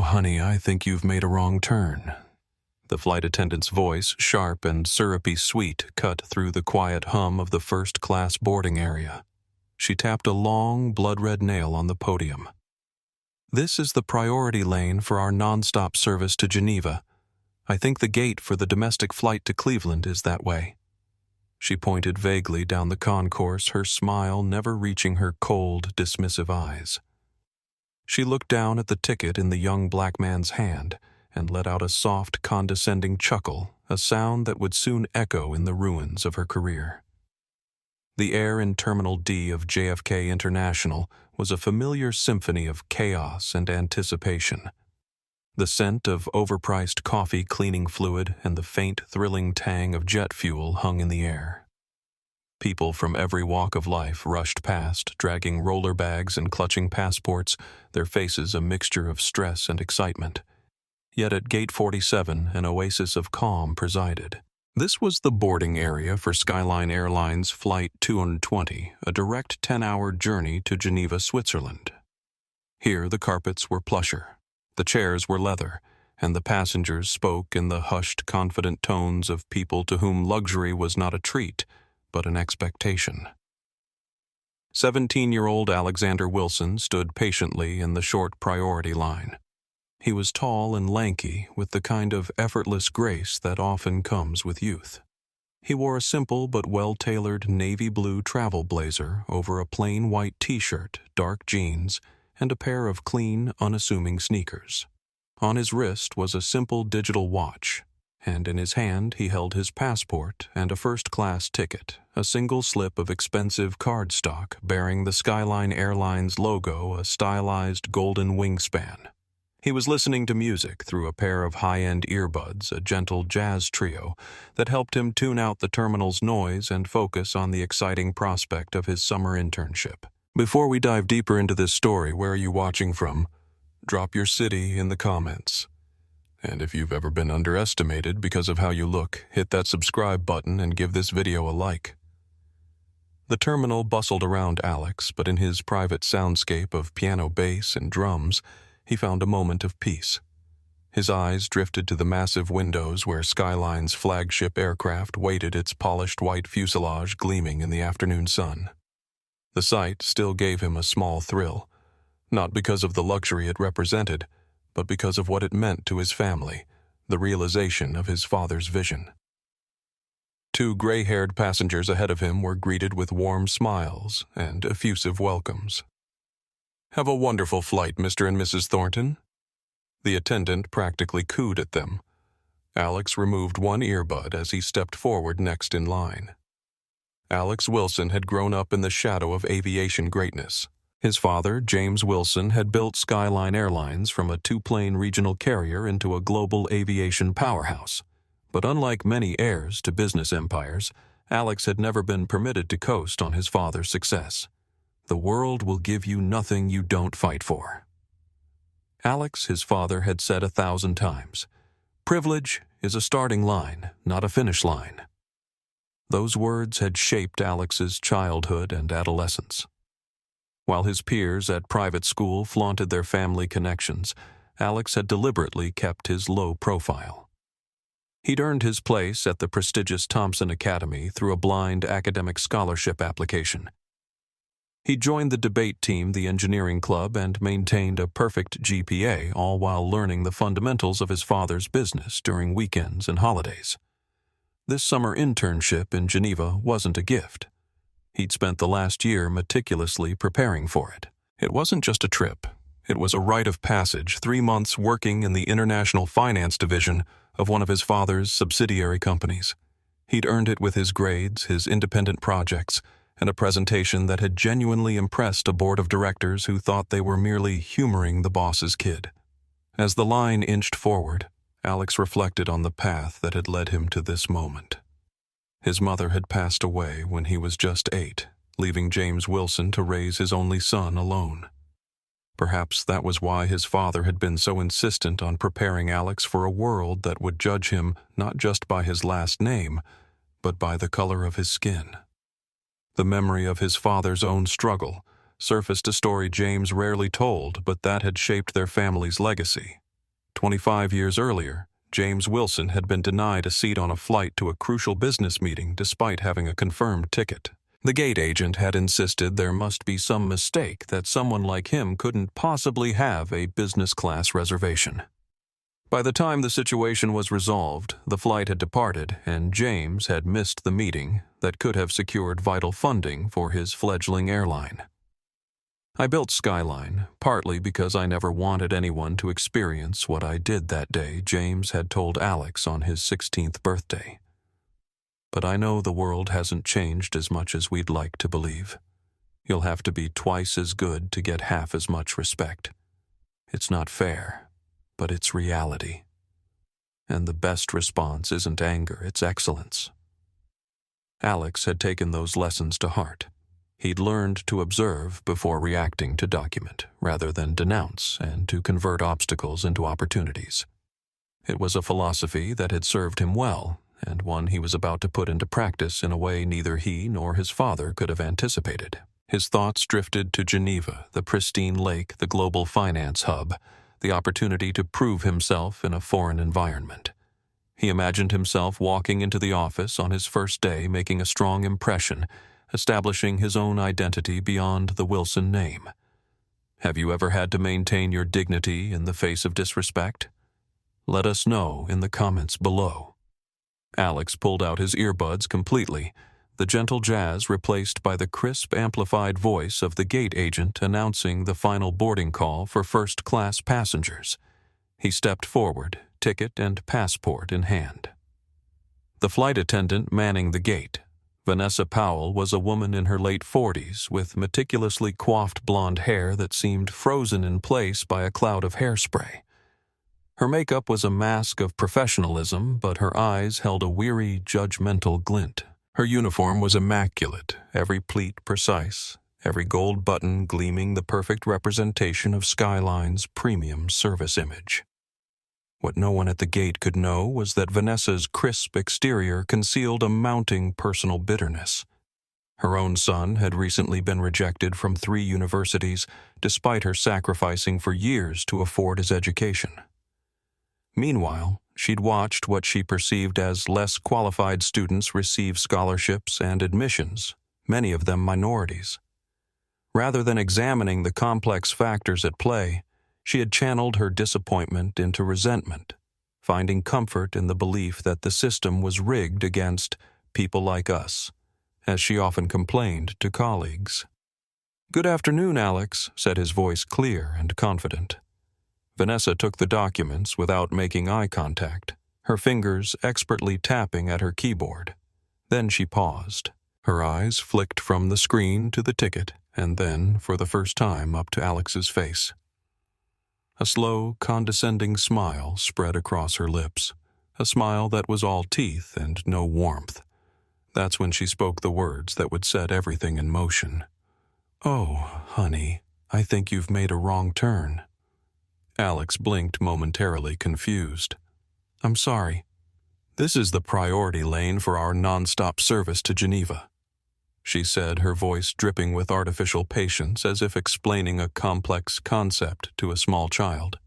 honey, I think you've made a wrong turn." The flight attendant's voice, sharp and syrupy sweet, cut through the quiet hum of the first-class boarding area. She tapped a long, blood-red nail on the podium. "This is the priority lane for our non-stop service to Geneva. I think the gate for the domestic flight to Cleveland is that way." She pointed vaguely down the concourse, her smile never reaching her cold, dismissive eyes. She looked down at the ticket in the young black man's hand and let out a soft, condescending chuckle, a sound that would soon echo in the ruins of her career. The air in Terminal D of JFK International was a familiar symphony of chaos and anticipation. The scent of overpriced coffee cleaning fluid and the faint, thrilling tang of jet fuel hung in the air. People from every walk of life rushed past, dragging roller bags and clutching passports, their faces a mixture of stress and excitement. Yet at Gate 47, an oasis of calm presided. This was the boarding area for Skyline Airlines Flight 220, a direct 10-hour journey to Geneva, Switzerland. Here the carpets were plusher, the chairs were leather, and the passengers spoke in the hushed, confident tones of people to whom luxury was not a treat, but an expectation. 17-year-old Alexander Wilson stood patiently in the short priority line. He was tall and lanky, with the kind of effortless grace that often comes with youth. He wore a simple but well-tailored navy blue travel blazer over a plain white t-shirt, dark jeans, and a pair of clean, unassuming sneakers. On his wrist was a simple digital watch, and in his hand he held his passport and a first-class ticket, a single slip of expensive cardstock bearing the Skyline Airlines logo, a stylized golden wingspan. He was listening to music through a pair of high-end earbuds, a gentle jazz trio that helped him tune out the terminal's noise and focus on the exciting prospect of his summer internship. Before we dive deeper into this story, where are you watching from? Drop your city in the comments. And if you've ever been underestimated because of how you look, hit that subscribe button and give this video a like. The terminal bustled around Alex, but in his private soundscape of piano bass and drums, he found a moment of peace. His eyes drifted to the massive windows where Skyline's flagship aircraft waited, its polished white fuselage gleaming in the afternoon sun. The sight still gave him a small thrill, not because of the luxury it represented, but because of what it meant to his family, the realization of his father's vision. Two gray-haired passengers ahead of him were greeted with warm smiles and effusive welcomes. "Have a wonderful flight, Mr. and Mrs. Thornton." The attendant practically cooed at them. Alex removed one earbud as he stepped forward next in line. Alex Wilson had grown up in the shadow of aviation greatness. His father, James Wilson, had built Skyline Airlines from a two-plane regional carrier into a global aviation powerhouse. But unlike many heirs to business empires, Alex had never been permitted to coast on his father's success. The world will give you nothing you don't fight for. Alex, his father, had said 1,000 times, "Privilege is a starting line, not a finish line." Those words had shaped Alex's childhood and adolescence. While his peers at private school flaunted their family connections, Alex had deliberately kept his low profile. He'd earned his place at the prestigious Thompson Academy through a blind academic scholarship application. He joined the debate team, the engineering club, and maintained a perfect GPA, all while learning the fundamentals of his father's business during weekends and holidays. This summer internship in Geneva wasn't a gift. He'd spent the last year meticulously preparing for it. It wasn't just a trip. It was a rite of passage, 3 months working in the international finance division of one of his father's subsidiary companies. He'd earned it with his grades, his independent projects, and a presentation that had genuinely impressed a board of directors who thought they were merely humoring the boss's kid. As the line inched forward, Alex reflected on the path that had led him to this moment. His mother had passed away when he was just 8, leaving James Wilson to raise his only son alone. Perhaps that was why his father had been so insistent on preparing Alex for a world that would judge him not just by his last name, but by the color of his skin. The memory of his father's own struggle surfaced, a story James rarely told, but that had shaped their family's legacy. 25 years earlier, James Wilson had been denied a seat on a flight to a crucial business meeting despite having a confirmed ticket. The gate agent had insisted there must be some mistake that someone like him couldn't possibly have a business class reservation. By the time the situation was resolved, the flight had departed and James had missed the meeting that could have secured vital funding for his fledgling airline. I built Skyline, partly because I never wanted anyone to experience what I did that day James had told Alex on his 16th birthday. But I know the world hasn't changed as much as we'd like to believe. You'll have to be twice as good to get half as much respect. It's not fair, but it's reality. And the best response isn't anger, it's excellence. Alex had taken those lessons to heart. He'd learned to observe before reacting to document, rather than denounce, and to convert obstacles into opportunities. It was a philosophy that had served him well, and one he was about to put into practice in a way neither he nor his father could have anticipated. His thoughts drifted to Geneva, the pristine lake, the global finance hub, the opportunity to prove himself in a foreign environment. He imagined himself walking into the office on his first day, making a strong impression, establishing his own identity beyond the Wilson name. Have you ever had to maintain your dignity in the face of disrespect? Let us know in the comments below. Alex pulled out his earbuds completely, the gentle jazz replaced by the crisp, amplified voice of the gate agent announcing the final boarding call for first-class passengers. He stepped forward, ticket and passport in hand. The flight attendant manning the gate, Vanessa Powell, was a woman in her late 40s with meticulously coiffed blonde hair that seemed frozen in place by a cloud of hairspray. Her makeup was a mask of professionalism, but her eyes held a weary, judgmental glint. Her uniform was immaculate, every pleat precise, every gold button gleaming the perfect representation of Skyline's premium service image. What no one at the gate could know was that Vanessa's crisp exterior concealed a mounting personal bitterness. Her own son had recently been rejected from 3 universities, despite her sacrificing for years to afford his education. Meanwhile, she'd watched what she perceived as less qualified students receive scholarships and admissions, many of them minorities. Rather than examining the complex factors at play, she had channeled her disappointment into resentment, finding comfort in the belief that the system was rigged against people like us, as she often complained to colleagues. "Good afternoon, Alex," said his voice clear and confident. Vanessa took the documents without making eye contact, her fingers expertly tapping at her keyboard. Then she paused. Her eyes flicked from the screen to the ticket, and then, for the first time, up to Alex's face. A slow, condescending smile spread across her lips, a smile that was all teeth and no warmth. That's when she spoke the words that would set everything in motion. "Oh, honey, I think you've made a wrong turn." Alex blinked momentarily, confused. "I'm sorry. This is the priority lane for our non-stop service to Geneva," she said, her voice dripping with artificial patience as if explaining a complex concept to a small child.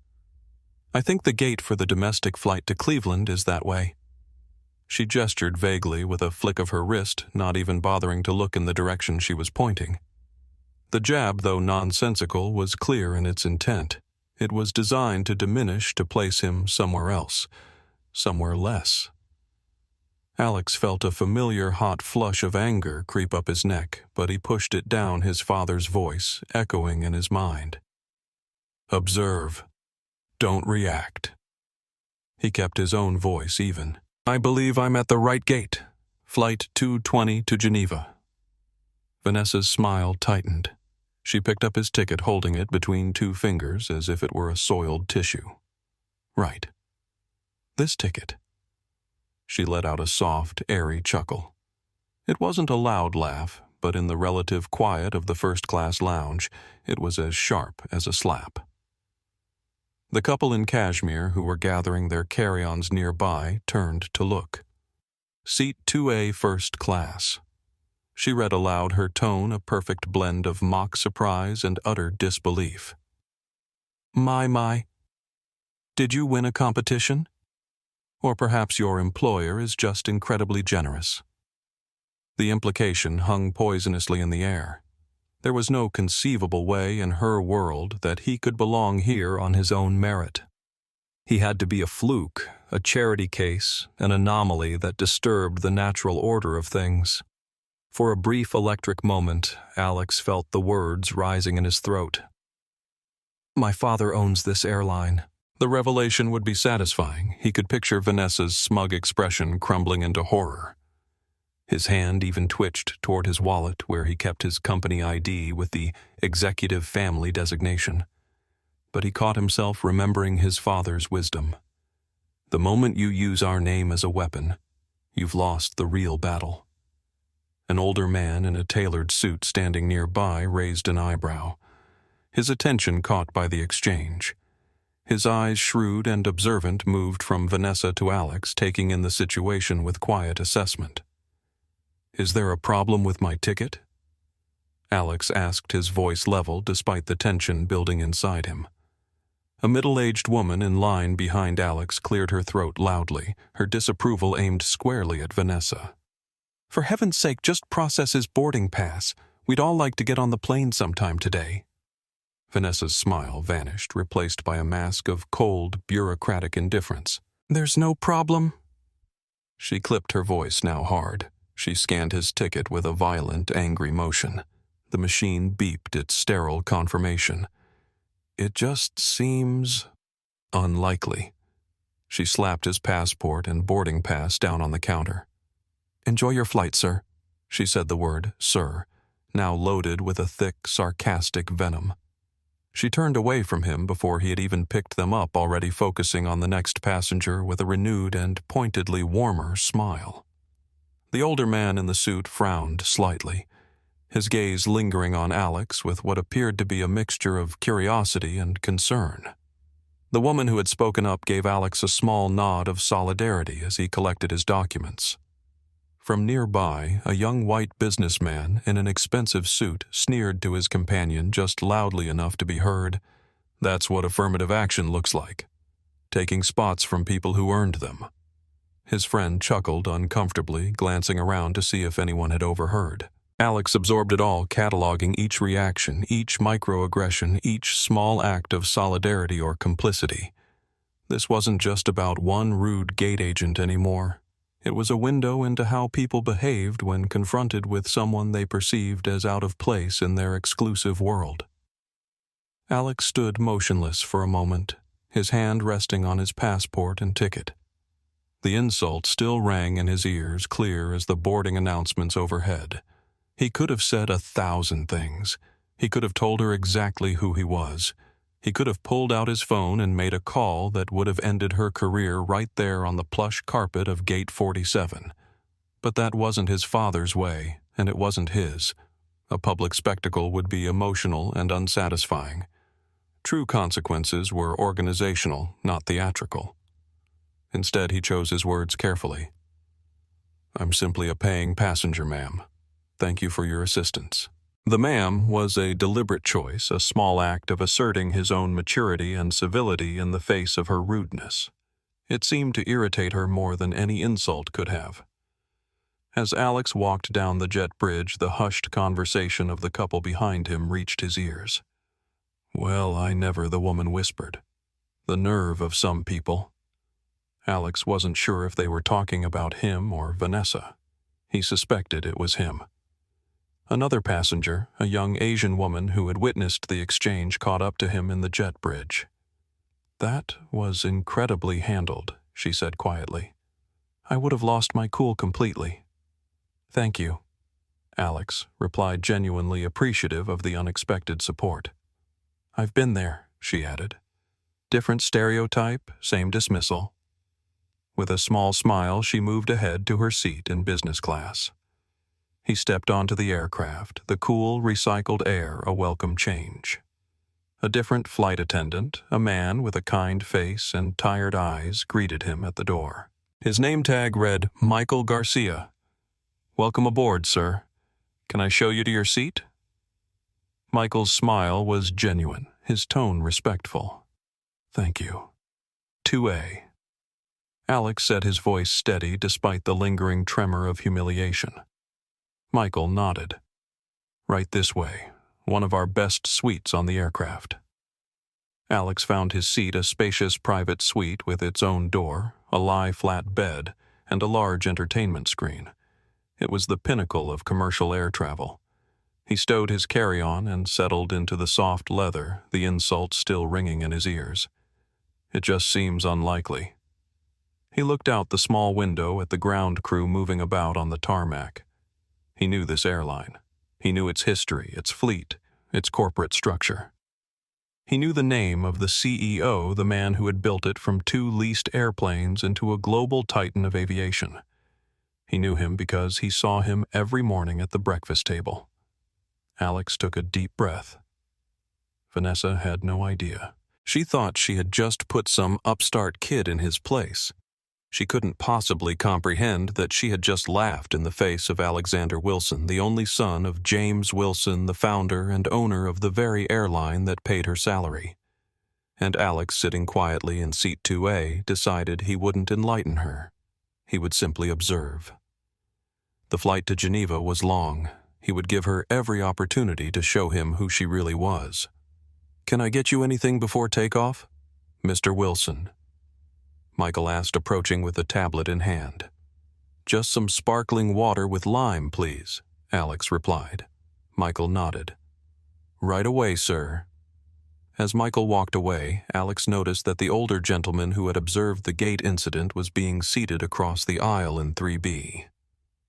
"I think the gate for the domestic flight to Cleveland is that way." She gestured vaguely with a flick of her wrist, not even bothering to look in the direction she was pointing. The jab, though nonsensical, was clear in its intent. It was designed to diminish to place him somewhere else, somewhere less. Alex felt a familiar hot flush of anger creep up his neck, but he pushed it down, his father's voice echoing in his mind. "Observe. Don't react." He kept his own voice even. "I believe I'm at the right gate. Flight 220 to Geneva." Vanessa's smile tightened. She picked up his ticket, holding it between 2 fingers as if it were a soiled tissue. "Right. This ticket." She let out a soft, airy chuckle. It wasn't a loud laugh, but in the relative quiet of the first-class lounge, it was as sharp as a slap. The couple in cashmere who were gathering their carry-ons nearby turned to look. "Seat 2A first class." She read aloud, her tone a perfect blend of mock surprise and utter disbelief. My. Did you win a competition? Or perhaps your employer is just incredibly generous. The implication hung poisonously in the air. There was no conceivable way in her world that he could belong here on his own merit. He had to be a fluke, a charity case, an anomaly that disturbed the natural order of things. For a brief electric moment, Alex felt the words rising in his throat. My father owns this airline. The revelation would be satisfying. He could picture Vanessa's smug expression crumbling into horror. His hand even twitched toward his wallet where he kept his company ID with the executive family designation. But he caught himself remembering his father's wisdom. The moment you use our name as a weapon, you've lost the real battle. An older man in a tailored suit standing nearby raised an eyebrow, his attention caught by the exchange. His eyes, shrewd and observant, moved from Vanessa to Alex, taking in the situation with quiet assessment. Is there a problem with my ticket? Alex asked, his voice level despite the tension building inside him. A middle-aged woman in line behind Alex cleared her throat loudly, her disapproval aimed squarely at Vanessa. For heaven's sake, just process his boarding pass. We'd all like to get on the plane sometime today. Vanessa's smile vanished, replaced by a mask of cold, bureaucratic indifference. There's no problem. She clipped her voice now hard. She scanned his ticket with a violent, angry motion. The machine beeped its sterile confirmation. It just seems unlikely. She slapped his passport and boarding pass down on the counter. Enjoy your flight, sir. She said the word, sir, now loaded with a thick, sarcastic venom. She turned away from him before he had even picked them up, already focusing on the next passenger with a renewed and pointedly warmer smile. The older man in the suit frowned slightly, his gaze lingering on Alex with what appeared to be a mixture of curiosity and concern. The woman who had spoken up gave Alex a small nod of solidarity as he collected his documents. From nearby, a young white businessman in an expensive suit sneered to his companion just loudly enough to be heard. That's what affirmative action looks like. Taking spots from people who earned them. His friend chuckled uncomfortably, glancing around to see if anyone had overheard. Alex absorbed it all, cataloging each reaction, each microaggression, each small act of solidarity or complicity. This wasn't just about one rude gate agent anymore. It was a window into how people behaved when confronted with someone they perceived as out of place in their exclusive world. Alex stood motionless for a moment, his hand resting on his passport and ticket. The insult still rang in his ears, clear as the boarding announcements overhead. He could have said 1,000 things. He could have told her exactly who he was. He could have pulled out his phone and made a call that would have ended her career right there on the plush carpet of Gate 47. But that wasn't his father's way, and it wasn't his. A public spectacle would be emotional and unsatisfying. True consequences were organizational, not theatrical. Instead, he chose his words carefully. I'm simply a paying passenger, ma'am. Thank you for your assistance. The ma'am was a deliberate choice, a small act of asserting his own maturity and civility in the face of her rudeness. It seemed to irritate her more than any insult could have. As Alex walked down the jet bridge, the hushed conversation of the couple behind him reached his ears. Well, I never, the woman whispered. The nerve of some people. Alex wasn't sure if they were talking about him or Vanessa. He suspected it was him. Another passenger, a young Asian woman who had witnessed the exchange, caught up to him in the jet bridge. That was incredibly handled, she said quietly. I would have lost my cool completely. Thank you, Alex replied, genuinely appreciative of the unexpected support. I've been there, she added. Different stereotype, same dismissal. With a small smile, she moved ahead to her seat in business class. He stepped onto the aircraft, the cool, recycled air a welcome change. A different flight attendant, a man with a kind face and tired eyes, greeted him at the door. His name tag read, Michael Garcia. Welcome aboard, sir. Can I show you to your seat? Michael's smile was genuine, his tone respectful. Thank you. 2A. Alex set his voice steady despite the lingering tremor of humiliation. Michael nodded. Right this way, one of our best suites on the aircraft. Alex found his seat a spacious private suite with its own door, a lie-flat bed, and a large entertainment screen. It was the pinnacle of commercial air travel. He stowed his carry-on and settled into the soft leather, the insult still ringing in his ears. It just seems unlikely. He looked out the small window at the ground crew moving about on the tarmac. He knew this airline. He knew its history, its fleet, its corporate structure. He knew the name of the CEO, the man who had built it from 2 leased airplanes into a global titan of aviation. He knew him because he saw him every morning at the breakfast table. Alex took a deep breath. Vanessa had no idea. She thought she had just put some upstart kid in his place. She couldn't possibly comprehend that she had just laughed in the face of Alexander Wilson, the only son of James Wilson, the founder and owner of the very airline that paid her salary. And Alex, sitting quietly in seat 2A, decided he wouldn't enlighten her. He would simply observe. The flight to Geneva was long. He would give her every opportunity to show him who she really was. "Can I get you anything before takeoff?" "Mr. Wilson," Michael asked, approaching with a tablet in hand. "Just some sparkling water with lime, please," Alex replied. Michael nodded. "Right away, sir." As Michael walked away, Alex noticed that the older gentleman who had observed the gate incident was being seated across the aisle in 3B.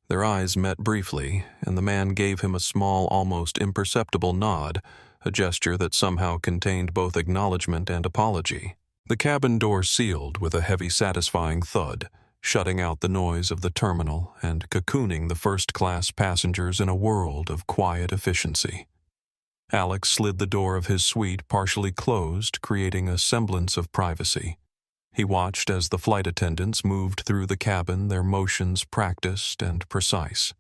Their eyes met briefly, and the man gave him a small, almost imperceptible nod, a gesture that somehow contained both acknowledgement and apology. The cabin door sealed with a heavy, satisfying thud, shutting out the noise of the terminal and cocooning the first-class passengers in a world of quiet efficiency. Alex slid the door of his suite partially closed, creating a semblance of privacy. He watched as the flight attendants moved through the cabin, their motions practiced and precise.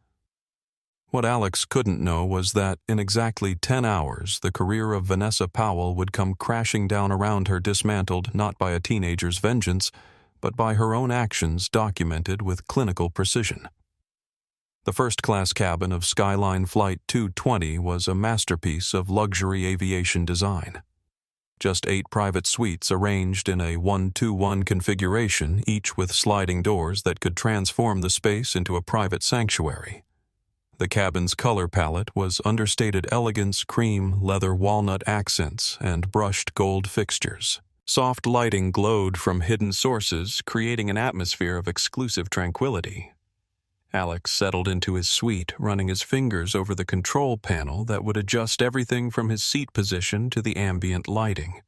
What Alex couldn't know was that in exactly 10 hours, the career of Vanessa Powell would come crashing down around her, dismantled not by a teenager's vengeance, but by her own actions documented with clinical precision. The first-class cabin of Skyline Flight 220 was a masterpiece of luxury aviation design. Just 8 private suites arranged in a 1-2-1 configuration, each with sliding doors that could transform the space into a private sanctuary. The cabin's color palette was understated elegance, cream, leather walnut accents, and brushed gold fixtures. Soft lighting glowed from hidden sources, creating an atmosphere of exclusive tranquility. Alex settled into his suite, running his fingers over the control panel that would adjust everything from his seat position to the ambient lighting.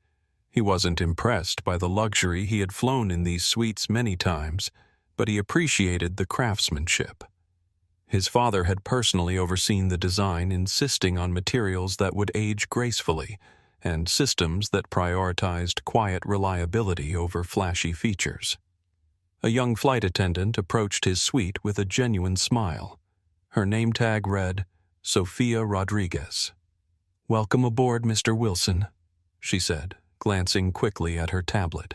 He wasn't impressed by the luxury. He had flown in these suites many times, but he appreciated the craftsmanship. His father had personally overseen the design, insisting on materials that would age gracefully and systems that prioritized quiet reliability over flashy features. A young flight attendant approached his suite with a genuine smile. Her name tag read, Sofia Rodriguez. "Welcome aboard, Mr. Wilson," she said, glancing quickly at her tablet.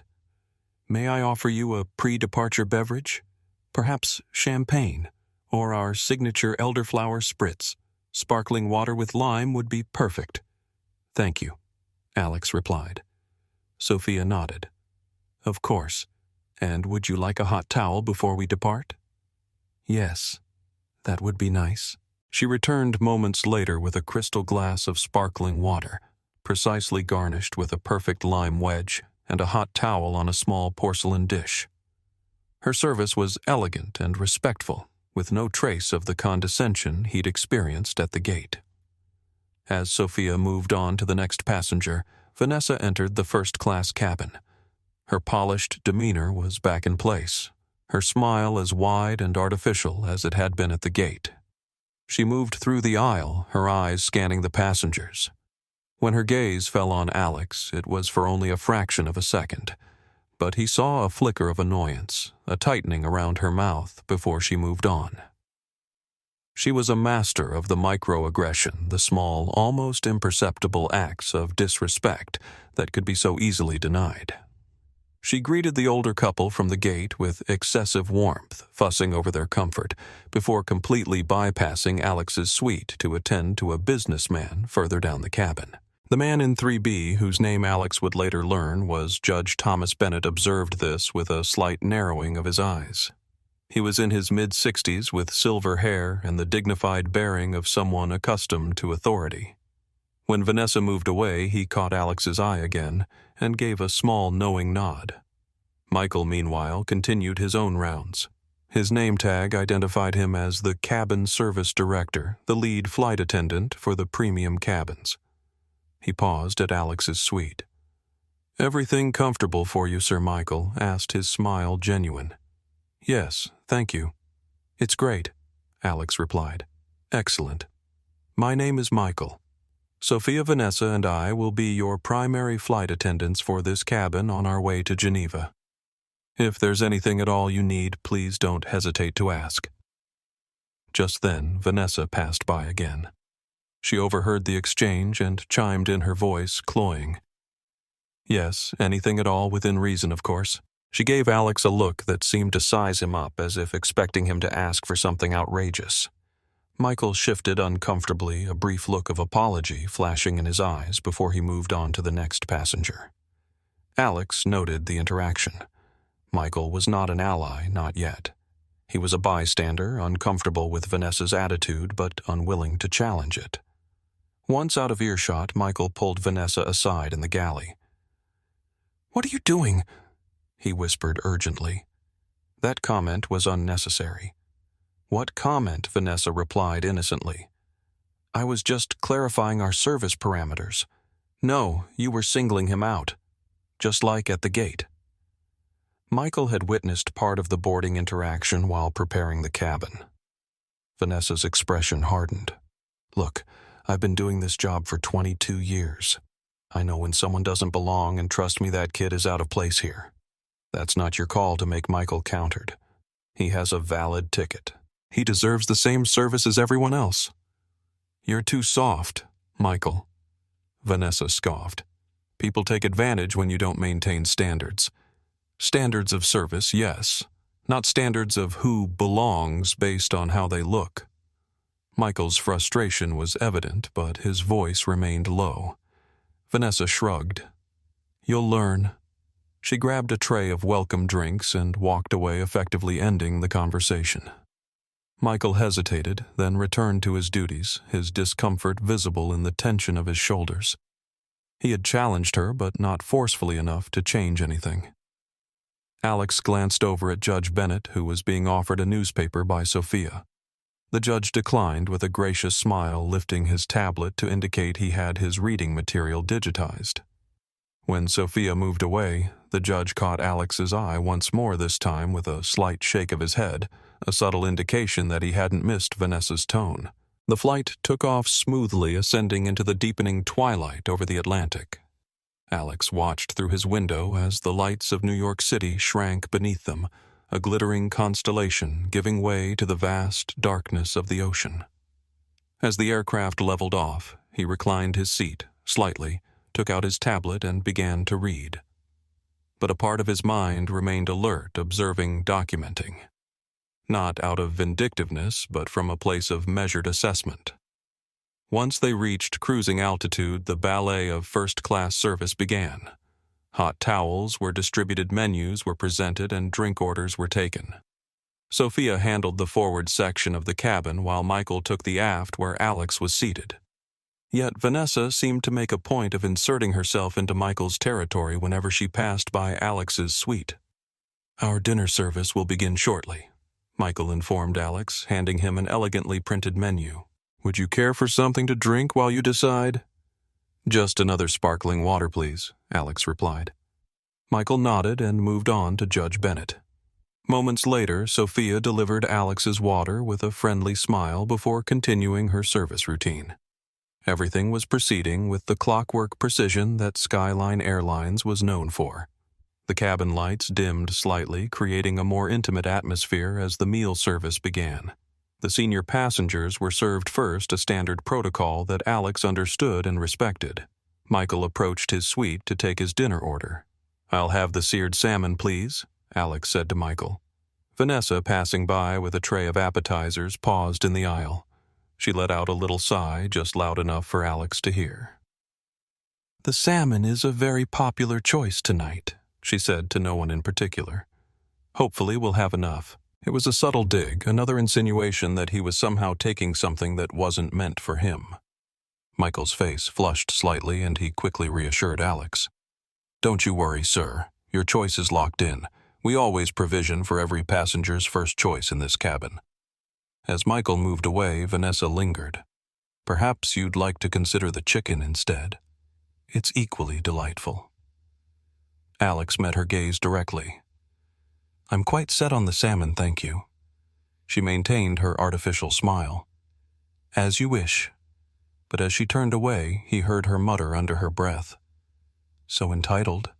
"May I offer you a pre-departure beverage? Perhaps champagne, or our signature elderflower spritz. Sparkling water with lime would be perfect." "Thank you," Alex replied. Sophia nodded. "Of course. And would you like a hot towel before we depart?" "Yes, that would be nice." She returned moments later with a crystal glass of sparkling water, precisely garnished with a perfect lime wedge, and a hot towel on a small porcelain dish. Her service was elegant and respectful, with no trace of the condescension he'd experienced at the gate. As Sophia moved on to the next passenger, Vanessa entered the first-class cabin. Her polished demeanor was back in place, her smile as wide and artificial as it had been at the gate. She moved through the aisle, her eyes scanning the passengers. When her gaze fell on Alex, it was for only a fraction of a second, but he saw a flicker of annoyance, a tightening around her mouth before she moved on. She was a master of the microaggression, the small, almost imperceptible acts of disrespect that could be so easily denied. She greeted the older couple from the gate with excessive warmth, fussing over their comfort, before completely bypassing Alex's suite to attend to a businessman further down the cabin. The man in 3B, whose name Alex would later learn was Judge Thomas Bennett, observed this with a slight narrowing of his eyes. He was in his mid-60s with silver hair and the dignified bearing of someone accustomed to authority. When Vanessa moved away, he caught Alex's eye again and gave a small knowing nod. Michael, meanwhile, continued his own rounds. His name tag identified him as the cabin service director, the lead flight attendant for the premium cabins. He paused at Alex's suite. "Everything comfortable for you, Sir Michael?" asked, his smile genuine. "Yes, thank you." "It's great," Alex replied. "Excellent. My name is Michael. Sophia, Vanessa, and I will be your primary flight attendants for this cabin on our way to Geneva. If there's anything at all you need, please don't hesitate to ask." Just then, Vanessa passed by again. She overheard the exchange and chimed in, her voice cloying. "Yes, anything at all within reason, of course." She gave Alex a look that seemed to size him up, as if expecting him to ask for something outrageous. Michael shifted uncomfortably, a brief look of apology flashing in his eyes before he moved on to the next passenger. Alex noted the interaction. Michael was not an ally, not yet. He was a bystander, uncomfortable with Vanessa's attitude but unwilling to challenge it. Once out of earshot, Michael pulled Vanessa aside in the galley. "What are you doing?" he whispered urgently. That comment was unnecessary. "What comment?" Vanessa replied innocently. "I was just clarifying our service parameters. No, you were singling him out, just like at the gate." Michael had witnessed part of the boarding interaction while preparing the cabin. Vanessa's expression hardened. "Look, I've been doing this job for 22 years. I know when someone doesn't belong, and trust me, that kid is out of place here." "That's not your call to make," Michael countered. "He has a valid ticket. He deserves the same service as everyone else." "You're too soft, Michael," Vanessa scoffed. "People take advantage when you don't maintain standards. Standards of service, yes. Not standards of who belongs based on how they look." Michael's frustration was evident, but his voice remained low. Vanessa shrugged. "You'll learn." She grabbed a tray of welcome drinks and walked away, effectively ending the conversation. Michael hesitated, then returned to his duties, his discomfort visible in the tension of his shoulders. He had challenged her, but not forcefully enough to change anything. Alex glanced over at Judge Bennett, who was being offered a newspaper by Sophia. The judge declined with a gracious smile, lifting his tablet to indicate he had his reading material digitized. When Sophia moved away, the judge caught Alex's eye once more, this time with a slight shake of his head, a subtle indication that he hadn't missed Vanessa's tone. The flight took off smoothly, ascending into the deepening twilight over the Atlantic. Alex watched through his window as the lights of New York City shrank beneath them, a glittering constellation giving way to the vast darkness of the ocean. As the aircraft leveled off, he reclined his seat slightly, took out his tablet, and began to read. But a part of his mind remained alert, observing, documenting. Not out of vindictiveness, but from a place of measured assessment. Once they reached cruising altitude, the ballet of first-class service began. Hot towels were distributed, menus were presented, and drink orders were taken. Sophia handled the forward section of the cabin while Michael took the aft where Alex was seated. Yet Vanessa seemed to make a point of inserting herself into Michael's territory whenever she passed by Alex's suite. "Our dinner service will begin shortly," Michael informed Alex, handing him an elegantly printed menu. "Would you care for something to drink while you decide?" "Just another sparkling water, please," Alex replied. Michael nodded and moved on to Judge Bennett. Moments later, Sophia delivered Alex's water with a friendly smile before continuing her service routine. Everything was proceeding with the clockwork precision that Skyline Airlines was known for. The cabin lights dimmed slightly, creating a more intimate atmosphere as the meal service began. The senior passengers were served first, a standard protocol that Alex understood and respected. Michael approached his suite to take his dinner order. "I'll have the seared salmon, please," Alex said to Michael. Vanessa, passing by with a tray of appetizers, paused in the aisle. She let out a little sigh, just loud enough for Alex to hear. "The salmon is a very popular choice tonight," she said to no one in particular. "Hopefully we'll have enough." It was a subtle dig, another insinuation that he was somehow taking something that wasn't meant for him. Michael's face flushed slightly, and he quickly reassured Alex. "Don't you worry, sir. Your choice is locked in. We always provision for every passenger's first choice in this cabin." As Michael moved away, Vanessa lingered. "Perhaps you'd like to consider the chicken instead. It's equally delightful." Alex met her gaze directly. "I'm quite set on the salmon, thank you." She maintained her artificial smile. "As you wish." But as she turned away, he heard her mutter under her breath, "So entitled."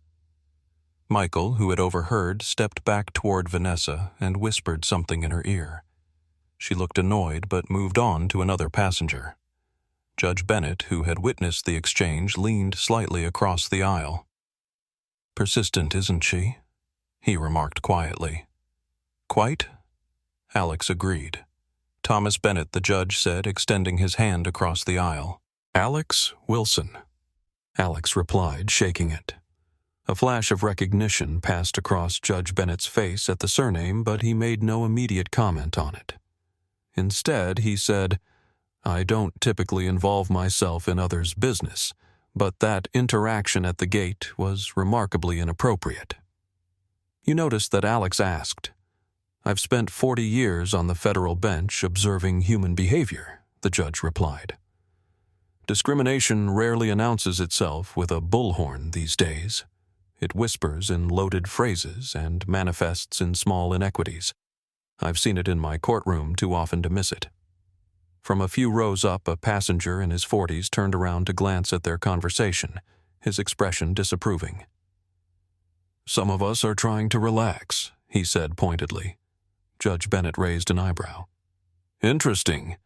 Michael, who had overheard, stepped back toward Vanessa and whispered something in her ear. She looked annoyed but moved on to another passenger. Judge Bennett, who had witnessed the exchange, leaned slightly across the aisle. "Persistent, isn't she?" he remarked quietly. "Quite?" Alex agreed. "Thomas Bennett," the judge said, extending his hand across the aisle. "Alex Wilson," Alex replied, shaking it. A flash of recognition passed across Judge Bennett's face at the surname, but he made no immediate comment on it. Instead, he said, "I don't typically involve myself in others' business, but that interaction at the gate was remarkably inappropriate." You noticed that Alex asked. "I've spent 40 years on the federal bench observing human behavior," the judge replied. "Discrimination rarely announces itself with a bullhorn these days. It whispers in loaded phrases and manifests in small inequities. I've seen it in my courtroom too often to miss it." From a few rows up, a passenger in his 40s turned around to glance at their conversation, his expression disapproving. "Some of us are trying to relax," he said pointedly. Judge Bennett raised an eyebrow. "Interesting.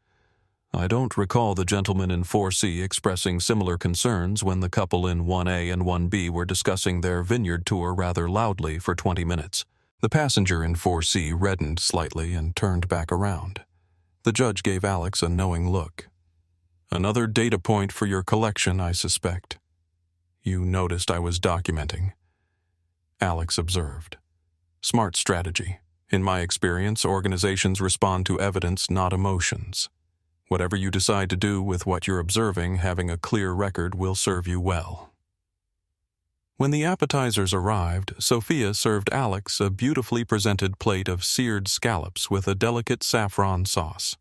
I don't recall the gentleman in 4C expressing similar concerns when the couple in 1A and 1B were discussing their vineyard tour rather loudly for 20 minutes. The passenger in 4C reddened slightly and turned back around. The judge gave Alex a knowing look. "Another data point for your collection, I suspect. You noticed I was documenting." Alex observed. "Smart strategy. In my experience, organizations respond to evidence, not emotions. Whatever you decide to do with what you're observing, having a clear record will serve you well." When the appetizers arrived, Sophia served Alex a beautifully presented plate of seared scallops with a delicate saffron sauce.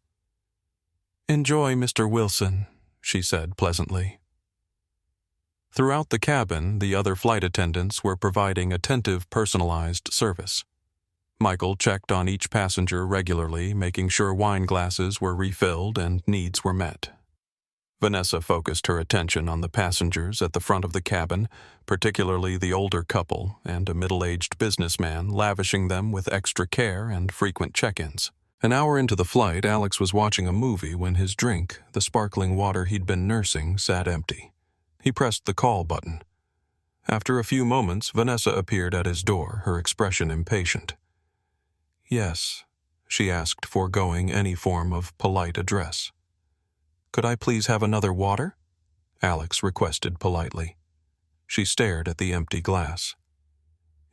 "Enjoy, Mr. Wilson," she said pleasantly. Throughout the cabin, the other flight attendants were providing attentive, personalized service. Michael checked on each passenger regularly, making sure wine glasses were refilled and needs were met. Vanessa focused her attention on the passengers at the front of the cabin, particularly the older couple and a middle-aged businessman, lavishing them with extra care and frequent check-ins. An hour into the flight, Alex was watching a movie when his drink, the sparkling water he'd been nursing, sat empty. He pressed the call button. After a few moments, Vanessa appeared at his door, her expression impatient. "Yes," she asked, foregoing any form of polite address. "Could I please have another water?" Alex requested politely. She stared at the empty glass.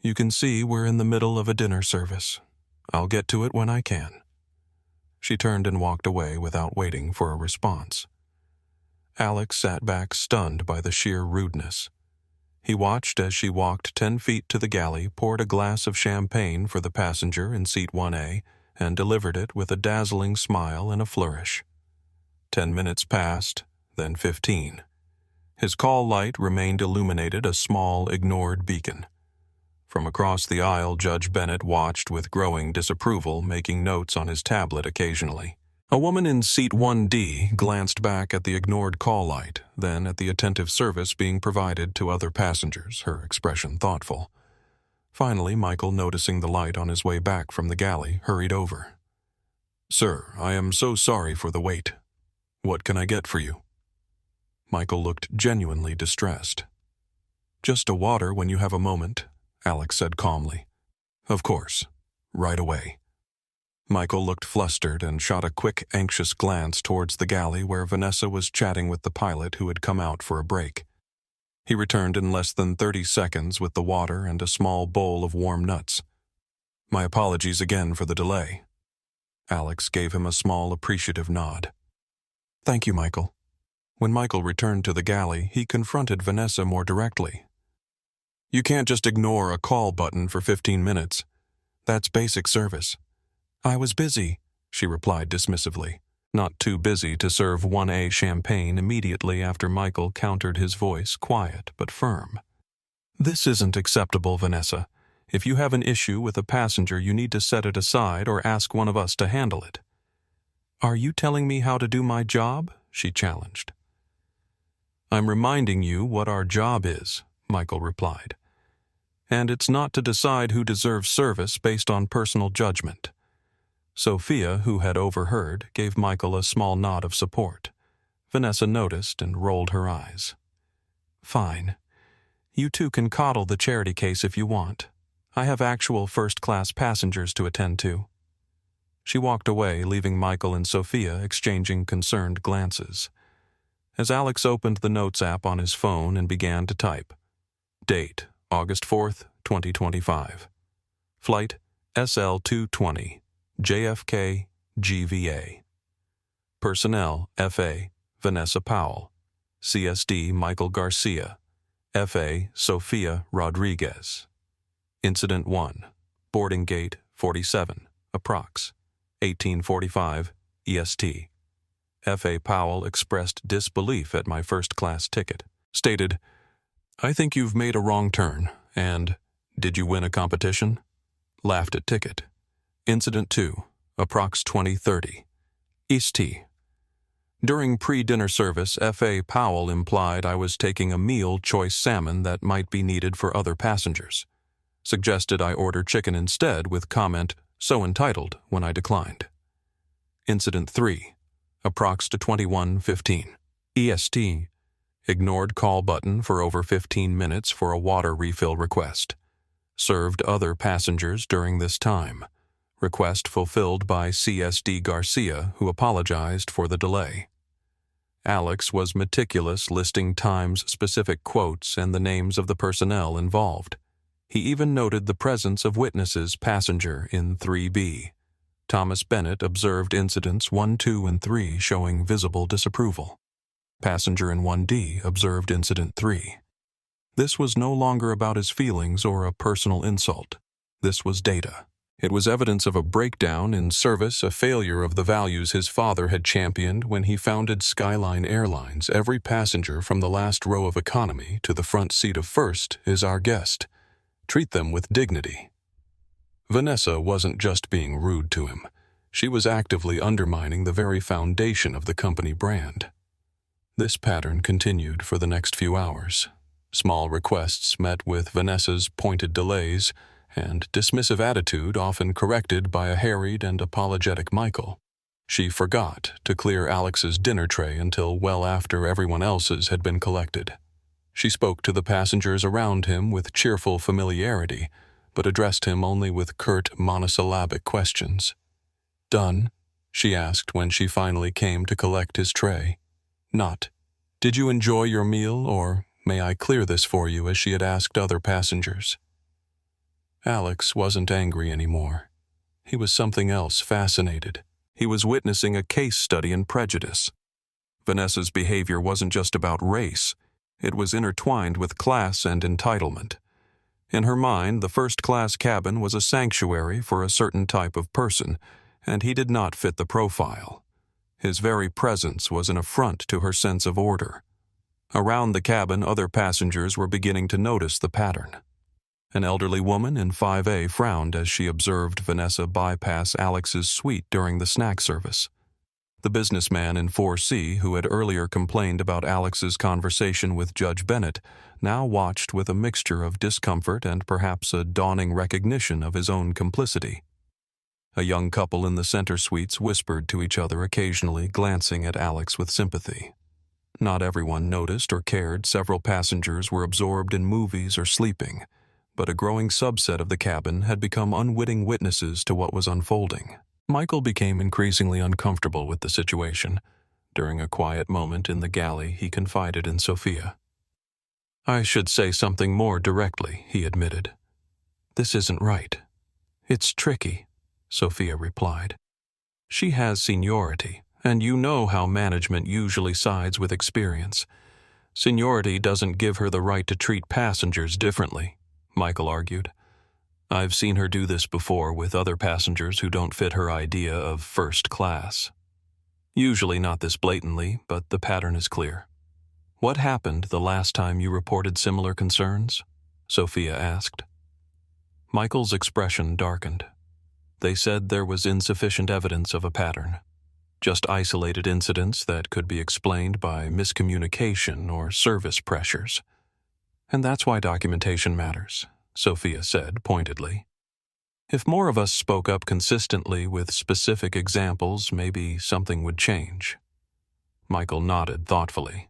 "You can see we're in the middle of a dinner service. I'll get to it when I can." She turned and walked away without waiting for a response. Alex sat back stunned by the sheer rudeness. He watched as she walked 10 feet to the galley, poured a glass of champagne for the passenger in seat 1A, and delivered it with a dazzling smile and a flourish. 10 minutes passed, then 15. His call light remained illuminated, a small, ignored beacon. From across the aisle, Judge Bennett watched with growing disapproval, making notes on his tablet occasionally. A woman in seat 1D glanced back at the ignored call light, then at the attentive service being provided to other passengers, her expression thoughtful. Finally, Michael, noticing the light on his way back from the galley, hurried over. "Sir, I am so sorry for the wait. What can I get for you?" Michael looked genuinely distressed. "Just a water when you have a moment," Alex said calmly. Of course. Right away. Michael looked flustered and shot a quick, anxious glance towards the galley where Vanessa was chatting with the pilot who had come out for a break. He returned in less than 30 seconds with the water and a small bowl of warm nuts. My apologies again for the delay. Alex gave him a small, appreciative nod. Thank you, Michael. When Michael returned to the galley, he confronted Vanessa more directly. You can't just ignore a call button for 15 minutes. That's basic service. I was busy, she replied dismissively, not too busy to serve 1A champagne immediately after Michael countered his voice, quiet but firm. This isn't acceptable, Vanessa. If you have an issue with a passenger, you need to set it aside or ask one of us to handle it. Are you telling me how to do my job? She challenged. I'm reminding you what our job is, Michael replied. And it's not to decide who deserves service based on personal judgment. Sophia, who had overheard, gave Michael a small nod of support. Vanessa noticed and rolled her eyes. Fine. You two can coddle the charity case if you want. I have actual first-class passengers to attend to. She walked away, leaving Michael and Sophia exchanging concerned glances. As Alex opened the Notes app on his phone and began to type. Date, August 4th, 2025. Flight, SL-220, JFK, GVA. Personnel, FA, Vanessa Powell. CSD, Michael Garcia. FA, Sofia Rodriguez. Incident 1. Boarding gate 47, approx. 1845, EST. F.A. Powell expressed disbelief at my first-class ticket. Stated, I think you've made a wrong turn, and, did you win a competition? Laughed at ticket. Incident 2, approx 2030, EST. During pre-dinner service, F.A. Powell implied I was taking a meal choice salmon that might be needed for other passengers. Suggested I order chicken instead with comment, so entitled, when I declined. Incident 3, approx to 21:15, EST. Ignored call button for over 15 minutes for a water refill request. Served other passengers during this time. Request fulfilled by CSD Garcia, who apologized for the delay. Alex was meticulous, listing times-specific quotes and the names of the personnel involved. He even noted the presence of witnesses passenger in 3B. Thomas Bennett observed incidents 1, 2, and 3 showing visible disapproval. Passenger in 1D observed incident 3. This was no longer about his feelings or a personal insult. This was data. It was evidence of a breakdown in service, a failure of the values his father had championed when he founded Skyline Airlines. Every passenger from the last row of economy to the front seat of first is our guest. Treat them with dignity. Vanessa wasn't just being rude to him. She was actively undermining the very foundation of the company brand. This pattern continued for the next few hours. Small requests met with Vanessa's pointed delays and dismissive attitude, often corrected by a harried and apologetic Michael. She forgot to clear Alex's dinner tray until well after everyone else's had been collected. She spoke to the passengers around him with cheerful familiarity, but addressed him only with curt monosyllabic questions. Done? She asked when she finally came to collect his tray. Not, did you enjoy your meal, or may I clear this for you, as she had asked other passengers. Alex wasn't angry anymore. He was something else, fascinated. He was witnessing a case study in prejudice. Vanessa's behavior wasn't just about race. It was intertwined with class and entitlement. In her mind, the first-class cabin was a sanctuary for a certain type of person, and he did not fit the profile. His very presence was an affront to her sense of order. Around the cabin, other passengers were beginning to notice the pattern. An elderly woman in 5A frowned as she observed Vanessa bypass Alex's suite during the snack service. The businessman in 4C, who had earlier complained about Alex's conversation with Judge Bennett, now watched with a mixture of discomfort and perhaps a dawning recognition of his own complicity. A young couple in the center suites whispered to each other occasionally, glancing at Alex with sympathy. Not everyone noticed or cared. Several passengers were absorbed in movies or sleeping. but a growing subset of the cabin had become unwitting witnesses to what was unfolding. Michael became increasingly uncomfortable with the situation. During a quiet moment in the galley, he confided in Sophia. "I should say something more directly," he admitted. "This isn't right." "It's tricky," Sophia replied. "She has seniority, and you know how management usually sides with experience. Seniority doesn't give her the right to treat passengers differently," Michael argued. "I've seen her do this before with other passengers who don't fit her idea of first class. Usually not this blatantly, but the pattern is clear." "What happened the last time you reported similar concerns?" Sophia asked. Michael's expression darkened. "They said there was insufficient evidence of a pattern. Just isolated incidents that could be explained by miscommunication or service pressures. And that's why documentation matters," Sophia said pointedly. "If more of us spoke up consistently with specific examples, maybe something would change." Michael nodded thoughtfully.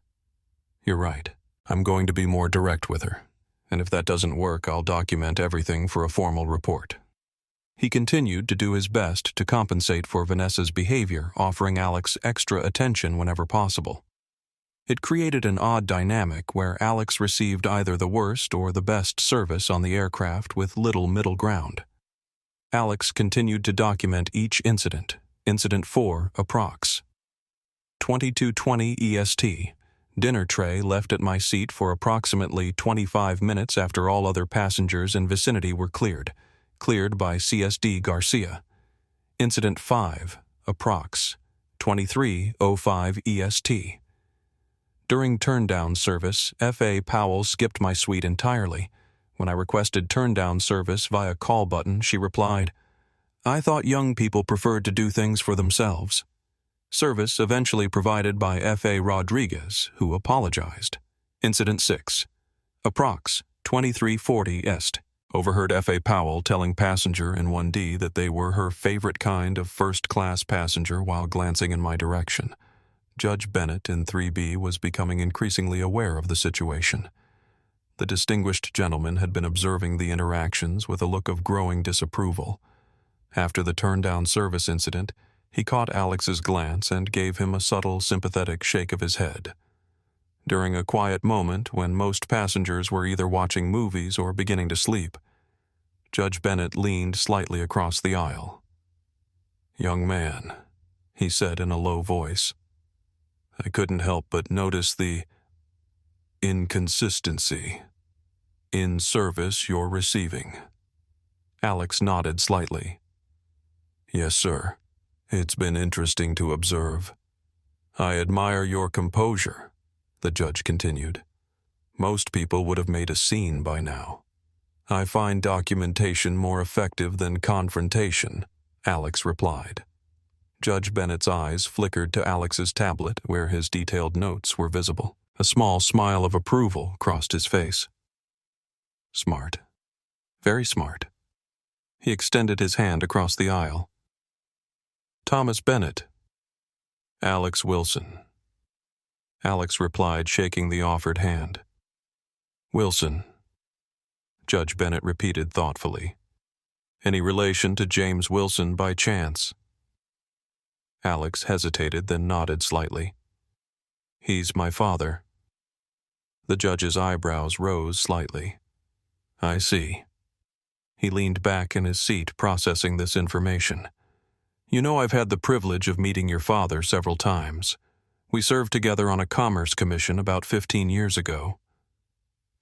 "You're right. I'm going to be more direct with her. And if that doesn't work, I'll document everything for a formal report." He continued to do his best to compensate for Vanessa's behavior, offering Alex extra attention whenever possible. It created an odd dynamic where Alex received either the worst or the best service on the aircraft with little middle ground. Alex continued to document each incident. Incident 4, approx. 22:20 EST. Dinner tray left at my seat for approximately 25 minutes after all other passengers in vicinity were cleared. Cleared by CSD Garcia. Incident 5, approx. 23:05 EST. During turn-down service, F.A. Powell skipped my suite entirely. When I requested turn-down service via call button, she replied, "I thought young people preferred to do things for themselves." Service eventually provided by F.A. Rodriguez, who apologized. Incident 6, approx. 23:40 EST. Overheard F.A. Powell telling passenger in 1D that they were her favorite kind of first-class passenger while glancing in my direction. Judge Bennett in 3B was becoming increasingly aware of the situation. The distinguished gentleman had been observing the interactions with a look of growing disapproval. After the turn-down service incident, he caught Alex's glance and gave him a subtle, sympathetic shake of his head. During a quiet moment when most passengers were either watching movies or beginning to sleep, Judge Bennett leaned slightly across the aisle. "Young man," he said in a low voice, "I couldn't help but notice the inconsistency in service you're receiving." Alex nodded slightly. "Yes, sir. It's been interesting to observe. I admire your composure," the judge continued. "Most people would have made a scene by now. I find documentation more effective than confrontation," Alex replied. Judge Bennett's eyes flickered to Alex's tablet where his detailed notes were visible. A small smile of approval crossed his face. "Smart. Very smart." He extended his hand across the aisle. "Thomas Bennett." "Alex Wilson." Alex replied, shaking the offered hand. "Wilson," Judge Bennett repeated thoughtfully. "Any relation to James Wilson by chance?" Alex hesitated, then nodded slightly. "He's my father." The judge's eyebrows rose slightly. "I see." He leaned back in his seat, processing this information. "You know, I've had the privilege of meeting your father several times. We served together on a commerce commission about 15 years ago."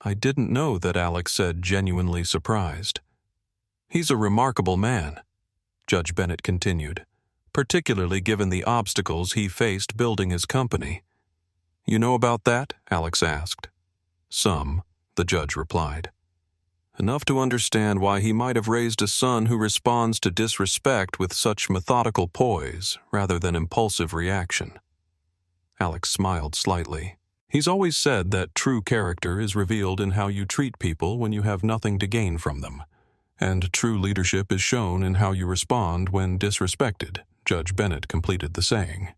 I didn't know that, Alex said, genuinely surprised. "He's a remarkable man," Judge Bennett continued, "particularly given the obstacles he faced building his company." "You know about that?" Alex asked. "Some," the judge replied. "Enough to understand why he might have raised a son who responds to disrespect with such methodical poise rather than impulsive reaction." Alex smiled slightly. "He's always said that true character is revealed in how you treat people when you have nothing to gain from them. And true leadership is shown in how you respond when disrespected," Judge Bennett completed the saying.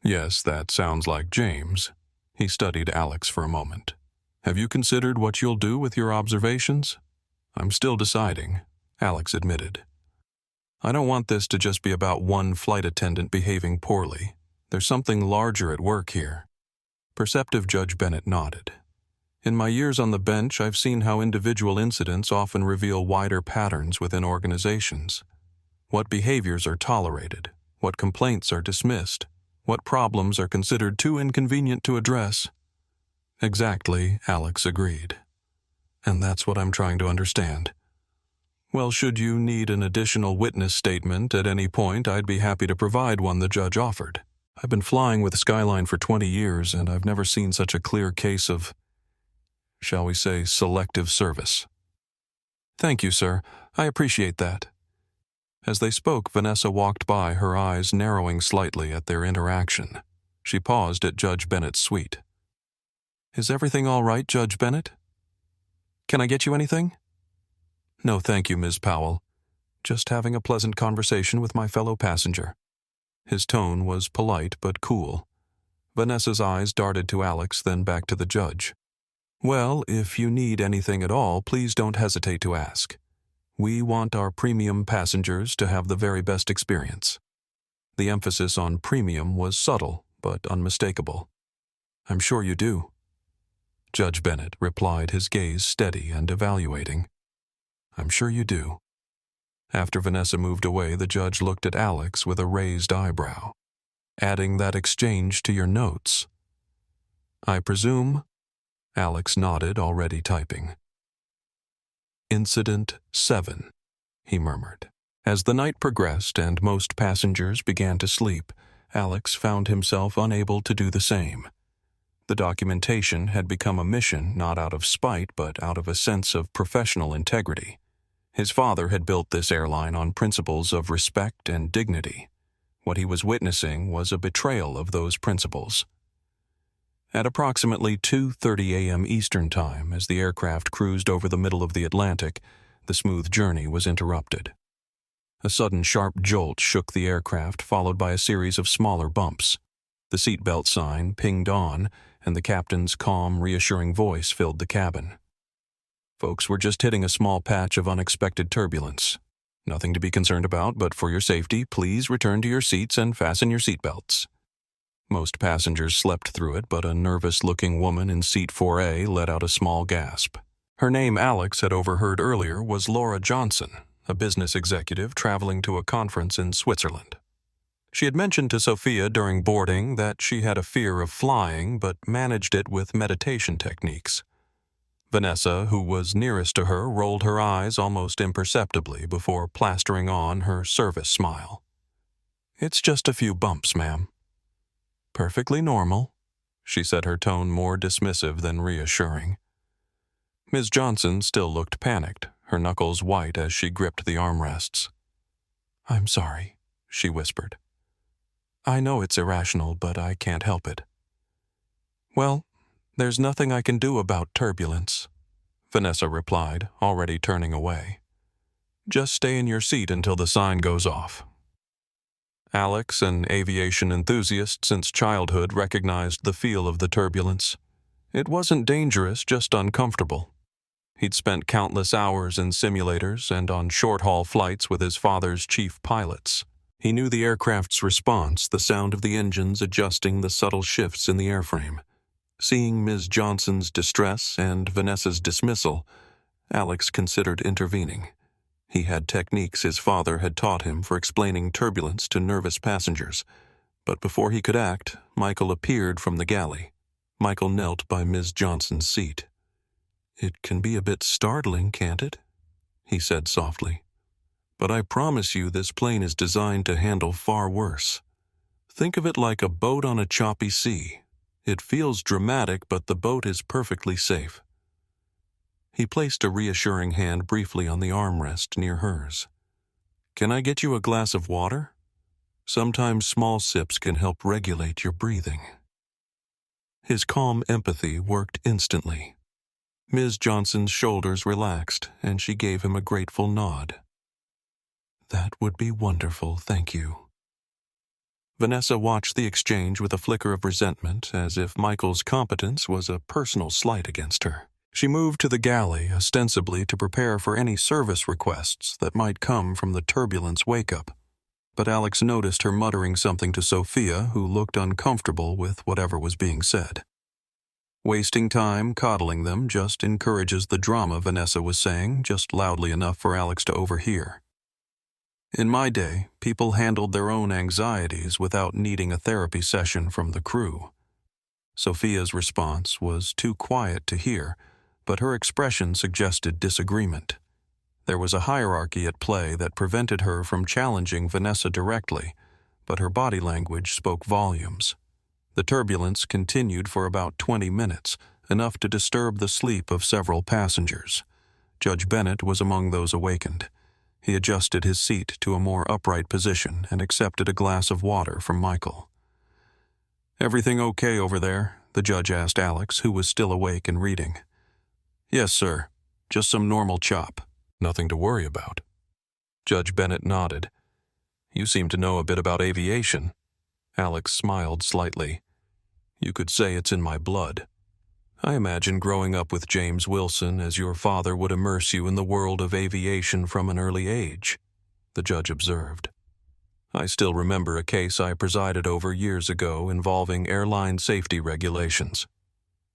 "Yes, that sounds like James." He studied Alex for a moment. "Have you considered what you'll do with your observations?" I'm still deciding, Alex admitted. I don't want this to just be about one flight attendant behaving poorly. There's something larger at work here. Perceptive Judge Bennett nodded. In my years on the bench, I've seen how individual incidents often reveal wider patterns within organizations. What behaviors are tolerated, what complaints are dismissed, what problems are considered too inconvenient to address. Exactly, Alex agreed. And that's what I'm trying to understand. Well, should you need an additional witness statement at any point, I'd be happy to provide one, the judge offered. I've been flying with Skyline for 20 years, and I've never seen such a clear case of, shall we say, selective service. Thank you, sir. I appreciate that. As they spoke, Vanessa walked by, her eyes narrowing slightly at their interaction. She paused at Judge Bennett's suite. Is everything all right, Judge Bennett? Can I get you anything? No, thank you, Ms. Powell. Just having a pleasant conversation with my fellow passenger. His tone was polite but cool. Vanessa's eyes darted to Alex, then back to the judge. Well, if you need anything at all, please don't hesitate to ask. We want our premium passengers to have the very best experience. The emphasis on premium was subtle but unmistakable. I'm sure you do. Judge Bennett replied, his gaze steady and evaluating. I'm sure you do. After Vanessa moved away, the judge looked at Alex with a raised eyebrow. Adding that exchange to your notes. I presume? Alex nodded, already typing. Incident 7, he murmured. As the night progressed and most passengers began to sleep, Alex found himself unable to do the same. The documentation had become a mission not out of spite but out of a sense of professional integrity. His father had built this airline on principles of respect and dignity. What he was witnessing was a betrayal of those principles. At approximately 2:30 a.m. Eastern Time, as the aircraft cruised over the middle of the Atlantic, the smooth journey was interrupted. A sudden sharp jolt shook the aircraft, followed by a series of smaller bumps. The seatbelt sign pinged on, and the captain's calm, reassuring voice filled the cabin. Folks, we're just hitting a small patch of unexpected turbulence. Nothing to be concerned about, but for your safety, please return to your seats and fasten your seatbelts. Most passengers slept through it, but a nervous-looking woman in seat 4A let out a small gasp. Her name, Alex had overheard earlier, was Laura Johnson, a business executive traveling to a conference in Switzerland. She had mentioned to Sophia during boarding that she had a fear of flying, but managed it with meditation techniques. Vanessa, who was nearest to her, rolled her eyes almost imperceptibly before plastering on her service smile. It's just a few bumps, ma'am. Perfectly normal, she said, her tone more dismissive than reassuring. Ms. Johnson still looked panicked, her knuckles white as she gripped the armrests. I'm sorry, she whispered. I know it's irrational, but I can't help it. Well, there's nothing I can do about turbulence, Vanessa replied, already turning away. Just stay in your seat until the sign goes off. Alex, an aviation enthusiast since childhood, recognized the feel of the turbulence. It wasn't dangerous, just uncomfortable. He'd spent countless hours in simulators and on short-haul flights with his father's chief pilots. He knew the aircraft's response, the sound of the engines adjusting the subtle shifts in the airframe. Seeing Ms. Johnson's distress and Vanessa's dismissal, Alex considered intervening. He had techniques his father had taught him for explaining turbulence to nervous passengers. But before he could act, Michael appeared from the galley. Michael knelt by Ms. Johnson's seat. It can be a bit startling, can't it? He said softly. But I promise you this plane is designed to handle far worse. Think of it like a boat on a choppy sea. It feels dramatic, but the boat is perfectly safe. He placed a reassuring hand briefly on the armrest near hers. Can I get you a glass of water? Sometimes small sips can help regulate your breathing. His calm empathy worked instantly. Ms. Johnson's shoulders relaxed, and she gave him a grateful nod. That would be wonderful, thank you. Vanessa watched the exchange with a flicker of resentment, as if Michael's competence was a personal slight against her. She moved to the galley ostensibly to prepare for any service requests that might come from the turbulence wake-up. But Alex noticed her muttering something to Sophia, who looked uncomfortable with whatever was being said. Wasting time coddling them just encourages the drama, Vanessa was saying, just loudly enough for Alex to overhear. In my day, people handled their own anxieties without needing a therapy session from the crew. Sophia's response was too quiet to hear, but her expression suggested disagreement. There was a hierarchy at play that prevented her from challenging Vanessa directly, but her body language spoke volumes. The turbulence continued for about 20 minutes, enough to disturb the sleep of several passengers. Judge Bennett was among those awakened. He adjusted his seat to a more upright position and accepted a glass of water from Michael. "Everything okay over there?" the judge asked Alex, who was still awake and reading. "Yes, sir. Just some normal chop. Nothing to worry about." Judge Bennett nodded. "You seem to know a bit about aviation." Alex smiled slightly. "You could say it's in my blood. I imagine growing up with James Wilson as your father would immerse you in the world of aviation from an early age," the judge observed. "I still remember a case I presided over years ago involving airline safety regulations.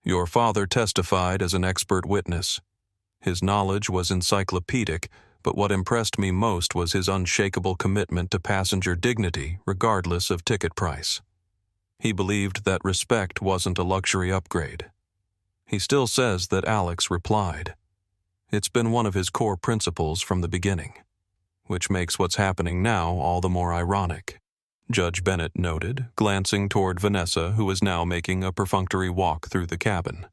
Your father testified as an expert witness. His knowledge was encyclopedic, but what impressed me most was his unshakable commitment to passenger dignity regardless of ticket price. He believed that respect wasn't a luxury upgrade. He still says that Alex replied. It's been one of his core principles from the beginning, which makes what's happening now all the more ironic," Judge Bennett noted, glancing toward Vanessa, who was now making a perfunctory walk through the cabin.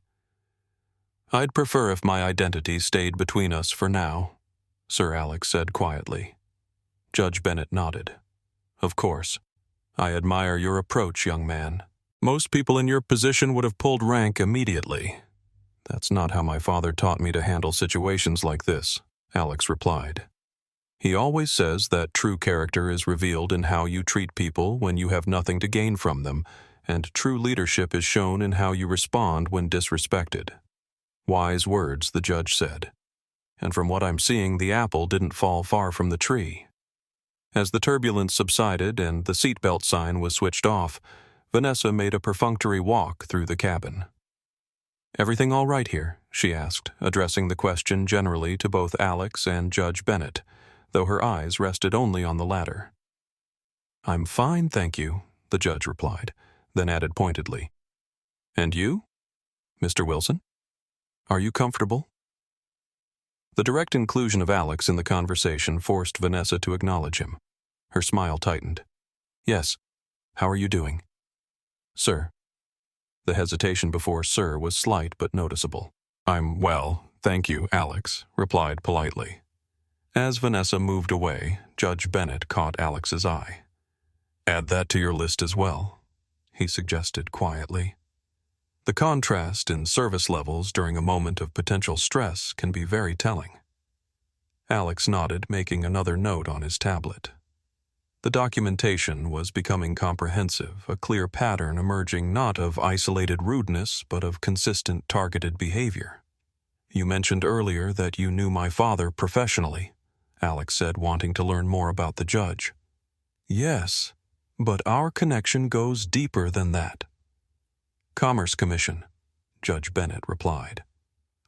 "I'd prefer if my identity stayed between us for now," Sir Alex said quietly. Judge Bennett nodded. "Of course. I admire your approach, young man. Most people in your position would have pulled rank immediately. That's not how my father taught me to handle situations like this," Alex replied. "He always says that true character is revealed in how you treat people when you have nothing to gain from them, and true leadership is shown in how you respond when disrespected." Wise words, the judge said. And from what I'm seeing, the apple didn't fall far from the tree. As the turbulence subsided and the seatbelt sign was switched off, Vanessa made a perfunctory walk through the cabin. "Everything all right here?" she asked, addressing the question generally to both Alex and Judge Bennett, though her eyes rested only on the latter. "I'm fine, thank you," the judge replied, then added pointedly. "And you? Mr. Wilson? Are you comfortable?" The direct inclusion of Alex in the conversation forced Vanessa to acknowledge him. Her smile tightened. "Yes. How are you doing?" "Sir." The hesitation before "sir" was slight but noticeable. "I'm well, thank you," Alex replied politely. As Vanessa moved away, Judge Bennett caught Alex's eye. "Add that to your list as well," he suggested quietly. The contrast in service levels during a moment of potential stress can be very telling. Alex nodded, making another note on his tablet. The documentation was becoming comprehensive, a clear pattern emerging not of isolated rudeness, but of consistent targeted behavior. "You mentioned earlier that you knew my father professionally," Alex said, wanting to learn more about the judge. "Yes, but our connection goes deeper than that." "Commerce Commission," Judge Bennett replied.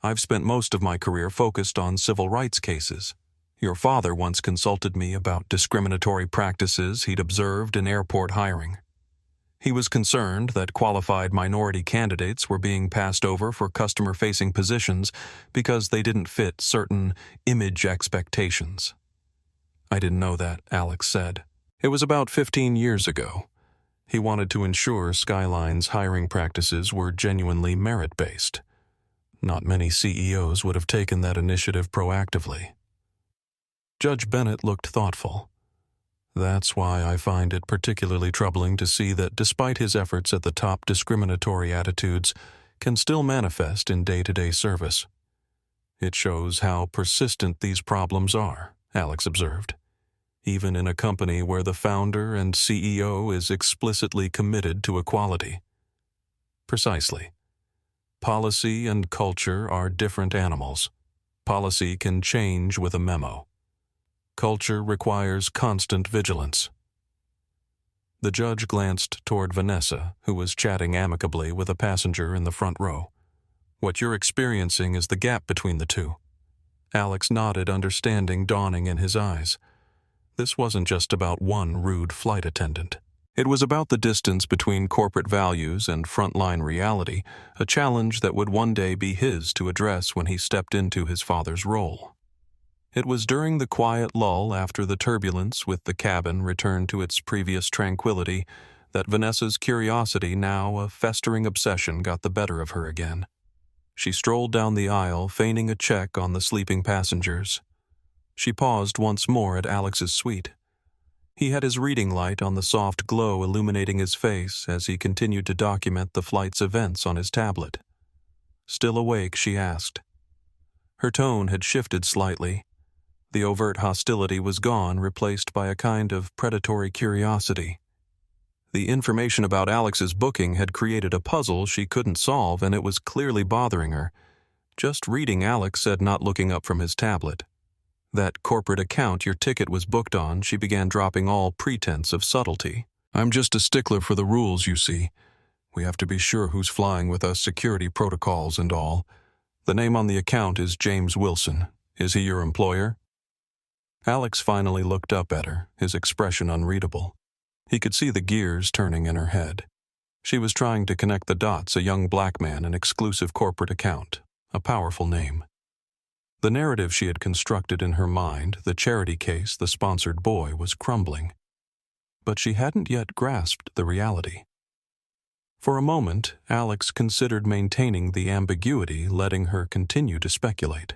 "I've spent most of my career focused on civil rights cases. Your father once consulted me about discriminatory practices he'd observed in airport hiring. He was concerned that qualified minority candidates were being passed over for customer-facing positions because they didn't fit certain image expectations." "I didn't know that," Alex said. "It was about 15 years ago. He wanted to ensure Skyline's hiring practices were genuinely merit-based. Not many CEOs would have taken that initiative proactively." Judge Bennett looked thoughtful. "That's why I find it particularly troubling to see that despite his efforts at the top, discriminatory attitudes can still manifest in day-to-day service. It shows how persistent these problems are," Alex observed, "even in a company where the founder and CEO is explicitly committed to equality." "Precisely. Policy and culture are different animals. Policy can change with a memo. Culture requires constant vigilance. The judge glanced toward Vanessa, who was chatting amicably with a passenger in the front row. What you're experiencing is the gap between the two. Alex nodded, understanding dawning in his eyes. This wasn't just about one rude flight attendant. It was about the distance between corporate values and frontline reality, a challenge that would one day be his to address when he stepped into his father's role. It was during the quiet lull after the turbulence with the cabin returned to its previous tranquility that Vanessa's curiosity, now a festering obsession, got the better of her again. She strolled down the aisle, feigning a check on the sleeping passengers. She paused once more at Alex's suite. He had his reading light on the soft glow illuminating his face as he continued to document the flight's events on his tablet. Still awake, she asked. Her tone had shifted slightly. The overt hostility was gone, replaced by a kind of predatory curiosity. The information about Alex's booking had created a puzzle she couldn't solve, and it was clearly bothering her. Just reading Alex said not looking up from his tablet. That corporate account your ticket was booked on, she began dropping all pretense of subtlety. I'm just a stickler for the rules, you see. We have to be sure who's flying with us, security protocols and all. The name on the account is James Wilson. Is he your employer? Alex finally looked up at her, his expression unreadable. He could see the gears turning in her head. She was trying to connect the dots, a young black man, an exclusive corporate account, a powerful name. The narrative she had constructed in her mind, the charity case, the sponsored boy, was crumbling. But she hadn't yet grasped the reality. For a moment, Alex considered maintaining the ambiguity, letting her continue to speculate.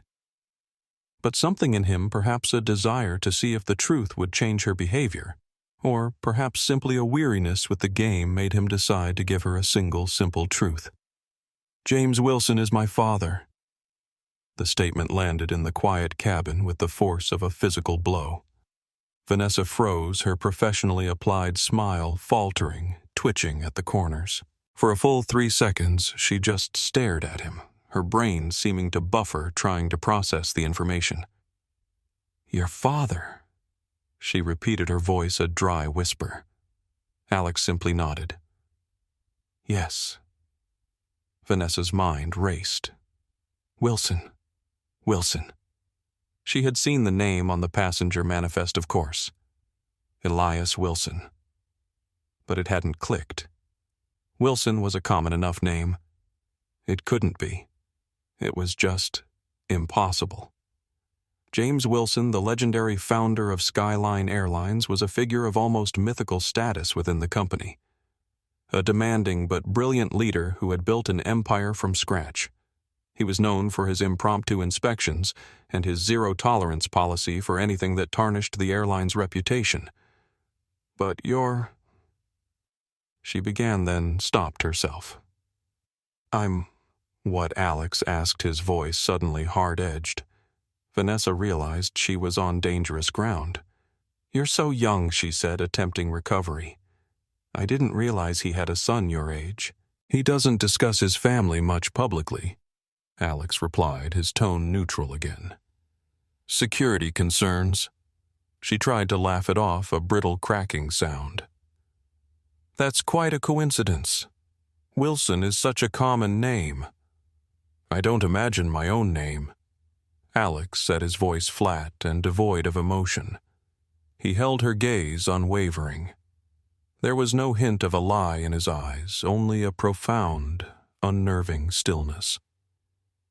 But something in him, perhaps a desire to see if the truth would change her behavior, or perhaps simply a weariness with the game, made him decide to give her a single, simple truth. James Wilson is my father. The statement landed in the quiet cabin with the force of a physical blow. Vanessa froze, her professionally applied smile faltering, twitching at the corners. For a full 3 seconds, she just stared at him, her brain seeming to buffer, trying to process the information. Your father, she repeated, her voice a dry whisper. Alex simply nodded. Yes. Vanessa's mind raced. Wilson. She had seen the name on the passenger manifest, of course. Elias Wilson. But it hadn't clicked. Wilson was a common enough name. It couldn't be. It was just impossible. James Wilson, the legendary founder of Skyline Airlines, was a figure of almost mythical status within the company. A demanding but brilliant leader who had built an empire from scratch. He was known for his impromptu inspections and his zero-tolerance policy for anything that tarnished the airline's reputation. But She began, then stopped herself. I'm what Alex asked, his voice suddenly hard-edged. Vanessa realized she was on dangerous ground. You're so young, she said, attempting recovery. I didn't realize he had a son your age. He doesn't discuss his family much publicly, Alex replied, his tone neutral again. Security concerns. She tried to laugh it off, a brittle cracking sound. That's quite a coincidence. Wilson is such a common name. I don't imagine my own name. Alex said, his voice flat and devoid of emotion. He held her gaze unwavering. There was no hint of a lie in his eyes, only a profound, unnerving stillness.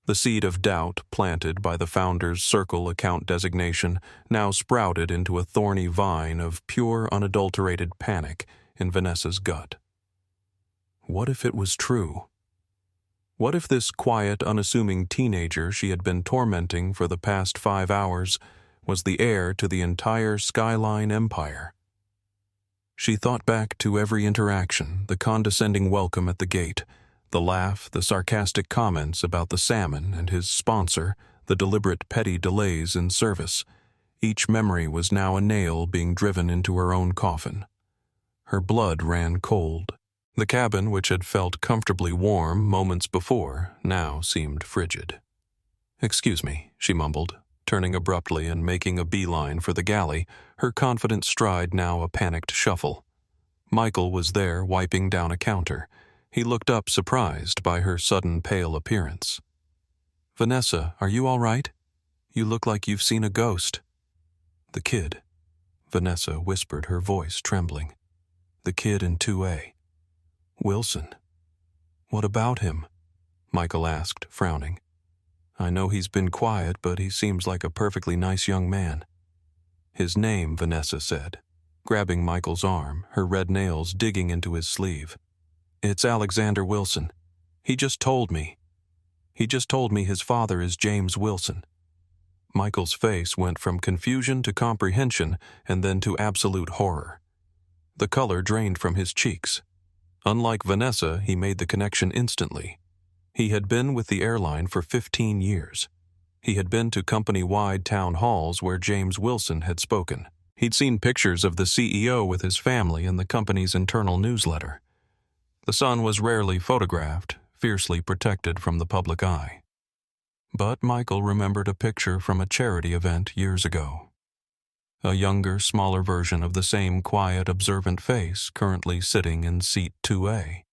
The seed of doubt planted by the founder's circle account designation now sprouted into a thorny vine of pure, unadulterated panic in Vanessa's gut. What if it was true? What if this quiet, unassuming teenager she had been tormenting for the past 5 hours was the heir to the entire Skyline empire? She thought back to every interaction, the condescending welcome at the gate, the laugh, the sarcastic comments about the salmon and his sponsor, the deliberate petty delays in service. Each memory was now a nail being driven into her own coffin. Her blood ran cold. The cabin, which had felt comfortably warm moments before, now seemed frigid. "Excuse me," she mumbled, turning abruptly and making a beeline for the galley, her confident stride now a panicked shuffle. Michael was there, wiping down a counter. He looked up, surprised by her sudden pale appearance. "Vanessa, are you all right? You look like you've seen a ghost." "The kid," Vanessa whispered, her voice trembling. "The kid in 2A. Wilson." "What about him?" Michael asked, frowning. "I know he's been quiet, but he seems like a perfectly nice young man." "His name," Vanessa said, grabbing Michael's arm, her red nails digging into his sleeve. "It's Alexander Wilson. He just told me his father is James Wilson." Michael's face went from confusion to comprehension and then to absolute horror. The color drained from his cheeks. Unlike Vanessa, he made the connection instantly. He had been with the airline for 15 years. He had been to company-wide town halls where James Wilson had spoken. He'd seen pictures of the CEO with his family in the company's internal newsletter. The son was rarely photographed, fiercely protected from the public eye. But Michael remembered a picture from a charity event years ago. A younger, smaller version of the same quiet, observant face currently sitting in seat 2A.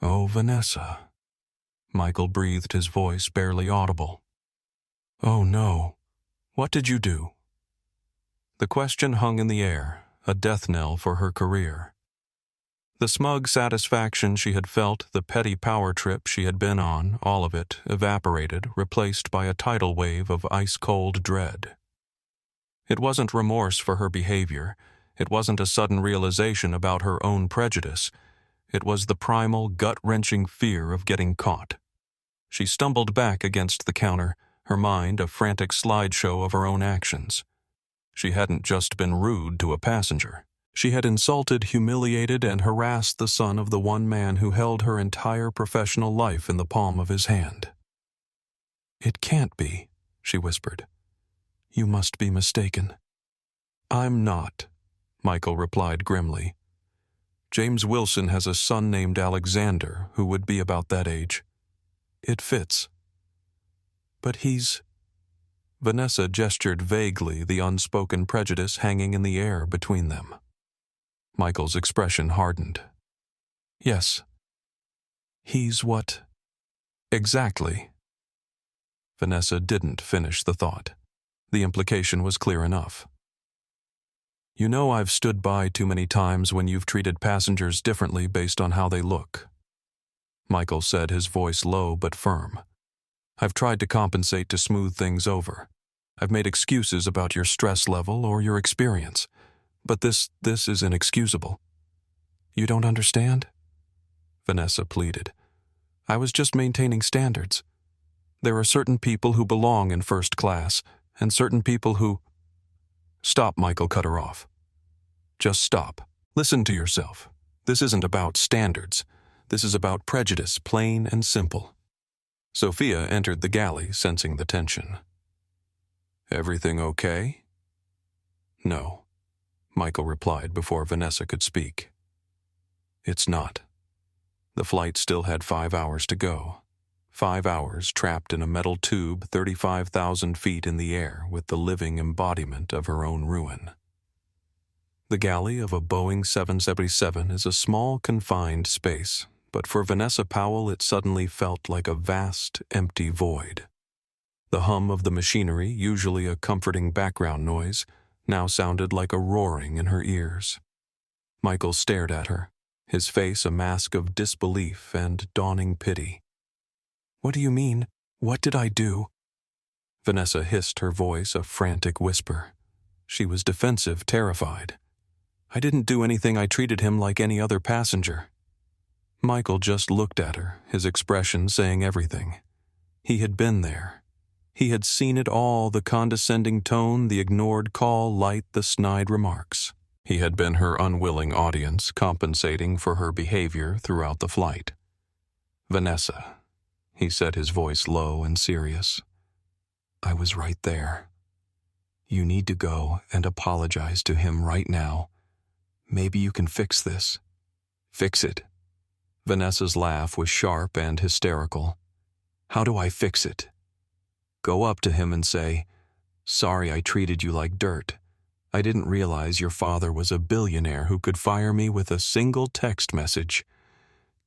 "Oh, Vanessa." Michael breathed, his voice barely audible. "Oh, no. What did you do?" The question hung in the air, a death knell for her career. The smug satisfaction she had felt, the petty power trip she had been on, all of it evaporated, replaced by a tidal wave of ice-cold dread. It wasn't remorse for her behavior. It wasn't a sudden realization about her own prejudice. It was the primal, gut-wrenching fear of getting caught. She stumbled back against the counter, her mind a frantic slideshow of her own actions. She hadn't just been rude to a passenger. She had insulted, humiliated, and harassed the son of the one man who held her entire professional life in the palm of his hand. "It can't be," she whispered. "You must be mistaken." "I'm not," Michael replied grimly. "James Wilson has a son named Alexander who would be about that age. It fits." "But he's—" Vanessa gestured vaguely, the unspoken prejudice hanging in the air between them. Michael's expression hardened. "Yes." "He's what?" "Exactly." Vanessa didn't finish the thought. The implication was clear enough. "You know I've stood by too many times when you've treated passengers differently based on how they look," Michael said, his voice low but firm. "I've tried to compensate to smooth things over. I've made excuses about your stress level or your experience. But this is inexcusable." "You don't understand?" Vanessa pleaded. "I was just maintaining standards. There are certain people who belong in first class, and certain people who—" "Stop," Michael cut her off. "Just stop. Listen to yourself. This isn't about standards. This is about prejudice, plain and simple." Sophia entered the galley, sensing the tension. "Everything okay?" "No," Michael replied before Vanessa could speak. "It's not. The flight still had 5 hours to go. 5 hours trapped in a metal tube 35,000 feet in the air with the living embodiment of her own ruin." The galley of a Boeing 777 is a small, confined space, but for Vanessa Powell it suddenly felt like a vast, empty void. The hum of the machinery, usually a comforting background noise, now sounded like a roaring in her ears. Michael stared at her, his face a mask of disbelief and dawning pity. "What do you mean? What did I do?" Vanessa hissed, her voice a frantic whisper. She was defensive, terrified. "I didn't do anything. I treated him like any other passenger." Michael just looked at her, his expression saying everything. He had been there. He had seen it all, the condescending tone, the ignored call light, the snide remarks. He had been her unwilling audience, compensating for her behavior throughout the flight. "Vanessa," he said, his voice low and serious, "I was right there. You need to go and apologize to him right now. Maybe you can fix this. Fix it. Vanessa's laugh was sharp and hysterical. How do I fix it? Go up to him and say, "Sorry I treated you like dirt. I didn't realize your father was a billionaire who could fire me with a single text message.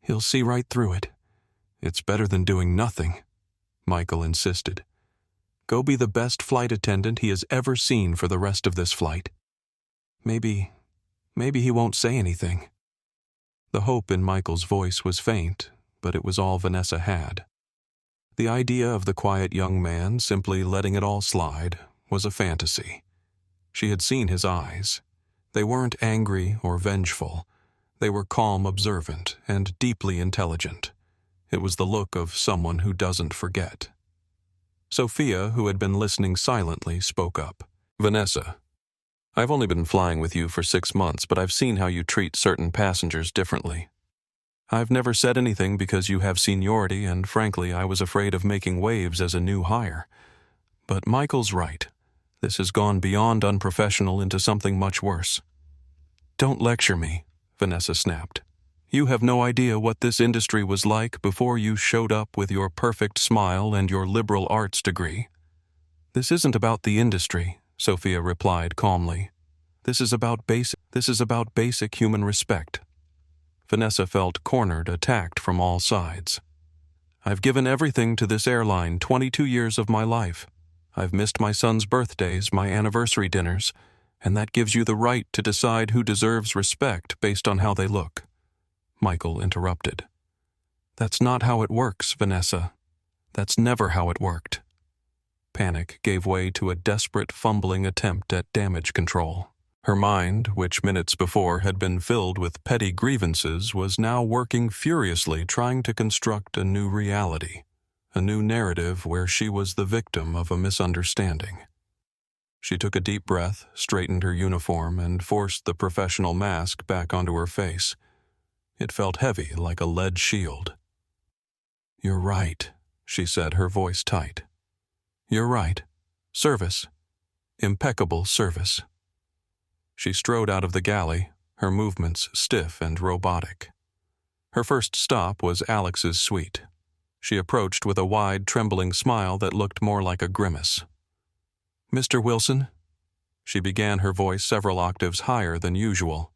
He'll see right through it. It's better than doing nothing," Michael insisted. "Go be the best flight attendant he has ever seen for the rest of this flight. Maybe he won't say anything." The hope in Michael's voice was faint, but it was all Vanessa had. The idea of the quiet young man simply letting it all slide was a fantasy. She had seen his eyes. They weren't angry or vengeful. They were calm, observant, and deeply intelligent. It was the look of someone who doesn't forget. Sophia, who had been listening silently, spoke up. "Vanessa, I've only been flying with you for 6 months, but I've seen how you treat certain passengers differently. I've never said anything because you have seniority, and frankly, I was afraid of making waves as a new hire. But Michael's right. This has gone beyond unprofessional into something much worse." "Don't lecture me," Vanessa snapped. "You have no idea what this industry was like before you showed up with your perfect smile and your liberal arts degree." "This isn't about the industry," Sophia replied calmly. This is about basic human respect." Vanessa felt cornered, attacked from all sides. "I've given everything to this airline 22 years of my life. I've missed my son's birthdays, my anniversary dinners, and that gives you the right to decide who deserves respect based on how they look." Michael interrupted. "That's not how it works, Vanessa. That's never how it worked." Panic gave way to a desperate, fumbling attempt at damage control. Her mind, which minutes before had been filled with petty grievances, was now working furiously trying to construct a new reality, a new narrative where she was the victim of a misunderstanding. She took a deep breath, straightened her uniform, and forced the professional mask back onto her face. It felt heavy, like a lead shield. "You're right," she said, her voice tight. "You're right. Service. Impeccable service." She strode out of the galley, her movements stiff and robotic. Her first stop was Alex's suite. She approached with a wide, trembling smile that looked more like a grimace. "Mr. Wilson?" She began, her voice several octaves higher than usual.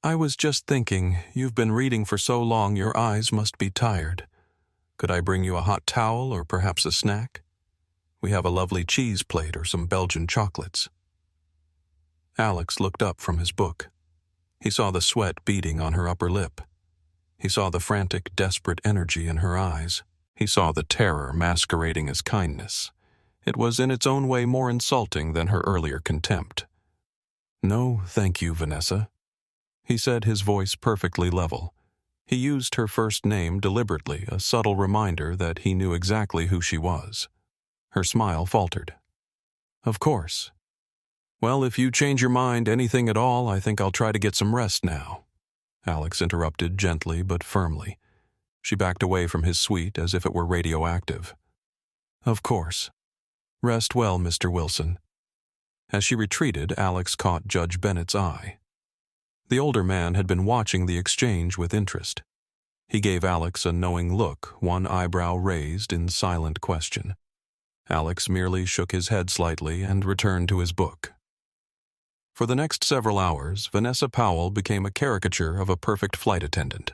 "I was just thinking, you've been reading for so long your eyes must be tired. Could I bring you a hot towel or perhaps a snack? We have a lovely cheese plate or some Belgian chocolates." Alex looked up from his book. He saw the sweat beading on her upper lip. He saw the frantic, desperate energy in her eyes. He saw the terror masquerading as kindness. It was in its own way more insulting than her earlier contempt. "No, thank you, Vanessa," he said, his voice perfectly level. He used her first name deliberately, a subtle reminder that he knew exactly who she was. Her smile faltered. "Of course. Well, if you change your mind anything at all, I think I'll try to get some rest now," Alex interrupted gently but firmly. She backed away from his suite as if it were radioactive. "Of course. Rest well, Mr. Wilson." As she retreated, Alex caught Judge Bennett's eye. The older man had been watching the exchange with interest. He gave Alex a knowing look, one eyebrow raised in silent question. Alex merely shook his head slightly and returned to his book. For the next several hours, Vanessa Powell became a caricature of a perfect flight attendant.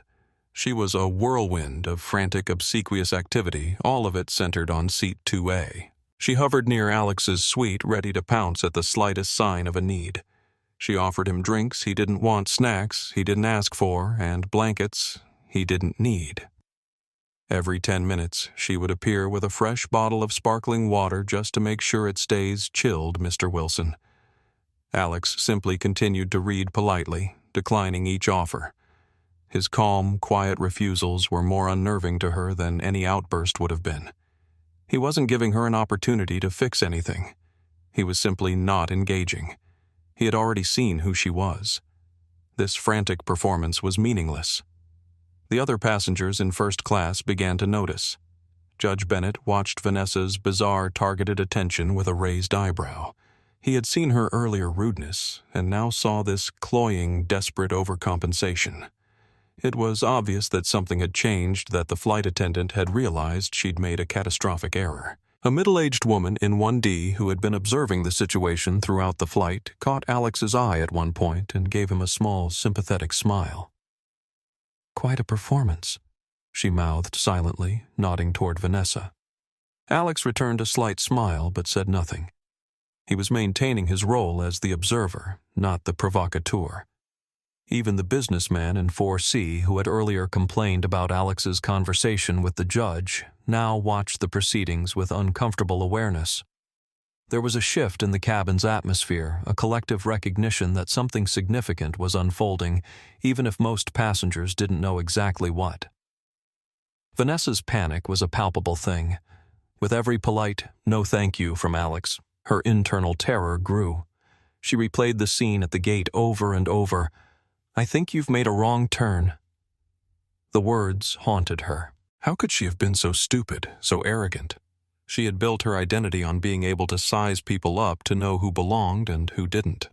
She was a whirlwind of frantic, obsequious activity, all of it centered on seat 2A. She hovered near Alex's suite, ready to pounce at the slightest sign of a need. She offered him drinks he didn't want, snacks he didn't ask for, and blankets he didn't need. Every 10 minutes, she would appear with a fresh bottle of sparkling water just to make sure it stays chilled, Mr. Wilson. Alex simply continued to read politely, declining each offer. His calm, quiet refusals were more unnerving to her than any outburst would have been. He wasn't giving her an opportunity to fix anything. He was simply not engaging. He had already seen who she was. This frantic performance was meaningless. The other passengers in first class began to notice. Judge Bennett watched Vanessa's bizarre targeted attention with a raised eyebrow. He had seen her earlier rudeness, and now saw this cloying, desperate overcompensation. It was obvious that something had changed, that the flight attendant had realized she'd made a catastrophic error. A middle-aged woman in 1D who had been observing the situation throughout the flight caught Alex's eye at one point and gave him a small, sympathetic smile. "Quite a performance," she mouthed silently, nodding toward Vanessa. Alex returned a slight smile but said nothing. He was maintaining his role as the observer, not the provocateur. Even the businessman in 4C who had earlier complained about Alex's conversation with the judge now watched the proceedings with uncomfortable awareness. There was a shift in the cabin's atmosphere, a collective recognition that something significant was unfolding, even if most passengers didn't know exactly what. Vanessa's panic was a palpable thing. With every polite "no thank you" from Alex, her internal terror grew. She replayed the scene at the gate over and over. "I think you've made a wrong turn." The words haunted her. How could she have been so stupid, so arrogant? She had built her identity on being able to size people up to know who belonged and who didn't.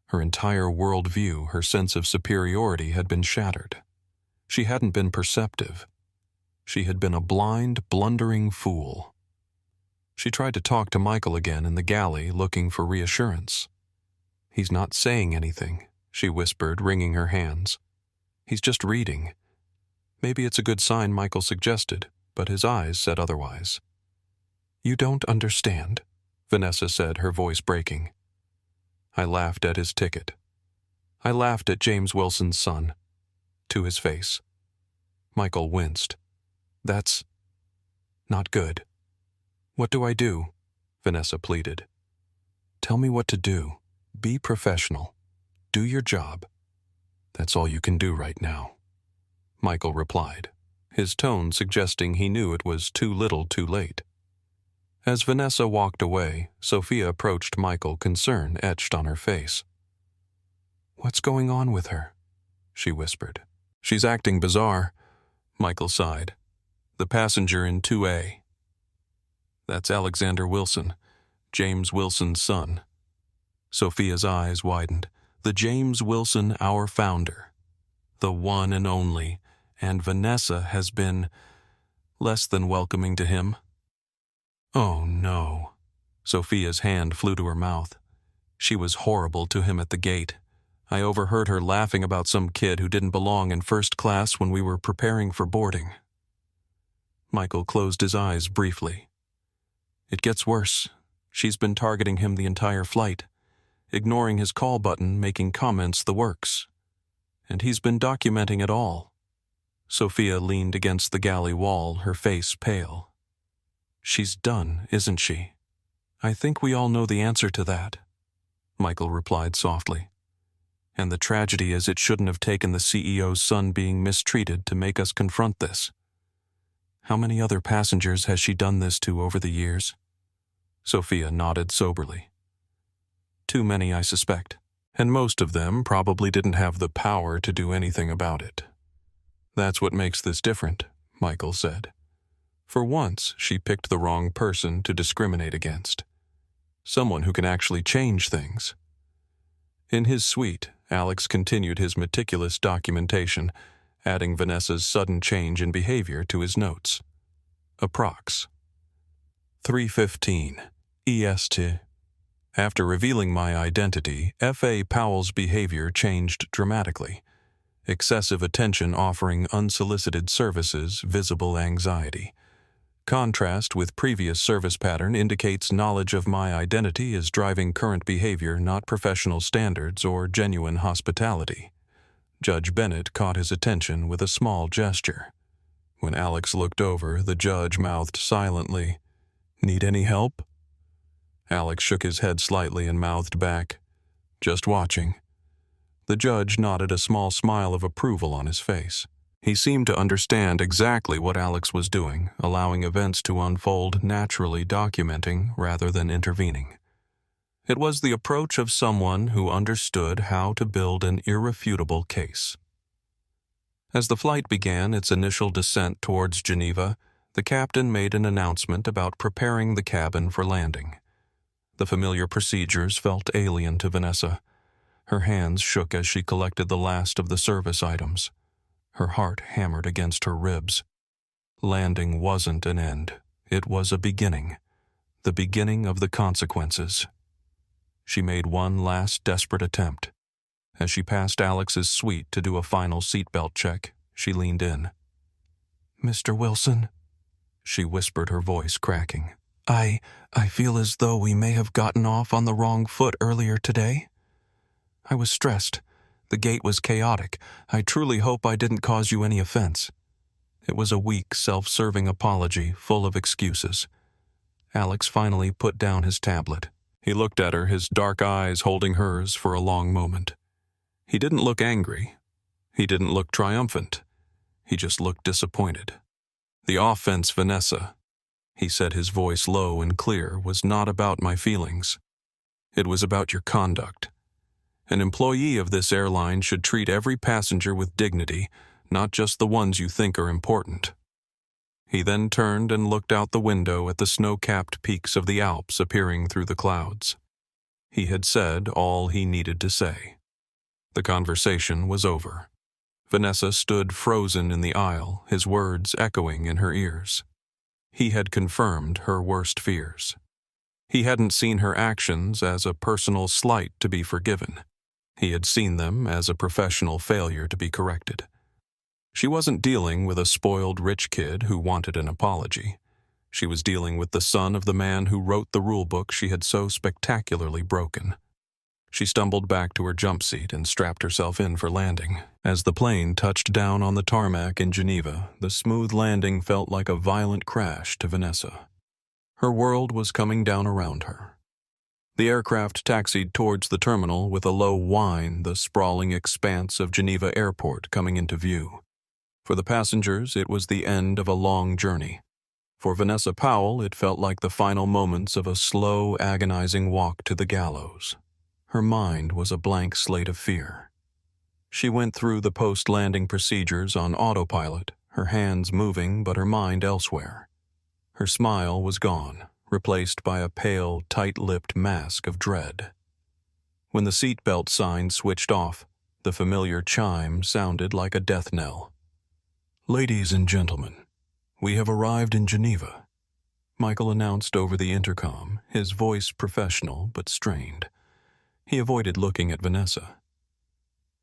Her entire worldview, her sense of superiority had been shattered. She hadn't been perceptive. She had been a blind, blundering fool. She tried to talk to Michael again in the galley, looking for reassurance. "He's not saying anything," she whispered, wringing her hands. "He's just reading." Maybe it's a good sign, Michael suggested, but his eyes said otherwise. "You don't understand," Vanessa said, her voice breaking. "I laughed at his ticket. I laughed at James Wilson's son." To his face. Michael winced. "That's not good." "What do I do?" Vanessa pleaded. "Tell me what to do. Be professional. Do your job. That's all you can do right now," Michael replied, his tone suggesting he knew it was too little too late. As Vanessa walked away, Sophia approached Michael, concern etched on her face. "What's going on with her?" she whispered. "She's acting bizarre," Michael sighed. "The passenger in 2A. That's Alexander Wilson, James Wilson's son." Sophia's eyes widened. "The James Wilson, our founder. The one and only. And Vanessa has been less than welcoming to him." "Oh, no." Sophia's hand flew to her mouth. "She was horrible to him at the gate. I overheard her laughing about some kid who didn't belong in first class when we were preparing for boarding." Michael closed his eyes briefly. "It gets worse. She's been targeting him the entire flight, ignoring his call button, making comments the works. And he's been documenting it all." Sophia leaned against the galley wall, her face pale. "She's done, isn't she?" "I think we all know the answer to that," Michael replied softly. "And the tragedy is it shouldn't have taken the CEO's son being mistreated to make us confront this. How many other passengers has she done this to over the years?" Sophia nodded soberly. "Too many, I suspect. And most of them probably didn't have the power to do anything about it." "That's what makes this different," Michael said. "For once, she picked the wrong person to discriminate against. Someone who can actually change things." In his suite, Alex continued his meticulous documentation, adding Vanessa's sudden change in behavior to his notes. Approx. 3:15 EST. After revealing my identity, F.A. Powell's behavior changed dramatically. Excessive attention offering unsolicited services, visible anxiety. Contrast with previous service pattern indicates knowledge of my identity is driving current behavior, not professional standards or genuine hospitality. Judge Bennett caught his attention with a small gesture. When Alex looked over, the judge mouthed silently, "Need any help?" Alex shook his head slightly and mouthed back, "Just watching." The judge nodded, a small smile of approval on his face. He seemed to understand exactly what Alex was doing, allowing events to unfold naturally, documenting rather than intervening. It was the approach of someone who understood how to build an irrefutable case. As the flight began its initial descent towards Geneva, the captain made an announcement about preparing the cabin for landing. The familiar procedures felt alien to Vanessa. Her hands shook as she collected the last of the service items. Her heart hammered against her ribs. Landing wasn't an end. It was a beginning. The beginning of the consequences. She made one last desperate attempt. As she passed Alex's suite to do a final seatbelt check, she leaned in. "Mr. Wilson," she whispered, her voice cracking. I feel as though we may have gotten off on the wrong foot earlier today. I was stressed. The gate was chaotic. I truly hope I didn't cause you any offense." It was a weak, self-serving apology, full of excuses. Alex finally put down his tablet. He looked at her, his dark eyes holding hers for a long moment. He didn't look angry. He didn't look triumphant. He just looked disappointed. "The offense, Vanessa," he said, his voice low and clear, "was not about my feelings. It was about your conduct. An employee of this airline should treat every passenger with dignity, not just the ones you think are important." He then turned and looked out the window at the snow-capped peaks of the Alps appearing through the clouds. He had said all he needed to say. The conversation was over. Vanessa stood frozen in the aisle, his words echoing in her ears. He had confirmed her worst fears. He hadn't seen her actions as a personal slight to be forgiven. He had seen them as a professional failure to be corrected. She wasn't dealing with a spoiled rich kid who wanted an apology. She was dealing with the son of the man who wrote the rulebook she had so spectacularly broken. She stumbled back to her jump seat and strapped herself in for landing. As the plane touched down on the tarmac in Geneva, the smooth landing felt like a violent crash to Vanessa. Her world was coming down around her. The aircraft taxied towards the terminal with a low whine, the sprawling expanse of Geneva Airport coming into view. For the passengers, it was the end of a long journey. For Vanessa Powell, it felt like the final moments of a slow, agonizing walk to the gallows. Her mind was a blank slate of fear. She went through the post-landing procedures on autopilot, her hands moving but her mind elsewhere. Her smile was gone, replaced by a pale, tight-lipped mask of dread. When the seatbelt sign switched off, the familiar chime sounded like a death knell. "Ladies and gentlemen, we have arrived in Geneva," Michael announced over the intercom, his voice professional but strained. He avoided looking at Vanessa.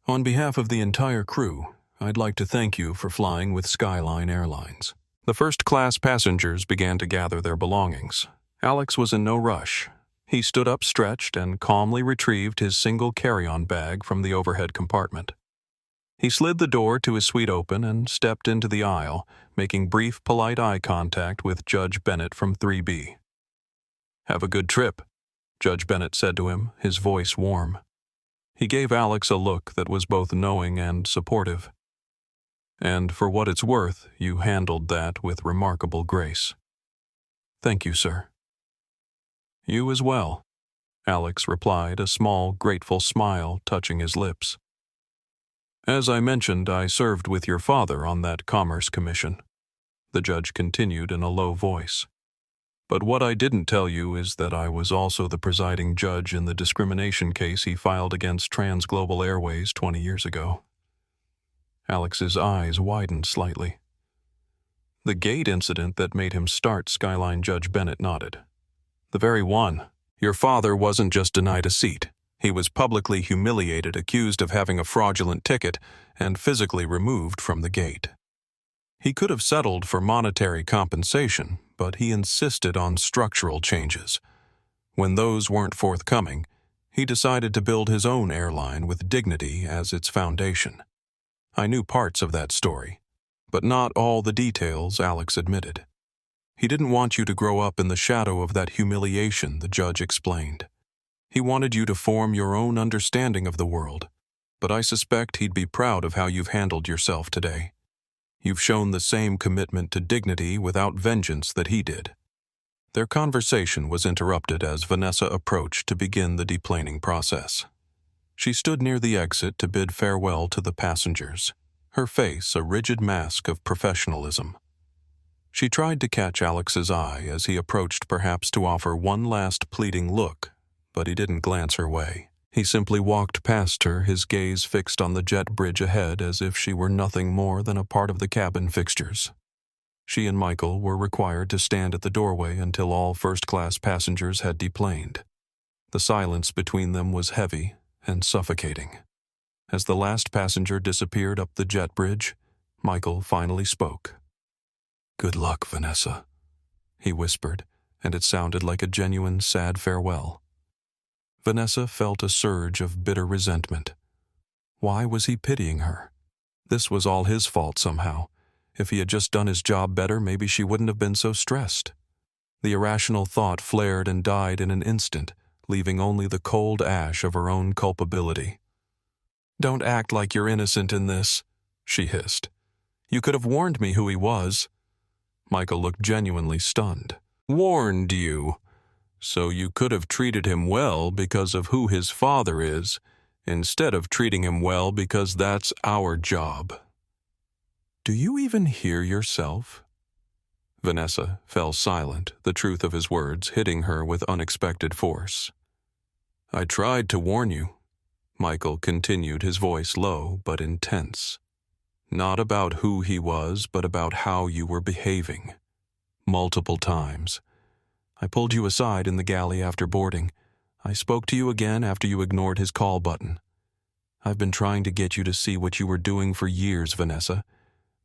"On behalf of the entire crew, I'd like to thank you for flying with Skyline Airlines." The first-class passengers began to gather their belongings. Alex was in no rush. He stood up stretched and calmly retrieved his single carry-on bag from the overhead compartment. He slid the door to his suite open and stepped into the aisle, making brief, polite eye contact with Judge Bennett from 3B. "Have a good trip," Judge Bennett said to him, his voice warm. He gave Alex a look that was both knowing and supportive. "And for what it's worth, you handled that with remarkable grace." "Thank you, sir." "You as well," Alex replied, a small, grateful smile touching his lips. "As I mentioned, I served with your father on that Commerce Commission," the judge continued in a low voice. "But what I didn't tell you is that I was also the presiding judge in the discrimination case he filed against Transglobal Airways 20 years ago." Alex's eyes widened slightly. "The gate incident that made him start Skyline?" Judge Bennett nodded. "The very one. Your father wasn't just denied a seat. He was publicly humiliated, accused of having a fraudulent ticket, and physically removed from the gate. He could have settled for monetary compensation, but he insisted on structural changes. When those weren't forthcoming, he decided to build his own airline with dignity as its foundation. I knew parts of that story, but not all the details," Alex admitted. "He didn't want you to grow up in the shadow of that humiliation," the judge explained. "He wanted you to form your own understanding of the world, but I suspect he'd be proud of how you've handled yourself today. You've shown the same commitment to dignity without vengeance that he did." Their conversation was interrupted as Vanessa approached to begin the deplaning process. She stood near the exit to bid farewell to the passengers, her face a rigid mask of professionalism. She tried to catch Alex's eye as he approached, perhaps to offer one last pleading look, but he didn't glance her way. He simply walked past her, his gaze fixed on the jet bridge ahead as if she were nothing more than a part of the cabin fixtures. She and Michael were required to stand at the doorway until all first-class passengers had deplaned. The silence between them was heavy and suffocating. As the last passenger disappeared up the jet bridge, Michael finally spoke. "Good luck, Vanessa," he whispered, and it sounded like a genuine, sad farewell. Vanessa felt a surge of bitter resentment. Why was he pitying her? This was all his fault somehow. If he had just done his job better, maybe she wouldn't have been so stressed. The irrational thought flared and died in an instant, leaving only the cold ash of her own culpability. "Don't act like you're innocent in this," she hissed. "You could have warned me who he was." Michael looked genuinely stunned. "Warned you? So you could have treated him well because of who his father is, instead of treating him well because that's our job. Do you even hear yourself?" Vanessa fell silent, the truth of his words hitting her with unexpected force. "I tried to warn you," Michael continued, his voice low but intense. "Not about who he was, but about how you were behaving. Multiple times. I pulled you aside in the galley after boarding. I spoke to you again after you ignored his call button. I've been trying to get you to see what you were doing for years, Vanessa.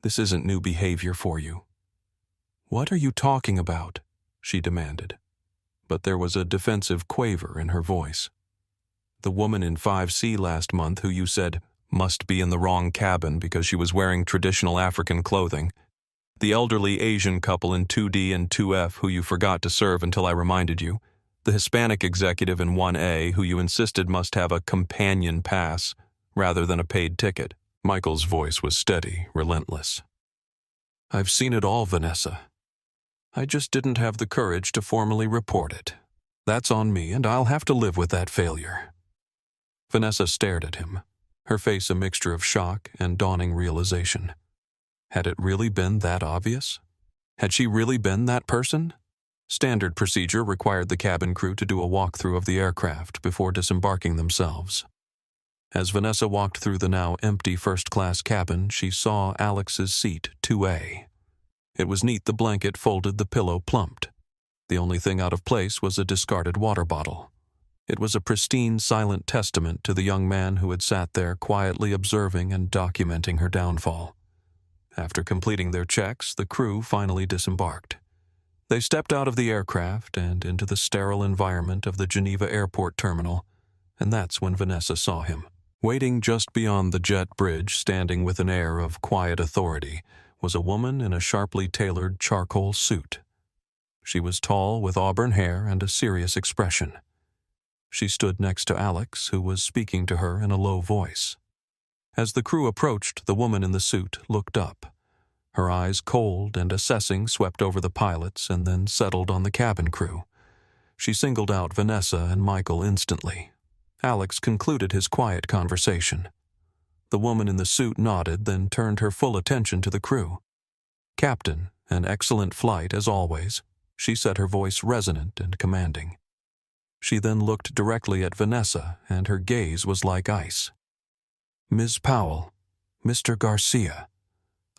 This isn't new behavior for you." "What are you talking about?" she demanded. But there was a defensive quaver in her voice. "The woman in 5C last month who you said must be in the wrong cabin because she was wearing traditional African clothing. The elderly Asian couple in 2D and 2F who you forgot to serve until I reminded you. The Hispanic executive in 1A who you insisted must have a companion pass rather than a paid ticket." Michael's voice was steady, relentless. "I've seen it all, Vanessa. I just didn't have the courage to formally report it. That's on me, and I'll have to live with that failure." Vanessa stared at him, her face a mixture of shock and dawning realization. Had it really been that obvious? Had she really been that person? Standard procedure required the cabin crew to do a walkthrough of the aircraft before disembarking themselves. As Vanessa walked through the now empty first-class cabin, she saw Alex's seat 2A. It was neat the blanket folded, the pillow plumped. The only thing out of place was a discarded water bottle. It was a pristine, silent testament to the young man who had sat there quietly observing and documenting her downfall. After completing their checks, the crew finally disembarked. They stepped out of the aircraft and into the sterile environment of the Geneva airport terminal, and that's when Vanessa saw him. Waiting just beyond the jet bridge, standing with an air of quiet authority, was a woman in a sharply tailored charcoal suit. She was tall, with auburn hair and a serious expression. She stood next to Alex, who was speaking to her in a low voice. As the crew approached, the woman in the suit looked up. Her eyes, cold and assessing, swept over the pilots and then settled on the cabin crew. She singled out Vanessa and Michael instantly. Alex concluded his quiet conversation. The woman in the suit nodded, then turned her full attention to the crew. "Captain, an excellent flight as always," she said, her voice resonant and commanding. She then looked directly at Vanessa, and her gaze was like ice. "Ms. Powell, Mr. Garcia,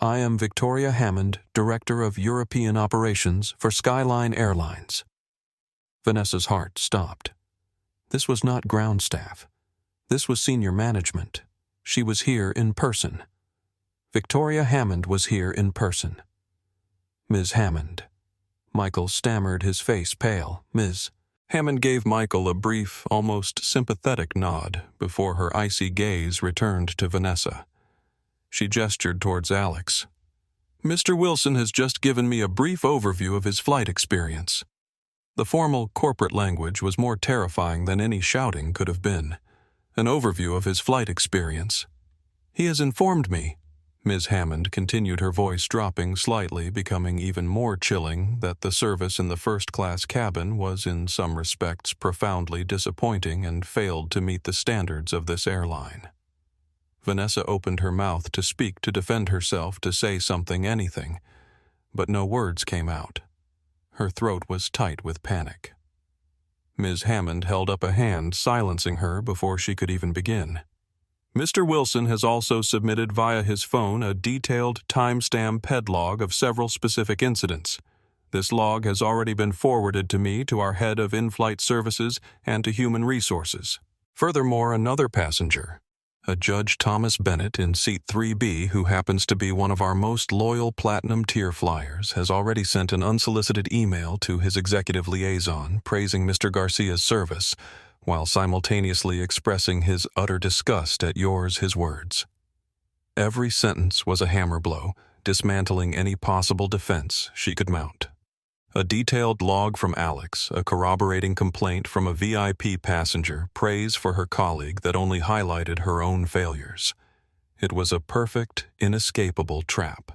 I am Victoria Hammond, Director of European Operations for Skyline Airlines." Vanessa's heart stopped. This was not ground staff. This was senior management. She was here in person. Victoria Hammond was here in person. "Ms. Hammond." Michael stammered, his face pale. "Ms." Hammond gave Michael a brief, almost sympathetic nod before her icy gaze returned to Vanessa. She gestured towards Alex. "Mr. Wilson has just given me a brief overview of his flight experience." The formal corporate language was more terrifying than any shouting could have been. An overview of his flight experience. "He has informed me," Ms. Hammond continued, her voice dropping slightly, becoming even more chilling, "that the service in the first-class cabin was in some respects profoundly disappointing and failed to meet the standards of this airline." Vanessa opened her mouth to speak, to defend herself, to say something, anything, but no words came out. Her throat was tight with panic. Ms. Hammond held up a hand, silencing her before she could even begin. Mr. Wilson has also submitted via his phone a detailed timestamp PED log of several specific incidents. This log has already been forwarded to me, to our head of in-flight services, and to human resources. Furthermore, another passenger, a Judge Thomas Bennett in seat 3B, who happens to be one of our most loyal Platinum Tier flyers, has already sent an unsolicited email to his executive liaison praising Mr. Garcia's service, while simultaneously expressing his utter disgust at his words. Every sentence was a hammer blow, dismantling any possible defense she could mount. A detailed log from Alex, a corroborating complaint from a VIP passenger, praise for her colleague that only highlighted her own failures. It was a perfect, inescapable trap.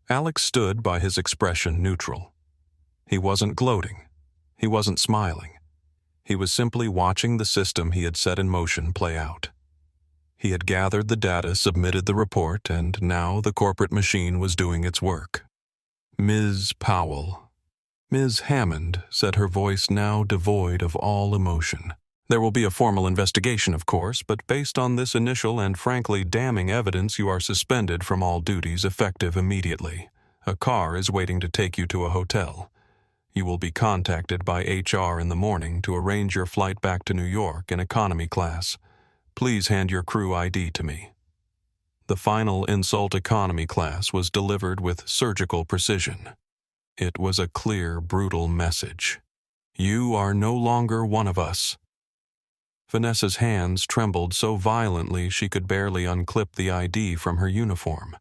Alex stood by his expression neutral. He wasn't gloating. He wasn't smiling. He was simply watching the system he had set in motion play out. He had gathered the data, submitted the report, and now the corporate machine was doing its work. Ms. Powell. Ms. Hammond said, her voice now devoid of all emotion. There will be a formal investigation, of course, but based on this initial and frankly damning evidence, you are suspended from all duties effective immediately. A car is waiting to take you to a hotel. You will be contacted by HR in the morning to arrange your flight back to New York in economy class. Please hand your crew ID to me. The final insult economy class was delivered with surgical precision. It was a clear, brutal message. You are no longer one of us. Vanessa's hands trembled so violently she could barely unclip the ID from her uniform.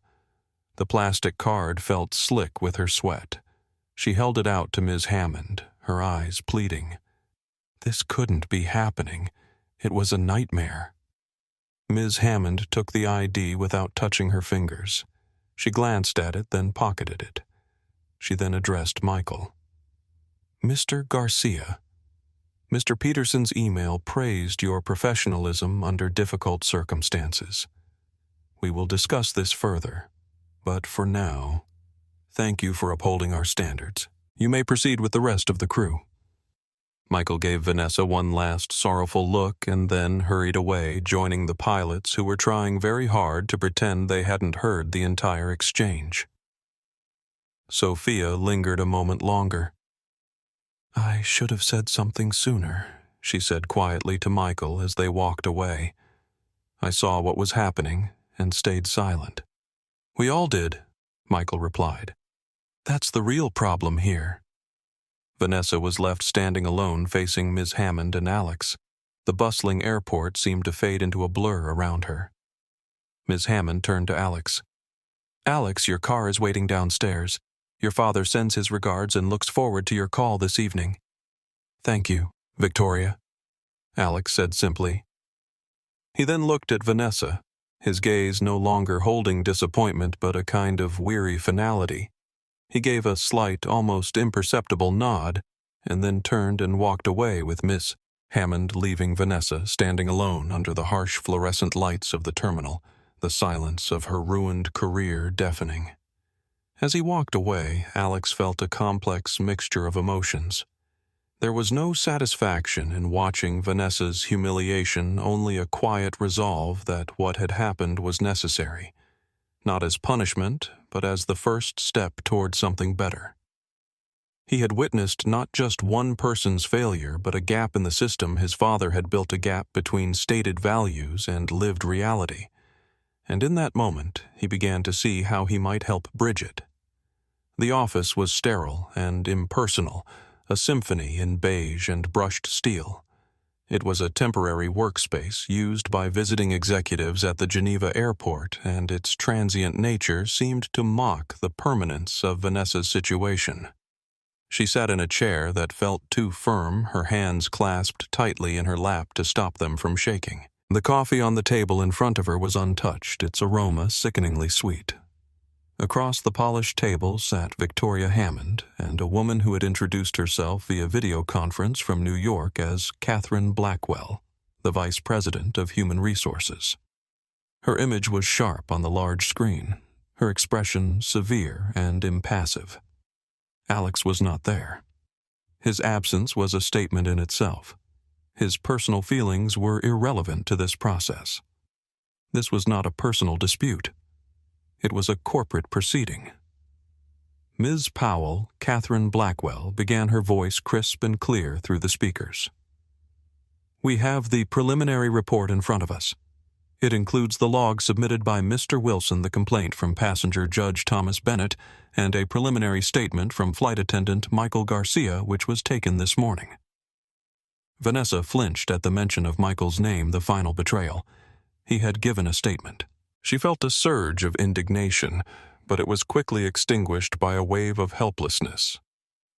The plastic card felt slick with her sweat. She held it out to Ms. Hammond, her eyes pleading. This couldn't be happening. It was a nightmare. Ms. Hammond took the ID without touching her fingers. She glanced at it, then pocketed it. She then addressed Michael. Mr. Garcia, Mr. Peterson's email praised your professionalism under difficult circumstances. We will discuss this further, but for now, thank you for upholding our standards. You may proceed with the rest of the crew. Michael gave Vanessa one last sorrowful look and then hurried away, joining the pilots who were trying very hard to pretend they hadn't heard the entire exchange. Sophia lingered a moment longer. I should have said something sooner, she said quietly to Michael as they walked away. I saw what was happening and stayed silent. We all did, Michael replied. That's the real problem here. Vanessa was left standing alone facing Ms. Hammond and Alex. The bustling airport seemed to fade into a blur around her. Ms. Hammond turned to Alex. Alex, your car is waiting downstairs. Your father sends his regards and looks forward to your call this evening. Thank you, Victoria, Alex said simply. He then looked at Vanessa, his gaze no longer holding disappointment but a kind of weary finality. He gave a slight, almost imperceptible nod, and then turned and walked away with Miss Hammond, leaving Vanessa standing alone under the harsh fluorescent lights of the terminal, the silence of her ruined career deafening. As he walked away, Alex felt a complex mixture of emotions. There was no satisfaction in watching Vanessa's humiliation, only a quiet resolve that what had happened was necessary, not as punishment, but as the first step toward something better. He had witnessed not just one person's failure, but a gap in the system. His father had built a gap between stated values and lived reality. And in that moment, he began to see how he might help bridge it. The office was sterile and impersonal, a symphony in beige and brushed steel. It was a temporary workspace used by visiting executives at the Geneva airport, and its transient nature seemed to mock the permanence of Vanessa's situation. She sat in a chair that felt too firm, her hands clasped tightly in her lap to stop them from shaking. The coffee on the table in front of her was untouched, its aroma sickeningly sweet. Across the polished table sat Victoria Hammond and a woman who had introduced herself via video conference from New York as Catherine Blackwell, the Vice President of Human Resources. Her image was sharp on the large screen, her expression severe and impassive. Alex was not there. His absence was a statement in itself. His personal feelings were irrelevant to this process. This was not a personal dispute. It was a corporate proceeding. Ms. Powell, Catherine Blackwell, began, her voice crisp and clear through the speakers. We have the preliminary report in front of us. It includes the log submitted by Mr. Wilson, the complaint from passenger Judge Thomas Bennett, and a preliminary statement from flight attendant Michael Garcia, which was taken this morning. Vanessa flinched at the mention of Michael's name, the final betrayal. He had given a statement. She felt a surge of indignation, but it was quickly extinguished by a wave of helplessness.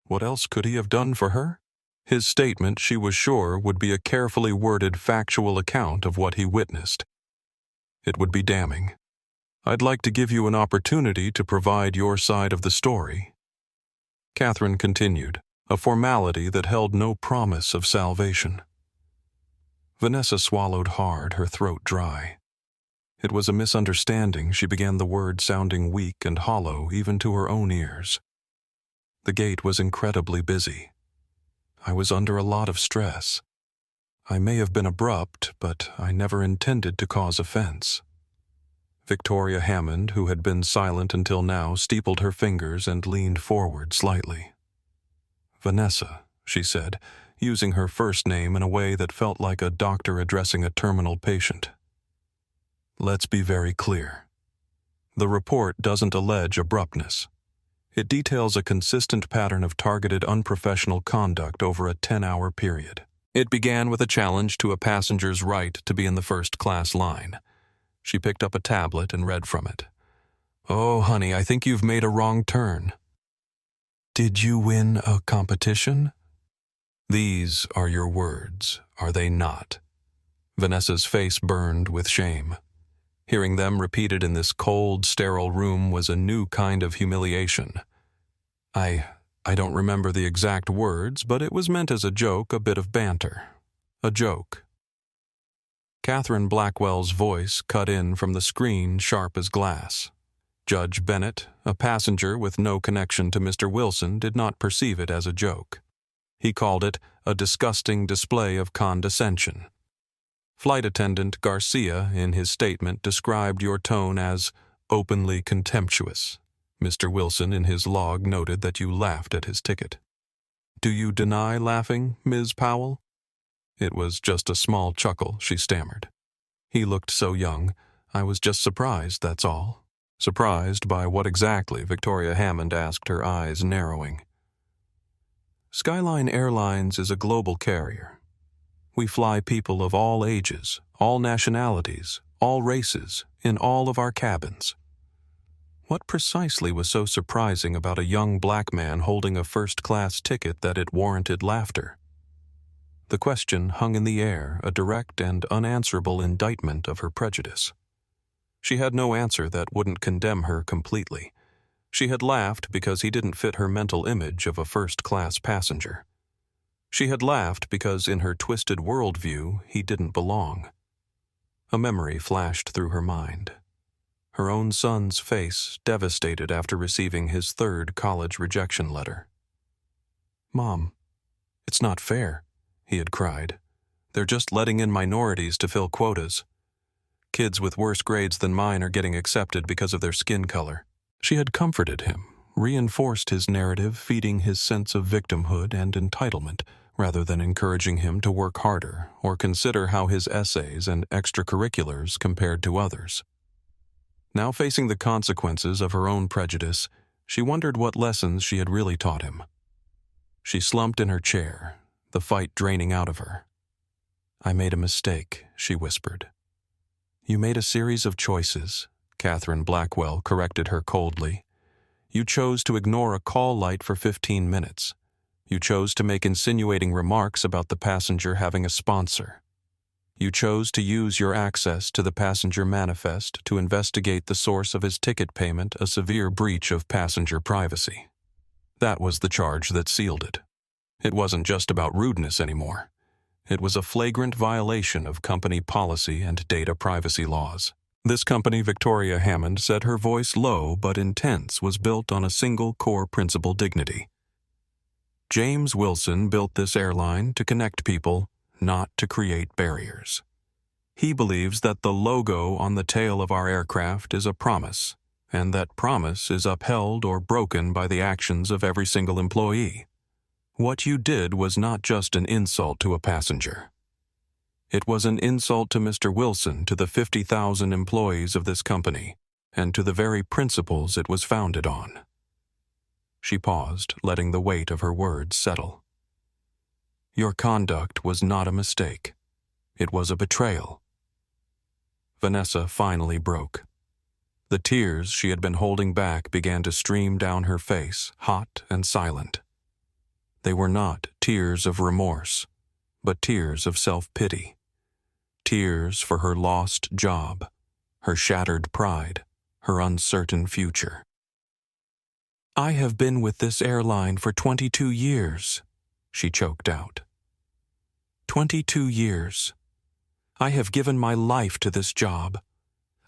What else could he have done for her? His statement, she was sure, would be a carefully worded factual account of what he witnessed. It would be damning. I'd like to give you an opportunity to provide your side of the story. Catherine continued, a formality that held no promise of salvation. Vanessa swallowed hard, her throat dry. It was a misunderstanding. She began the word sounding weak and hollow even to her own ears. The gate was incredibly busy. I was under a lot of stress. I may have been abrupt, but I never intended to cause offense. Victoria Hammond, who had been silent until now, steepled her fingers and leaned forward slightly. Vanessa, she said, using her first name in a way that felt like a doctor addressing a terminal patient. Let's be very clear. The report doesn't allege abruptness. It details a consistent pattern of targeted unprofessional conduct over a 10-hour period. It began with a challenge to a passenger's right to be in the first-class line. She picked up a tablet and read from it. Oh, honey, I think you've made a wrong turn. Did you win a competition? These are your words, are they not? Vanessa's face burned with shame. Hearing them repeated in this cold, sterile room was a new kind of humiliation. I don't remember the exact words, but it was meant as a joke, a bit of banter. A joke. Catherine Blackwell's voice cut in from the screen sharp as glass. Judge Bennett, a passenger with no connection to Mr. Wilson, did not perceive it as a joke. He called it a disgusting display of condescension. Flight attendant Garcia, in his statement, described your tone as openly contemptuous. Mr. Wilson, in his log, noted that you laughed at his ticket. Do you deny laughing, Ms. Powell? It was just a small chuckle, she stammered. He looked so young. I was just surprised, that's all. Surprised by what exactly? Victoria Hammond asked, her eyes narrowing. Skyline Airlines is a global carrier. We fly people of all ages, all nationalities, all races, in all of our cabins. What precisely was so surprising about a young black man holding a first-class ticket that it warranted laughter? The question hung in the air, a direct and unanswerable indictment of her prejudice. She had no answer that wouldn't condemn her completely. She had laughed because he didn't fit her mental image of a first-class passenger. She had laughed because in her twisted worldview he didn't belong. A memory flashed through her mind. Her own son's face, devastated after receiving his third college rejection letter. Mom, it's not fair, he had cried. They're just letting in minorities to fill quotas. Kids with worse grades than mine are getting accepted because of their skin color. She had comforted him, reinforced his narrative, feeding his sense of victimhood and entitlement, rather than encouraging him to work harder or consider how his essays and extracurriculars compared to others. Now facing the consequences of her own prejudice, she wondered what lessons she had really taught him. She slumped in her chair, the fight draining out of her. I made a mistake, she whispered. You made a series of choices, Catherine Blackwell corrected her coldly. You chose to ignore a call light for 15 minutes. You chose to make insinuating remarks about the passenger having a sponsor. You chose to use your access to the passenger manifest to investigate the source of his ticket payment, a severe breach of passenger privacy. That was the charge that sealed it. It wasn't just about rudeness anymore. It was a flagrant violation of company policy and data privacy laws. This company, Victoria Hammond said, her voice low but intense, was built on a single core principle: dignity. James Wilson built this airline to connect people, not to create barriers. He believes that the logo on the tail of our aircraft is a promise, and that promise is upheld or broken by the actions of every single employee. What you did was not just an insult to a passenger. It was an insult to Mr. Wilson, to the 50,000 employees of this company, and to the very principles it was founded on. She paused, letting the weight of her words settle. Your conduct was not a mistake. It was a betrayal. Vanessa finally broke. The tears she had been holding back began to stream down her face, hot and silent. They were not tears of remorse, but tears of self-pity. Tears for her lost job, her shattered pride, her uncertain future. I have been with this airline for 22 years, she choked out. 22 years. I have given my life to this job.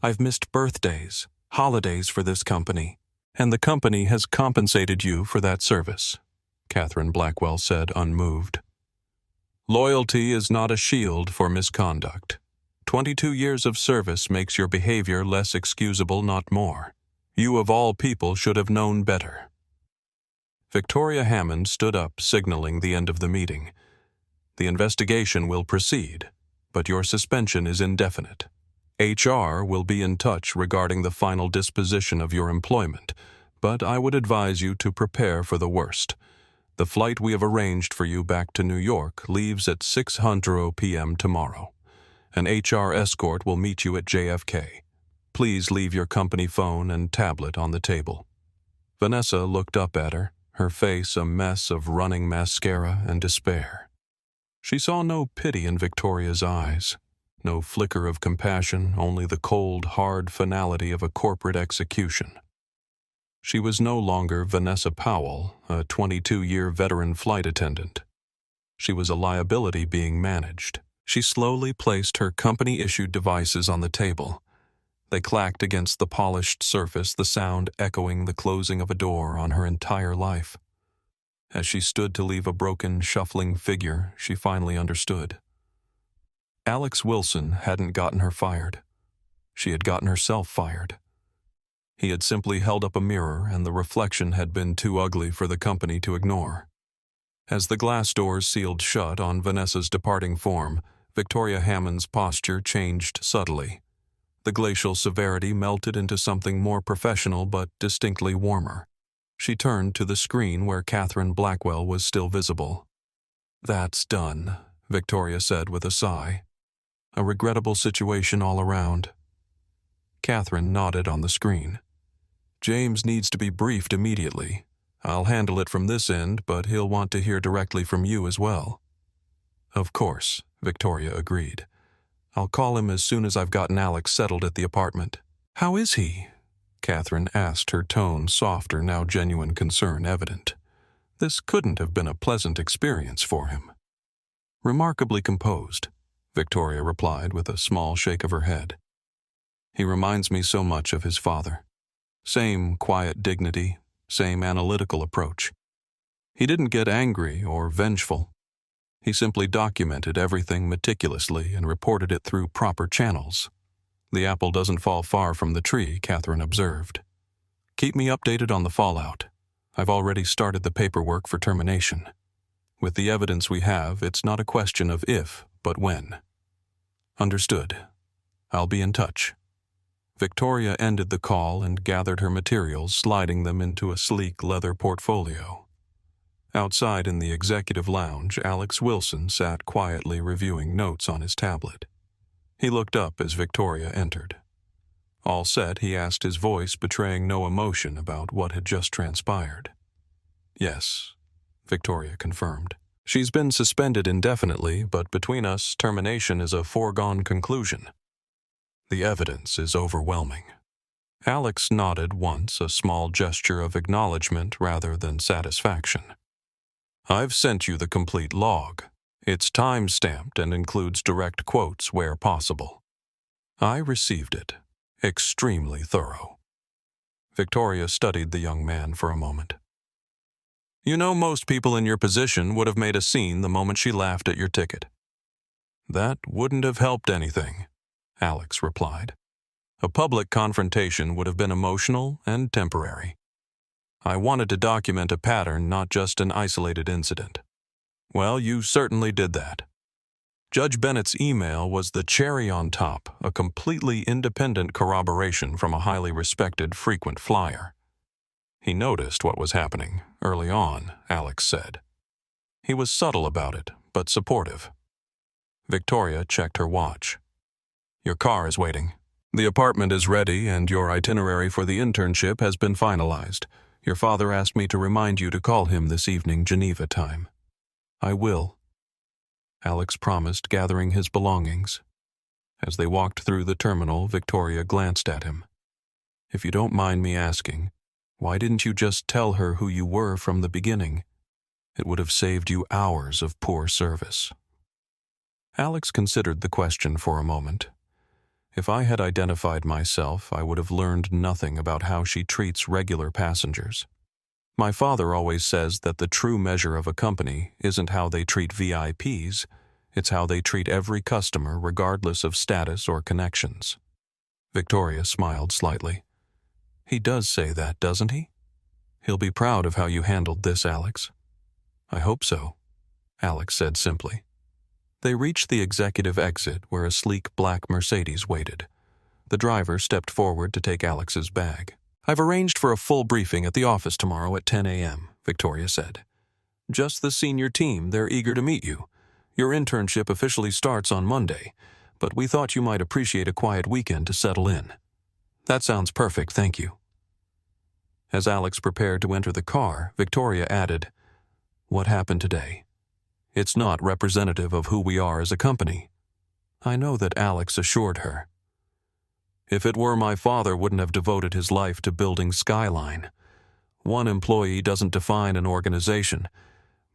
I've missed birthdays, holidays for this company, and the company has compensated you for that service, Catherine Blackwell said, unmoved. Loyalty is not a shield for misconduct. 22 years of service makes your behavior less excusable, not more. You of all people should have known better. Victoria Hammond stood up, signaling the end of the meeting. The investigation will proceed, but your suspension is indefinite. HR will be in touch regarding the final disposition of your employment, but I would advise you to prepare for the worst. The flight we have arranged for you back to New York leaves at 6:00 p.m. tomorrow. An HR escort will meet you at JFK. Please leave your company phone and tablet on the table. Vanessa looked up at her face a mess of running mascara and despair. She saw no pity in Victoria's eyes, no flicker of compassion, only the cold, hard finality of a corporate execution. She was no longer Vanessa Powell, a 22-year veteran flight attendant. She was a liability being managed. She slowly placed her company-issued devices on the table. They clacked against the polished surface, the sound echoing the closing of a door on her entire life. As she stood to leave a broken, shuffling figure, she finally understood. Alex Wilson hadn't gotten her fired. She had gotten herself fired. He had simply held up a mirror, and the reflection had been too ugly for the company to ignore. As the glass doors sealed shut on Vanessa's departing form, Victoria Hammond's posture changed subtly. The glacial severity melted into something more professional but distinctly warmer. She turned to the screen where Catherine Blackwell was still visible. That's done, Victoria said with a sigh. A regrettable situation all around. Catherine nodded on the screen. James needs to be briefed immediately. I'll handle it from this end, but he'll want to hear directly from you as well. Of course, Victoria agreed. I'll call him as soon as I've gotten Alex settled at the apartment. How is he? Catherine asked, her tone softer, now genuine concern evident. This couldn't have been a pleasant experience for him. Remarkably composed, Victoria replied with a small shake of her head. He reminds me so much of his father. Same quiet dignity, same analytical approach. He didn't get angry or vengeful. He simply documented everything meticulously and reported it through proper channels. The apple doesn't fall far from the tree, Catherine observed. Keep me updated on the fallout. I've already started the paperwork for termination. With the evidence we have, it's not a question of if, but when. Understood. I'll be in touch. Victoria ended the call and gathered her materials, sliding them into a sleek leather portfolio. Outside in the executive lounge, Alex Wilson sat quietly reviewing notes on his tablet. He looked up as Victoria entered. All set, he asked, his voice betraying no emotion about what had just transpired. Yes, Victoria confirmed. She's been suspended indefinitely, but between us, termination is a foregone conclusion. The evidence is overwhelming. Alex nodded once, a small gesture of acknowledgement rather than satisfaction. I've sent you the complete log. It's time-stamped and includes direct quotes where possible. I received it. Extremely thorough. Victoria studied the young man for a moment. You know, most people in your position would have made a scene the moment she laughed at your ticket. That wouldn't have helped anything, Alex replied. A public confrontation would have been emotional and temporary. I wanted to document a pattern, not just an isolated incident. Well, you certainly did that. Judge Bennett's email was the cherry on top, a completely independent corroboration from a highly respected frequent flyer. He noticed what was happening early on, Alex said. He was subtle about it, but supportive. Victoria checked her watch. Your car is waiting. The apartment is ready and your itinerary for the internship has been finalized. Your father asked me to remind you to call him this evening, Geneva time. I will. Alex promised, gathering his belongings. As they walked through the terminal, Victoria glanced at him. If you don't mind me asking, why didn't you just tell her who you were from the beginning? It would have saved you hours of poor service. Alex considered the question for a moment. If I had identified myself, I would have learned nothing about how she treats regular passengers. My father always says that the true measure of a company isn't how they treat VIPs, it's how they treat every customer regardless of status or connections. Victoria smiled slightly. He does say that, doesn't he? He'll be proud of how you handled this, Alex. I hope so, Alex said simply. They reached the executive exit where a sleek black Mercedes waited. The driver stepped forward to take Alex's bag. I've arranged for a full briefing at the office tomorrow at 10 a.m., Victoria said. Just the senior team, they're eager to meet you. Your internship officially starts on Monday, but we thought you might appreciate a quiet weekend to settle in. That sounds perfect, thank you. As Alex prepared to enter the car, Victoria added, What happened today? It's not representative of who we are as a company. I know that Alex assured her. If it were, my father wouldn't have devoted his life to building Skyline. One employee doesn't define an organization,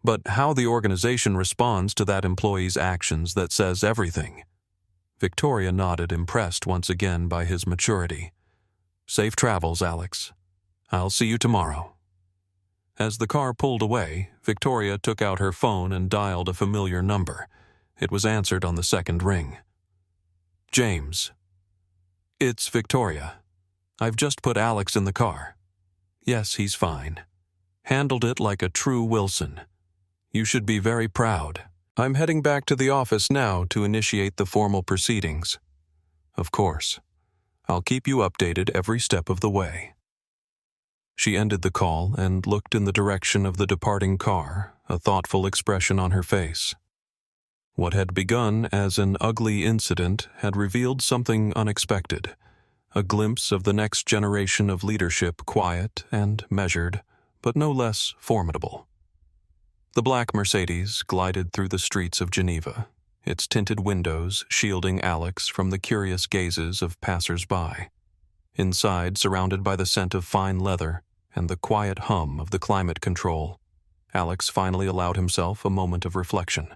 but how the organization responds to that employee's actions that says everything. Victoria nodded, impressed once again by his maturity. Safe travels, Alex. I'll see you tomorrow. As the car pulled away, Victoria took out her phone and dialed a familiar number. It was answered on the second ring. James. It's Victoria. I've just put Alex in the car. Yes, he's fine. Handled it like a true Wilson. You should be very proud. I'm heading back to the office now to initiate the formal proceedings. Of course. I'll keep you updated every step of the way. She ended the call and looked in the direction of the departing car, a thoughtful expression on her face. What had begun as an ugly incident had revealed something unexpected, a glimpse of the next generation of leadership, quiet and measured, but no less formidable. The black Mercedes glided through the streets of Geneva, its tinted windows shielding Alex from the curious gazes of passers-by. Inside, surrounded by the scent of fine leather and the quiet hum of the climate control, Alex finally allowed himself a moment of reflection.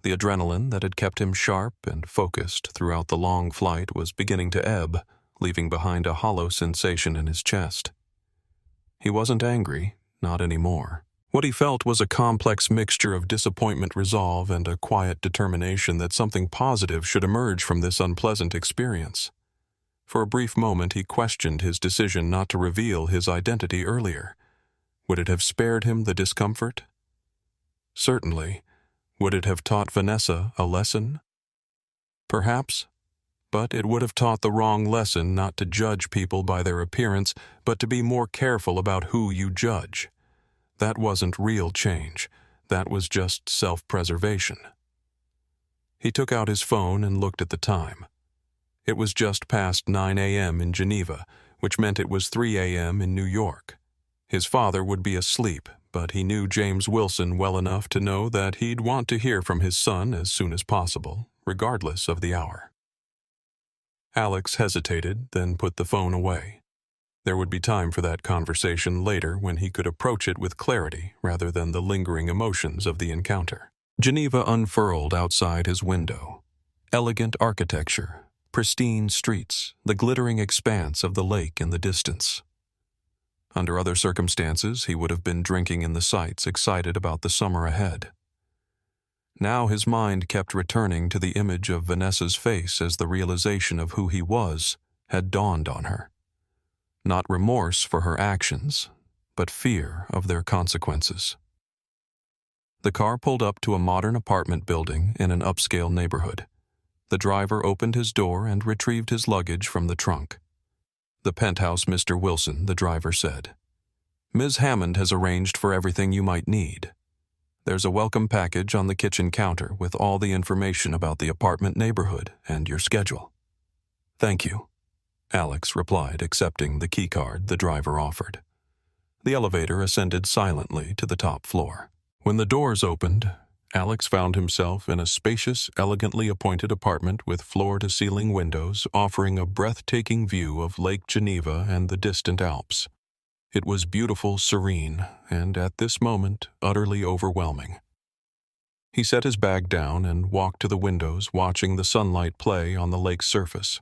The adrenaline that had kept him sharp and focused throughout the long flight was beginning to ebb, leaving behind a hollow sensation in his chest. He wasn't angry, not anymore. What he felt was a complex mixture of disappointment, resolve, and a quiet determination that something positive should emerge from this unpleasant experience. For a brief moment he questioned his decision not to reveal his identity earlier. Would it have spared him the discomfort? Certainly. Would it have taught Vanessa a lesson? Perhaps, but it would have taught the wrong lesson not to judge people by their appearance, but to be more careful about who you judge. That wasn't real change. That was just self-preservation. He took out his phone and looked at the time. It was just past 9 a.m. in Geneva, which meant it was 3 a.m. in New York. His father would be asleep, but he knew James Wilson well enough to know that he'd want to hear from his son as soon as possible, regardless of the hour. Alex hesitated, then put the phone away. There would be time for that conversation later when he could approach it with clarity rather than the lingering emotions of the encounter. Geneva unfurled outside his window. Elegant architecture, pristine streets, the glittering expanse of the lake in the distance. Under other circumstances, he would have been drinking in the sights, excited about the summer ahead. Now his mind kept returning to the image of Vanessa's face as the realization of who he was had dawned on her. Not remorse for her actions, but fear of their consequences. The car pulled up to a modern apartment building in an upscale neighborhood. The driver opened his door and retrieved his luggage from the trunk. "The penthouse, Mr. Wilson," the driver said. "Ms. Hammond has arranged for everything you might need. There's a welcome package on the kitchen counter with all the information about the apartment neighborhood and your schedule." "Thank you," Alex replied, accepting the keycard the driver offered. The elevator ascended silently to the top floor. When the doors opened, Alex found himself in a spacious, elegantly appointed apartment with floor-to-ceiling windows offering a breathtaking view of Lake Geneva and the distant Alps. It was beautiful, serene, and at this moment, utterly overwhelming. He set his bag down and walked to the windows, watching the sunlight play on the lake's surface.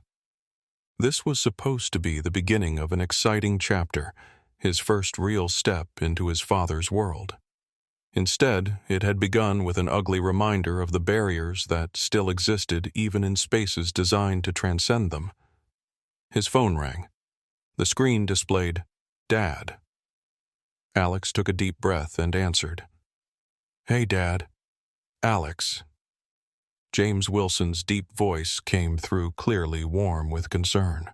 This was supposed to be the beginning of an exciting chapter, his first real step into his father's world. Instead, it had begun with an ugly reminder of the barriers that still existed even in spaces designed to transcend them. His phone rang. The screen displayed, "Dad." Alex took a deep breath and answered. "Hey, Dad. Alex." James Wilson's deep voice came through clearly, warm with concern.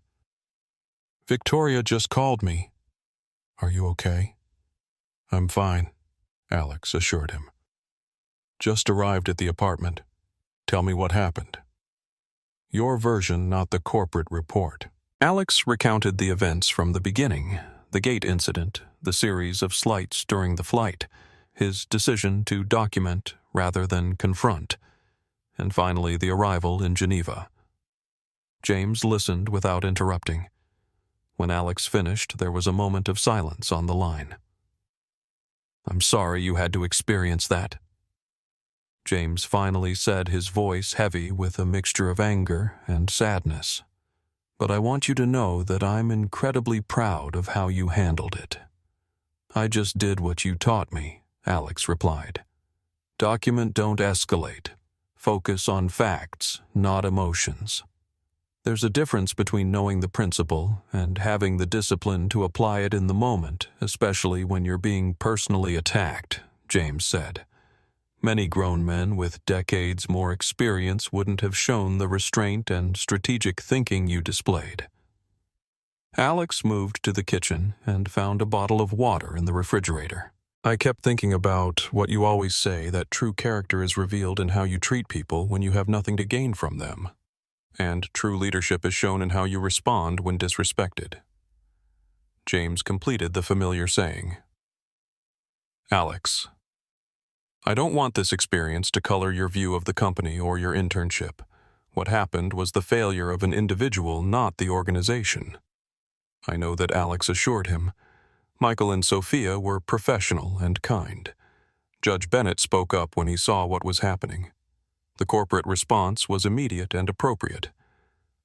"Victoria just called me. Are you okay?" "I'm fine," Alex assured him. "Just arrived at the apartment. Tell me what happened." "Your version, not the corporate report." Alex recounted the events from the beginning, the gate incident, the series of slights during the flight, his decision to document rather than confront, and finally the arrival in Geneva. James listened without interrupting. When Alex finished, there was a moment of silence on the line. "I'm sorry you had to experience that," James finally said, his voice heavy with a mixture of anger and sadness. "But I want you to know that I'm incredibly proud of how you handled it." "I just did what you taught me," Alex replied. "Document, don't escalate. Focus on facts, not emotions." "There's a difference between knowing the principle and having the discipline to apply it in the moment, especially when you're being personally attacked," James said. "Many grown men with decades more experience wouldn't have shown the restraint and strategic thinking you displayed." Alex moved to the kitchen and found a bottle of water in the refrigerator. "I kept thinking about what you always say, that true character is revealed in how you treat people when you have nothing to gain from them. And true leadership is shown in how you respond when disrespected." James completed the familiar saying. "Alex, I don't want this experience to color your view of the company or your internship. What happened was the failure of an individual, not the organization." I know that Alex assured him. Michael and Sophia were professional and kind. Judge Bennett spoke up when he saw what was happening. The corporate response was immediate and appropriate.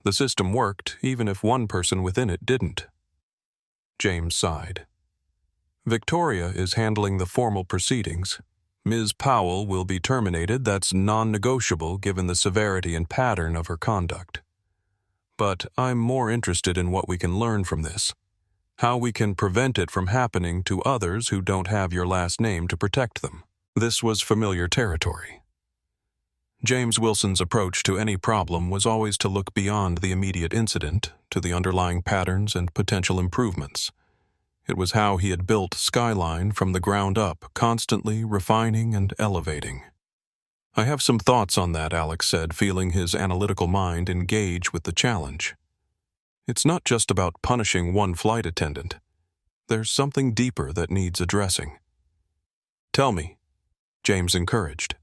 The system worked even if one person within it didn't. James sighed. "Victoria is handling the formal proceedings. Ms. Powell will be terminated. That's non-negotiable given the severity and pattern of her conduct. But I'm more interested in what we can learn from this, how we can prevent it from happening to others who don't have your last name to protect them." This was familiar territory. James Wilson's approach to any problem was always to look beyond the immediate incident to the underlying patterns and potential improvements. It was how he had built Skyline from the ground up, constantly refining and elevating. "I have some thoughts on that," Alex said, feeling his analytical mind engage with the challenge. "It's not just about punishing one flight attendant. There's something deeper that needs addressing." "Tell me," James encouraged.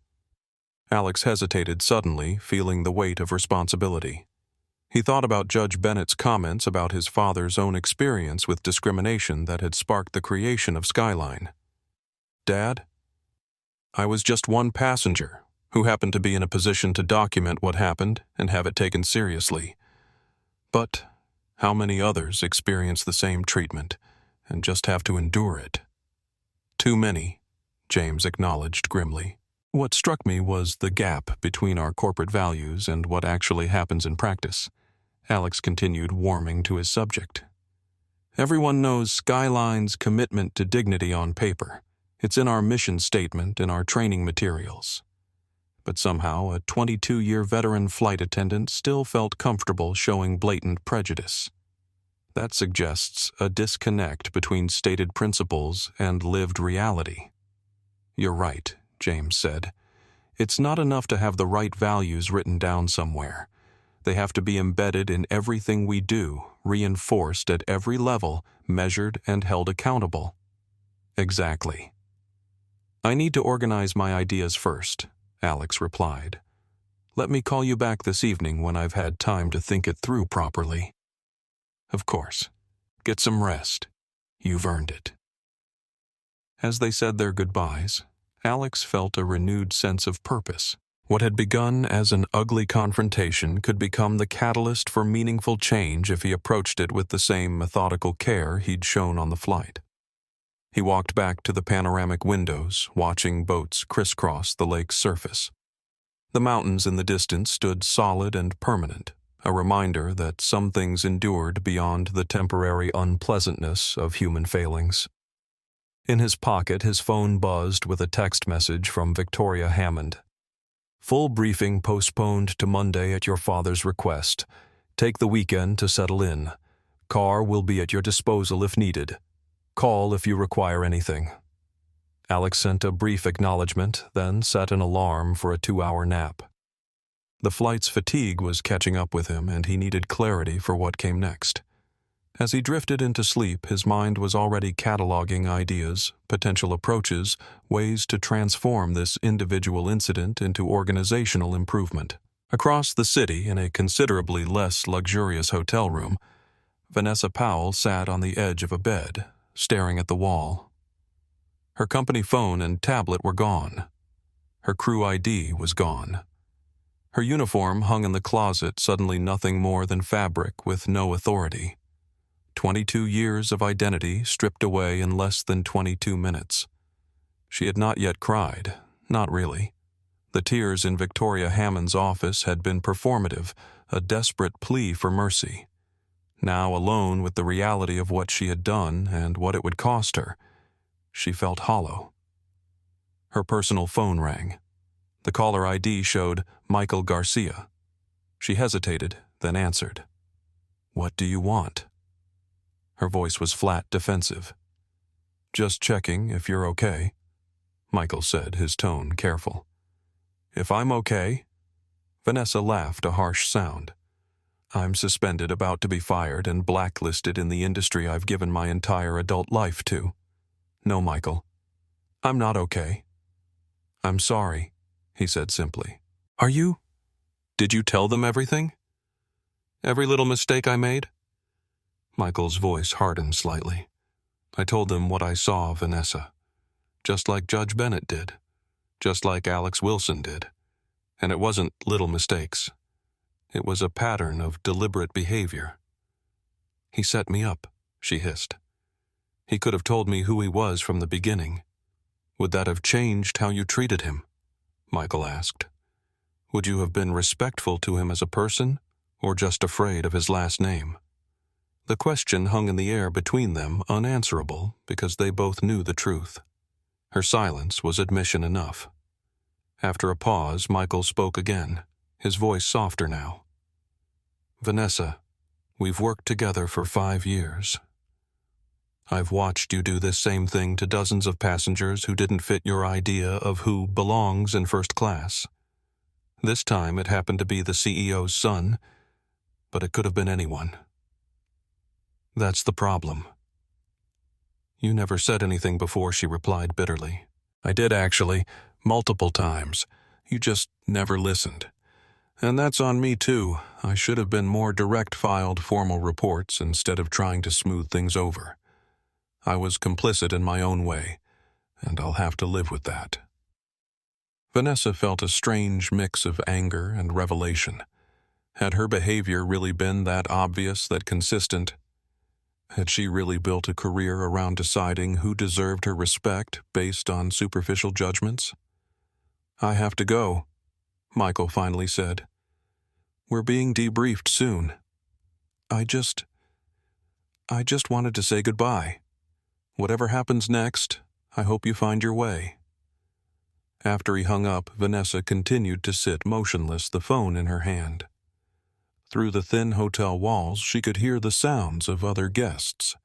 Alex hesitated suddenly, feeling the weight of responsibility. He thought about Judge Bennett's comments about his father's own experience with discrimination that had sparked the creation of Skyline. "Dad, I was just one passenger who happened to be in a position to document what happened and have it taken seriously. But how many others experience the same treatment and just have to endure it. Too many, James acknowledged grimly. What struck me was the gap between our corporate values and what actually happens in practice. Alex continued, warming to his subject. Everyone knows Skyline's commitment to dignity on paper. It's in our mission statement and our training materials. But somehow, a 22-year veteran flight attendant still felt comfortable showing blatant prejudice. That suggests a disconnect between stated principles and lived reality. You're right, James said. It's not enough to have the right values written down somewhere. They have to be embedded in everything we do, reinforced at every level, measured and held accountable. Exactly. I need to organize my ideas first, Alex replied. Let me call you back this evening when I've had time to think it through properly. Of course. Get some rest. You've earned it. As they said their goodbyes, Alex felt a renewed sense of purpose. What had begun as an ugly confrontation could become the catalyst for meaningful change if he approached it with the same methodical care he'd shown on the flight. He walked back to the panoramic windows, watching boats crisscross the lake's surface. The mountains in the distance stood solid and permanent, a reminder that some things endured beyond the temporary unpleasantness of human failings. In his pocket, his phone buzzed with a text message from Victoria Hammond. Full briefing postponed to Monday at your father's request. Take the weekend to settle in. Car will be at your disposal if needed. Call if you require anything. Alex sent a brief acknowledgement, then set an alarm for a 2-hour nap. The flight's fatigue was catching up with him, and he needed clarity for what came next. As he drifted into sleep, his mind was already cataloging ideas, potential approaches, ways to transform this individual incident into organizational improvement. Across the city, in a considerably less luxurious hotel room, Vanessa Powell sat on the edge of a bed, staring at the wall. Her company phone and tablet were gone. Her crew ID was gone. Her uniform hung in the closet, suddenly nothing more than fabric with no authority. 22 years of identity stripped away in less than 22 minutes. She had not yet cried, not really. The tears in Victoria Hammond's office had been performative, a desperate plea for mercy. Now, alone with the reality of what she had done and what it would cost her, she felt hollow. Her personal phone rang. The caller ID showed Michael Garcia. She hesitated, then answered. "What do you want?" Her voice was flat, defensive. "Just checking if you're okay," Michael said, his tone careful. "If I'm okay?" Vanessa laughed, a harsh sound. "I'm suspended, about to be fired, and blacklisted in the industry I've given my entire adult life to. No, Michael. I'm not okay." "I'm sorry," he said simply. "Are you? Did you tell them everything? Every little mistake I made?" Michael's voice hardened slightly. "I told them what I saw, Vanessa. Just like Judge Bennett did. Just like Alex Wilson did. And it wasn't little mistakes. It was a pattern of deliberate behavior." "He set me up," she hissed. "He could have told me who he was from the beginning. Would that have changed how you treated him?" Michael asked. "Would you have been respectful to him as a person, or just afraid of his last name?" The question hung in the air between them, unanswerable, because they both knew the truth. Her silence was admission enough. After a pause, Michael spoke again, his voice softer now. "Vanessa, we've worked together for 5 years. I've watched you do this same thing to dozens of passengers who didn't fit your idea of who belongs in first class. This time it happened to be the CEO's son, but it could have been anyone. That's the problem." "You never said anything before," she replied bitterly. "I did, actually, multiple times. You just never listened. And that's on me, too. I should have been more direct, filed formal reports instead of trying to smooth things over. I was complicit in my own way, and I'll have to live with that." Vanessa felt a strange mix of anger and revelation. Had her behavior really been that obvious, that consistent? Had she really built a career around deciding who deserved her respect based on superficial judgments? "I have to go," Michael finally said. "We're being debriefed soon. I just wanted to say goodbye. Whatever happens next, I hope you find your way." After he hung up, Vanessa continued to sit motionless, the phone in her hand. Through the thin hotel walls, she could hear the sounds of other guests.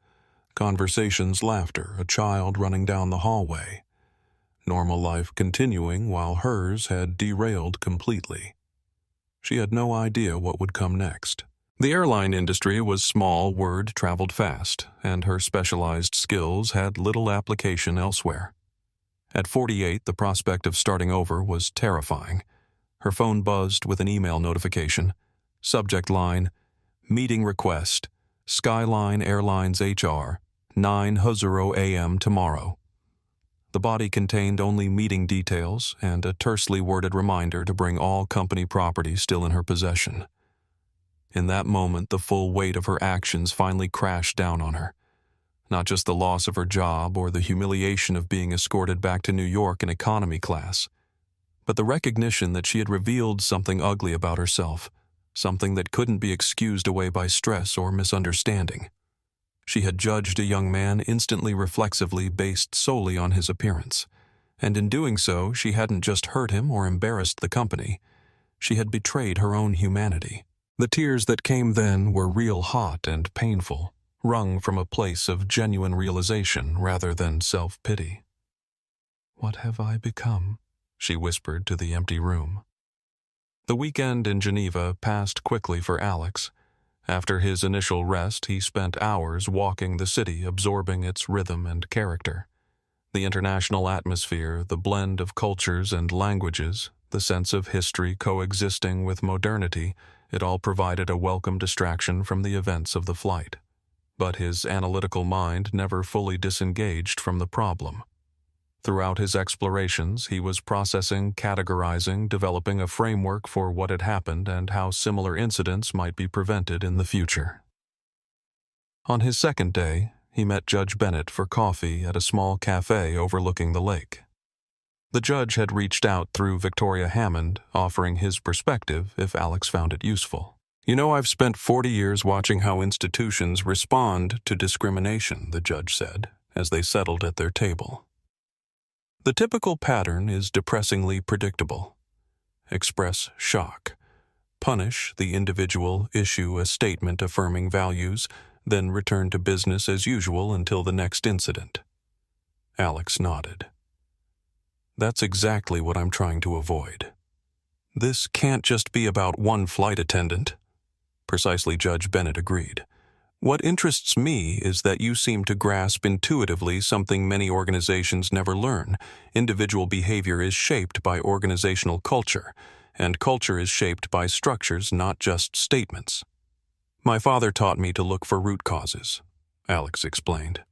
Conversations, laughter, a child running down the hallway. Normal life continuing while hers had derailed completely. She had no idea what would come next. The airline industry was small, word traveled fast, and her specialized skills had little application elsewhere. At 48, the prospect of starting over was terrifying. Her phone buzzed with an email notification. Subject line, "Meeting request, Skyline Airlines HR, 9:00 a.m. tomorrow." The body contained only meeting details and a tersely worded reminder to bring all company property still in her possession. In that moment, the full weight of her actions finally crashed down on her. Not just the loss of her job or the humiliation of being escorted back to New York in economy class, but the recognition that she had revealed something ugly about herself, something that couldn't be excused away by stress or misunderstanding. She had judged a young man instantly reflexively based solely on his appearance, and in doing so, she hadn't just hurt him or embarrassed the company. She had betrayed her own humanity. The tears that came then were real hot and painful, wrung from a place of genuine realization rather than self-pity. "What have I become?" she whispered to the empty room. The weekend in Geneva passed quickly for Alex. After his initial rest, he spent hours walking the city, absorbing its rhythm and character. The international atmosphere, the blend of cultures and languages, the sense of history coexisting with modernity, it all provided a welcome distraction from the events of the flight. But his analytical mind never fully disengaged from the problem. Throughout his explorations, he was processing, categorizing, developing a framework for what had happened and how similar incidents might be prevented in the future. On his second day, he met Judge Bennett for coffee at a small cafe overlooking the lake. The judge had reached out through Victoria Hammond, offering his perspective if Alex found it useful. "You know, I've spent 40 years watching how institutions respond to discrimination," the judge said, as they settled at their table. "The typical pattern is depressingly predictable. Express shock. Punish the individual, issue a statement affirming values, then return to business as usual until the next incident." Alex nodded. "That's exactly what I'm trying to avoid. This can't just be about one flight attendant." Precisely, Judge Bennett agreed. "What interests me is that you seem to grasp intuitively something many organizations never learn. Individual behavior is shaped by organizational culture, and culture is shaped by structures, not just statements. My father taught me to look for root causes," Alex explained.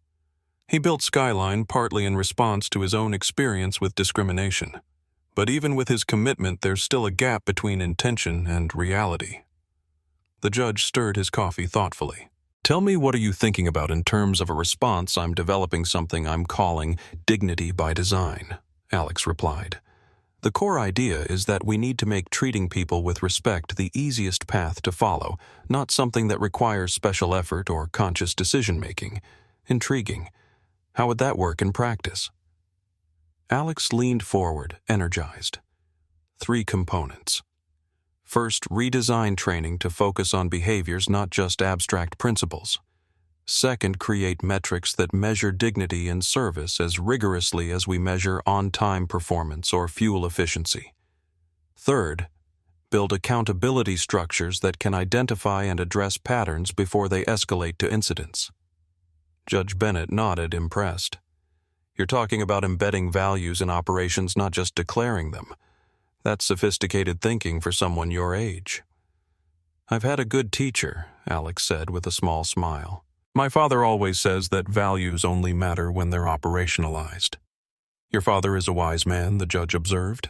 "He built Skyline partly in response to his own experience with discrimination. But even with his commitment, there's still a gap between intention and reality." The judge stirred his coffee thoughtfully. "Tell me, what are you thinking about in terms of a response? I'm developing something I'm calling dignity by design," Alex replied. "The core idea is that we need to make treating people with respect the easiest path to follow, not something that requires special effort or conscious decision-making. Intriguing. How would that work in practice?" Alex leaned forward, energized. 3 components. First, redesign training to focus on behaviors, not just abstract principles. Second, create metrics that measure dignity in service as rigorously as we measure on-time performance or fuel efficiency. Third, build accountability structures that can identify and address patterns before they escalate to incidents. Judge Bennett nodded, impressed. "You're talking about embedding values in operations, not just declaring them. That's sophisticated thinking for someone your age." "I've had a good teacher," Alex said with a small smile. "My father always says that values only matter when they're operationalized." "Your father is a wise man," the judge observed.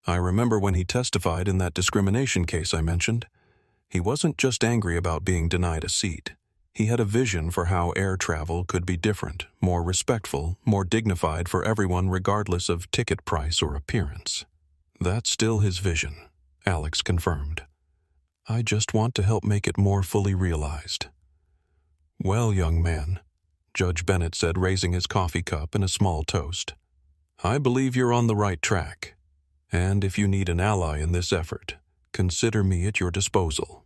"I remember when he testified in that discrimination case I mentioned. He wasn't just angry about being denied a seat. He had a vision for how air travel could be different, more respectful, more dignified for everyone regardless of ticket price or appearance. That's still his vision, Alex confirmed. I just want to help make it more fully realized. Well, young man, Judge Bennett said, raising his coffee cup in a small toast, I believe you're on the right track. And if you need an ally in this effort, consider me at your disposal.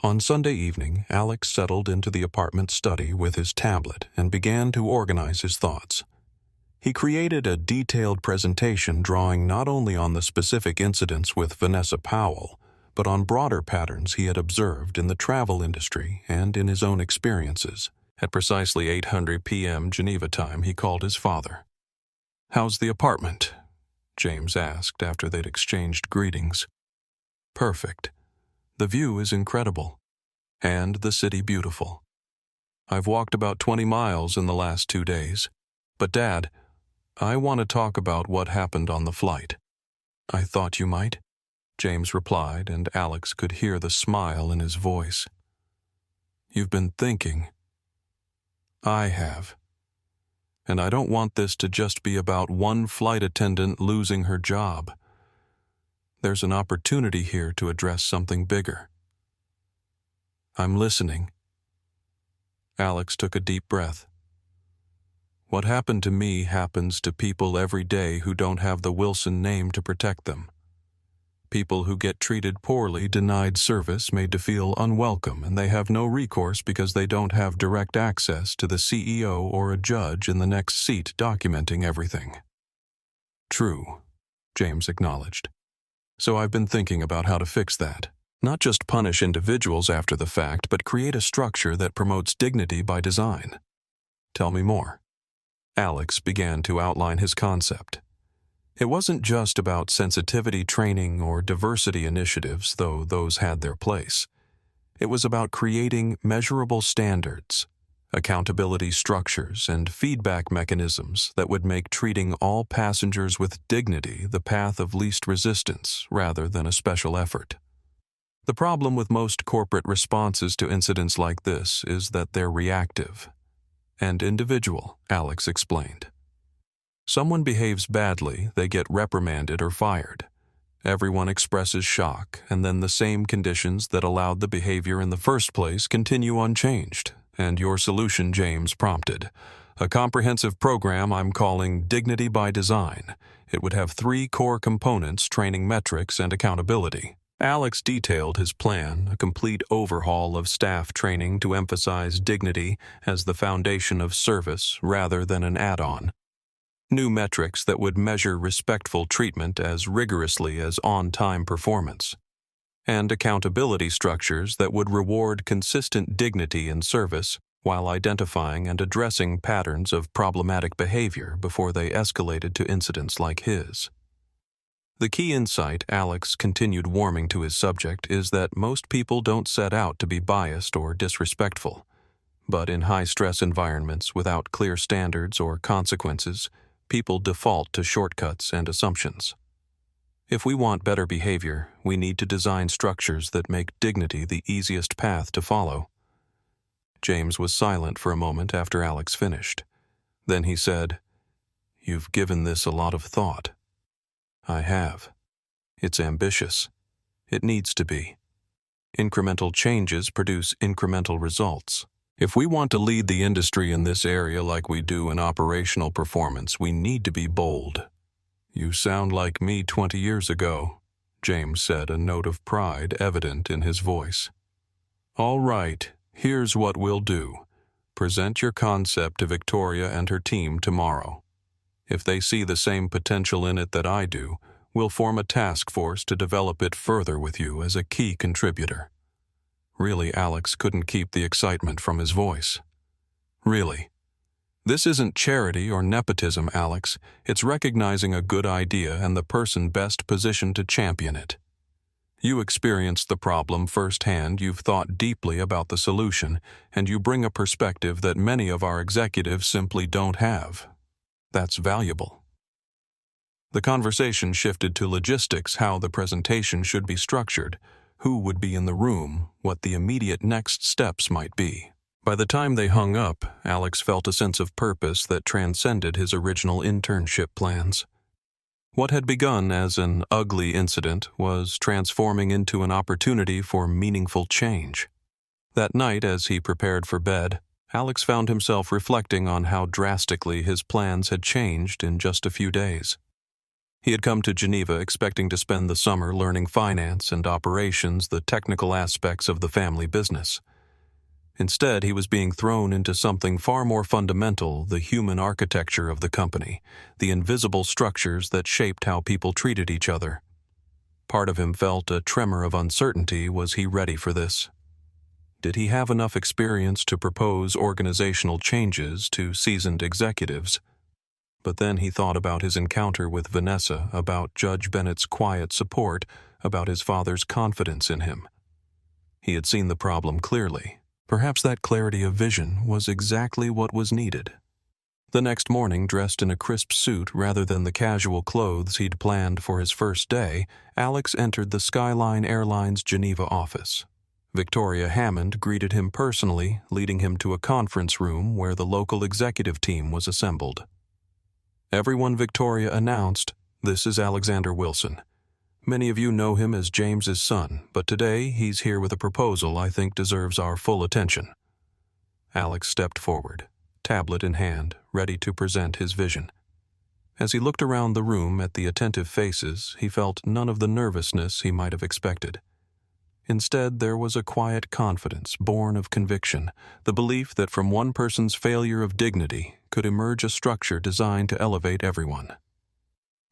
On Sunday evening, Alex settled into the apartment study with his tablet and began to organize his thoughts. He created a detailed presentation drawing not only on the specific incidents with Vanessa Powell, but on broader patterns he had observed in the travel industry and in his own experiences. At precisely 8:00 p.m. Geneva time, he called his father. "How's the apartment?" James asked after they'd exchanged greetings. "Perfect. The view is incredible, and the city beautiful. I've walked about 20 miles in the last 2 days. But Dad, I want to talk about what happened on the flight." "I thought you might," James replied, and Alex could hear the smile in his voice. "You've been thinking." "I have. And I don't want this to just be about one flight attendant losing her job. There's an opportunity here to address something bigger." "I'm listening." Alex took a deep breath. "What happened to me happens to people every day who don't have the Wilson name to protect them. People who get treated poorly, denied service, made to feel unwelcome, and they have no recourse because they don't have direct access to the CEO or a judge in the next seat documenting everything." "True," James acknowledged. "So I've been thinking about how to fix that. Not just punish individuals after the fact, but create a structure that promotes dignity by design." "Tell me more." Alex began to outline his concept. It wasn't just about sensitivity training or diversity initiatives, though those had their place. It was about creating measurable standards, accountability structures, and feedback mechanisms that would make treating all passengers with dignity the path of least resistance rather than a special effort. The problem with most corporate responses to incidents like this is that they're reactive and individual, Alex explained. Someone behaves badly, they get reprimanded or fired. Everyone expresses shock, and then the same conditions that allowed the behavior in the first place continue unchanged. And your solution, James, prompted a comprehensive program I'm calling Dignity by Design. It would have 3 core components: training metrics and accountability. Alex detailed his plan, a complete overhaul of staff training to emphasize dignity as the foundation of service rather than an add-on. New metrics that would measure respectful treatment as rigorously as on-time performance. And accountability structures that would reward consistent dignity in service while identifying and addressing patterns of problematic behavior before they escalated to incidents like his. The key insight, Alex continued warming to his subject, is that most people don't set out to be biased or disrespectful. But in high-stress environments without clear standards or consequences, people default to shortcuts and assumptions. If we want better behavior, we need to design structures that make dignity the easiest path to follow. James was silent for a moment after Alex finished. Then he said, "You've given this a lot of thought." "I have. It's ambitious. It needs to be. Incremental changes produce incremental results. If we want to lead the industry in this area like we do in operational performance, we need to be bold." "You sound like me 20 years ago," James said, a note of pride evident in his voice. "All right, here's what we'll do. Present your concept to Victoria and her team tomorrow. If they see the same potential in it that I do, we'll form a task force to develop it further with you as a key contributor." Really, Alex couldn't keep the excitement from his voice. "Really. This isn't charity or nepotism, Alex. It's recognizing a good idea and the person best positioned to champion it. You experienced the problem firsthand, you've thought deeply about the solution, and you bring a perspective that many of our executives simply don't have. That's valuable." The conversation shifted to logistics, how the presentation should be structured, who would be in the room, what the immediate next steps might be. By the time they hung up, Alex felt a sense of purpose that transcended his original internship plans. What had begun as an ugly incident was transforming into an opportunity for meaningful change. That night, as he prepared for bed, Alex found himself reflecting on how drastically his plans had changed in just a few days. He had come to Geneva expecting to spend the summer learning finance and operations, the technical aspects of the family business. Instead, he was being thrown into something far more fundamental, the human architecture of the company, the invisible structures that shaped how people treated each other. Part of him felt a tremor of uncertainty. Was he ready for this? Did he have enough experience to propose organizational changes to seasoned executives? But then he thought about his encounter with Vanessa, about Judge Bennett's quiet support, about his father's confidence in him. He had seen the problem clearly. Perhaps that clarity of vision was exactly what was needed. The next morning, dressed in a crisp suit rather than the casual clothes he'd planned for his first day, Alex entered the Skyline Airlines Geneva office. Victoria Hammond greeted him personally, leading him to a conference room where the local executive team was assembled. "Everyone," Victoria announced, "this is Alexander Wilson. Many of you know him as James's son, but today he's here with a proposal I think deserves our full attention." Alex stepped forward, tablet in hand, ready to present his vision. As he looked around the room at the attentive faces, he felt none of the nervousness he might have expected. Instead, there was a quiet confidence born of conviction, the belief that from one person's failure of dignity could emerge a structure designed to elevate everyone.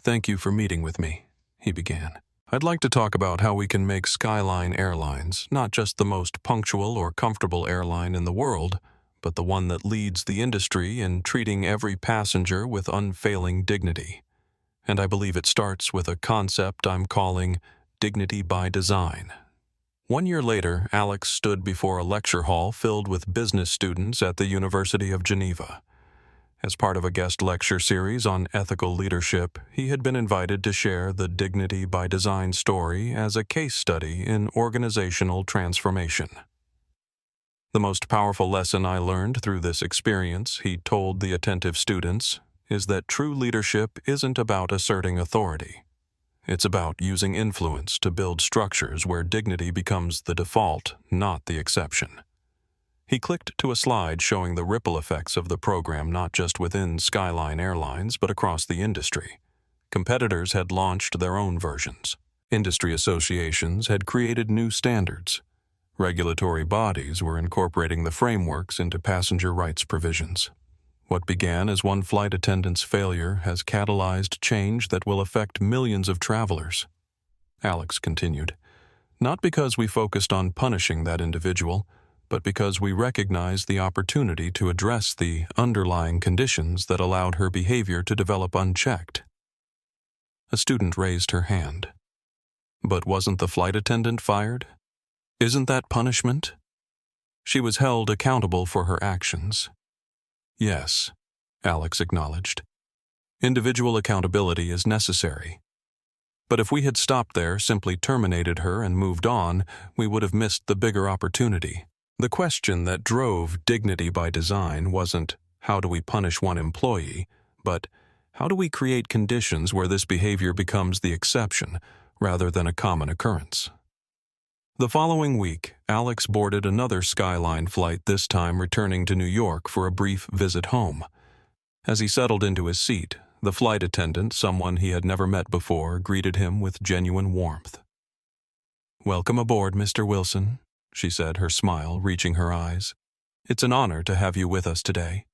"Thank you for meeting with me," he began. "I'd like to talk about how we can make Skyline Airlines not just the most punctual or comfortable airline in the world, but the one that leads the industry in treating every passenger with unfailing dignity. And I believe it starts with a concept I'm calling dignity by design." 1 year later, Alex stood before a lecture hall filled with business students at the University of Geneva. As part of a guest lecture series on ethical leadership, he had been invited to share the Dignity by Design story as a case study in organizational transformation. "The most powerful lesson I learned through this experience," he told the attentive students, "is that true leadership isn't about asserting authority. It's about using influence to build structures where dignity becomes the default, not the exception." He clicked to a slide showing the ripple effects of the program not just within Skyline Airlines but across the industry. Competitors had launched their own versions. Industry associations had created new standards. Regulatory bodies were incorporating the frameworks into passenger rights provisions. What began as one flight attendant's failure has catalyzed change that will affect millions of travelers. Alex continued, "Not because we focused on punishing that individual, but because we recognized the opportunity to address the underlying conditions that allowed her behavior to develop unchecked." A student raised her hand. "But wasn't the flight attendant fired? Isn't that punishment?" "She was held accountable for her actions." "Yes," Alex acknowledged. "Individual accountability is necessary. But if we had stopped there, simply terminated her and moved on, we would have missed the bigger opportunity." The question that drove Dignity by Design wasn't, how do we punish one employee, but how do we create conditions where this behavior becomes the exception rather than a common occurrence? The following week, Alex boarded another Skyline flight, this time returning to New York for a brief visit home. As he settled into his seat, the flight attendant, someone he had never met before, greeted him with genuine warmth. "Welcome aboard, Mr. Wilson," she said, her smile reaching her eyes. "It's an honor to have you with us today."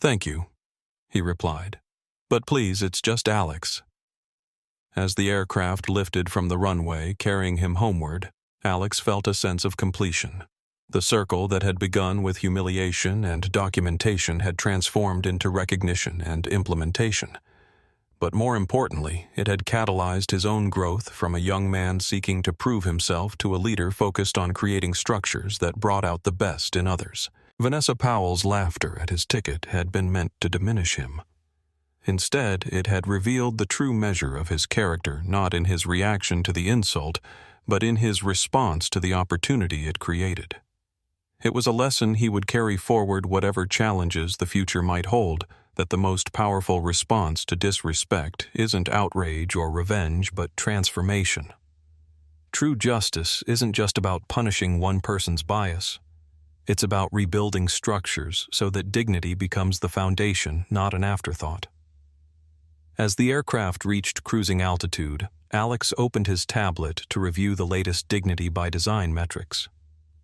"Thank you," he replied. "But please, it's just Alex." As the aircraft lifted from the runway, carrying him homeward, Alex felt a sense of completion. The circle that had begun with humiliation and documentation had transformed into recognition and implementation. But more importantly, it had catalyzed his own growth from a young man seeking to prove himself to a leader focused on creating structures that brought out the best in others. Vanessa Powell's laughter at his ticket had been meant to diminish him. Instead, it had revealed the true measure of his character not in his reaction to the insult, but in his response to the opportunity it created. It was a lesson he would carry forward whatever challenges the future might hold, that the most powerful response to disrespect isn't outrage or revenge, but transformation. True justice isn't just about punishing one person's bias. It's about rebuilding structures so that dignity becomes the foundation, not an afterthought. As the aircraft reached cruising altitude, Alex opened his tablet to review the latest Dignity by Design metrics.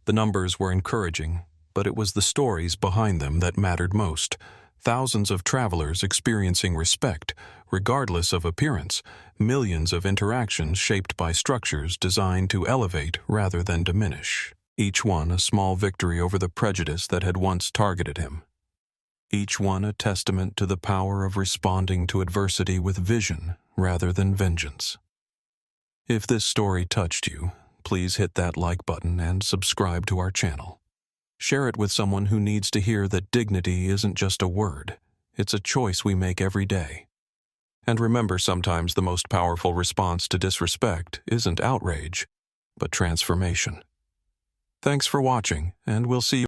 The numbers were encouraging, but it was the stories behind them that mattered most. Thousands of travelers experiencing respect, regardless of appearance, millions of interactions shaped by structures designed to elevate rather than diminish. Each one a small victory over the prejudice that had once targeted him. Each one a testament to the power of responding to adversity with vision rather than vengeance. If this story touched you, please hit that like button and subscribe to our channel. Share it with someone who needs to hear that dignity isn't just a word, it's a choice we make every day. And remember, sometimes the most powerful response to disrespect isn't outrage, but transformation. Thanks for watching, and we'll see you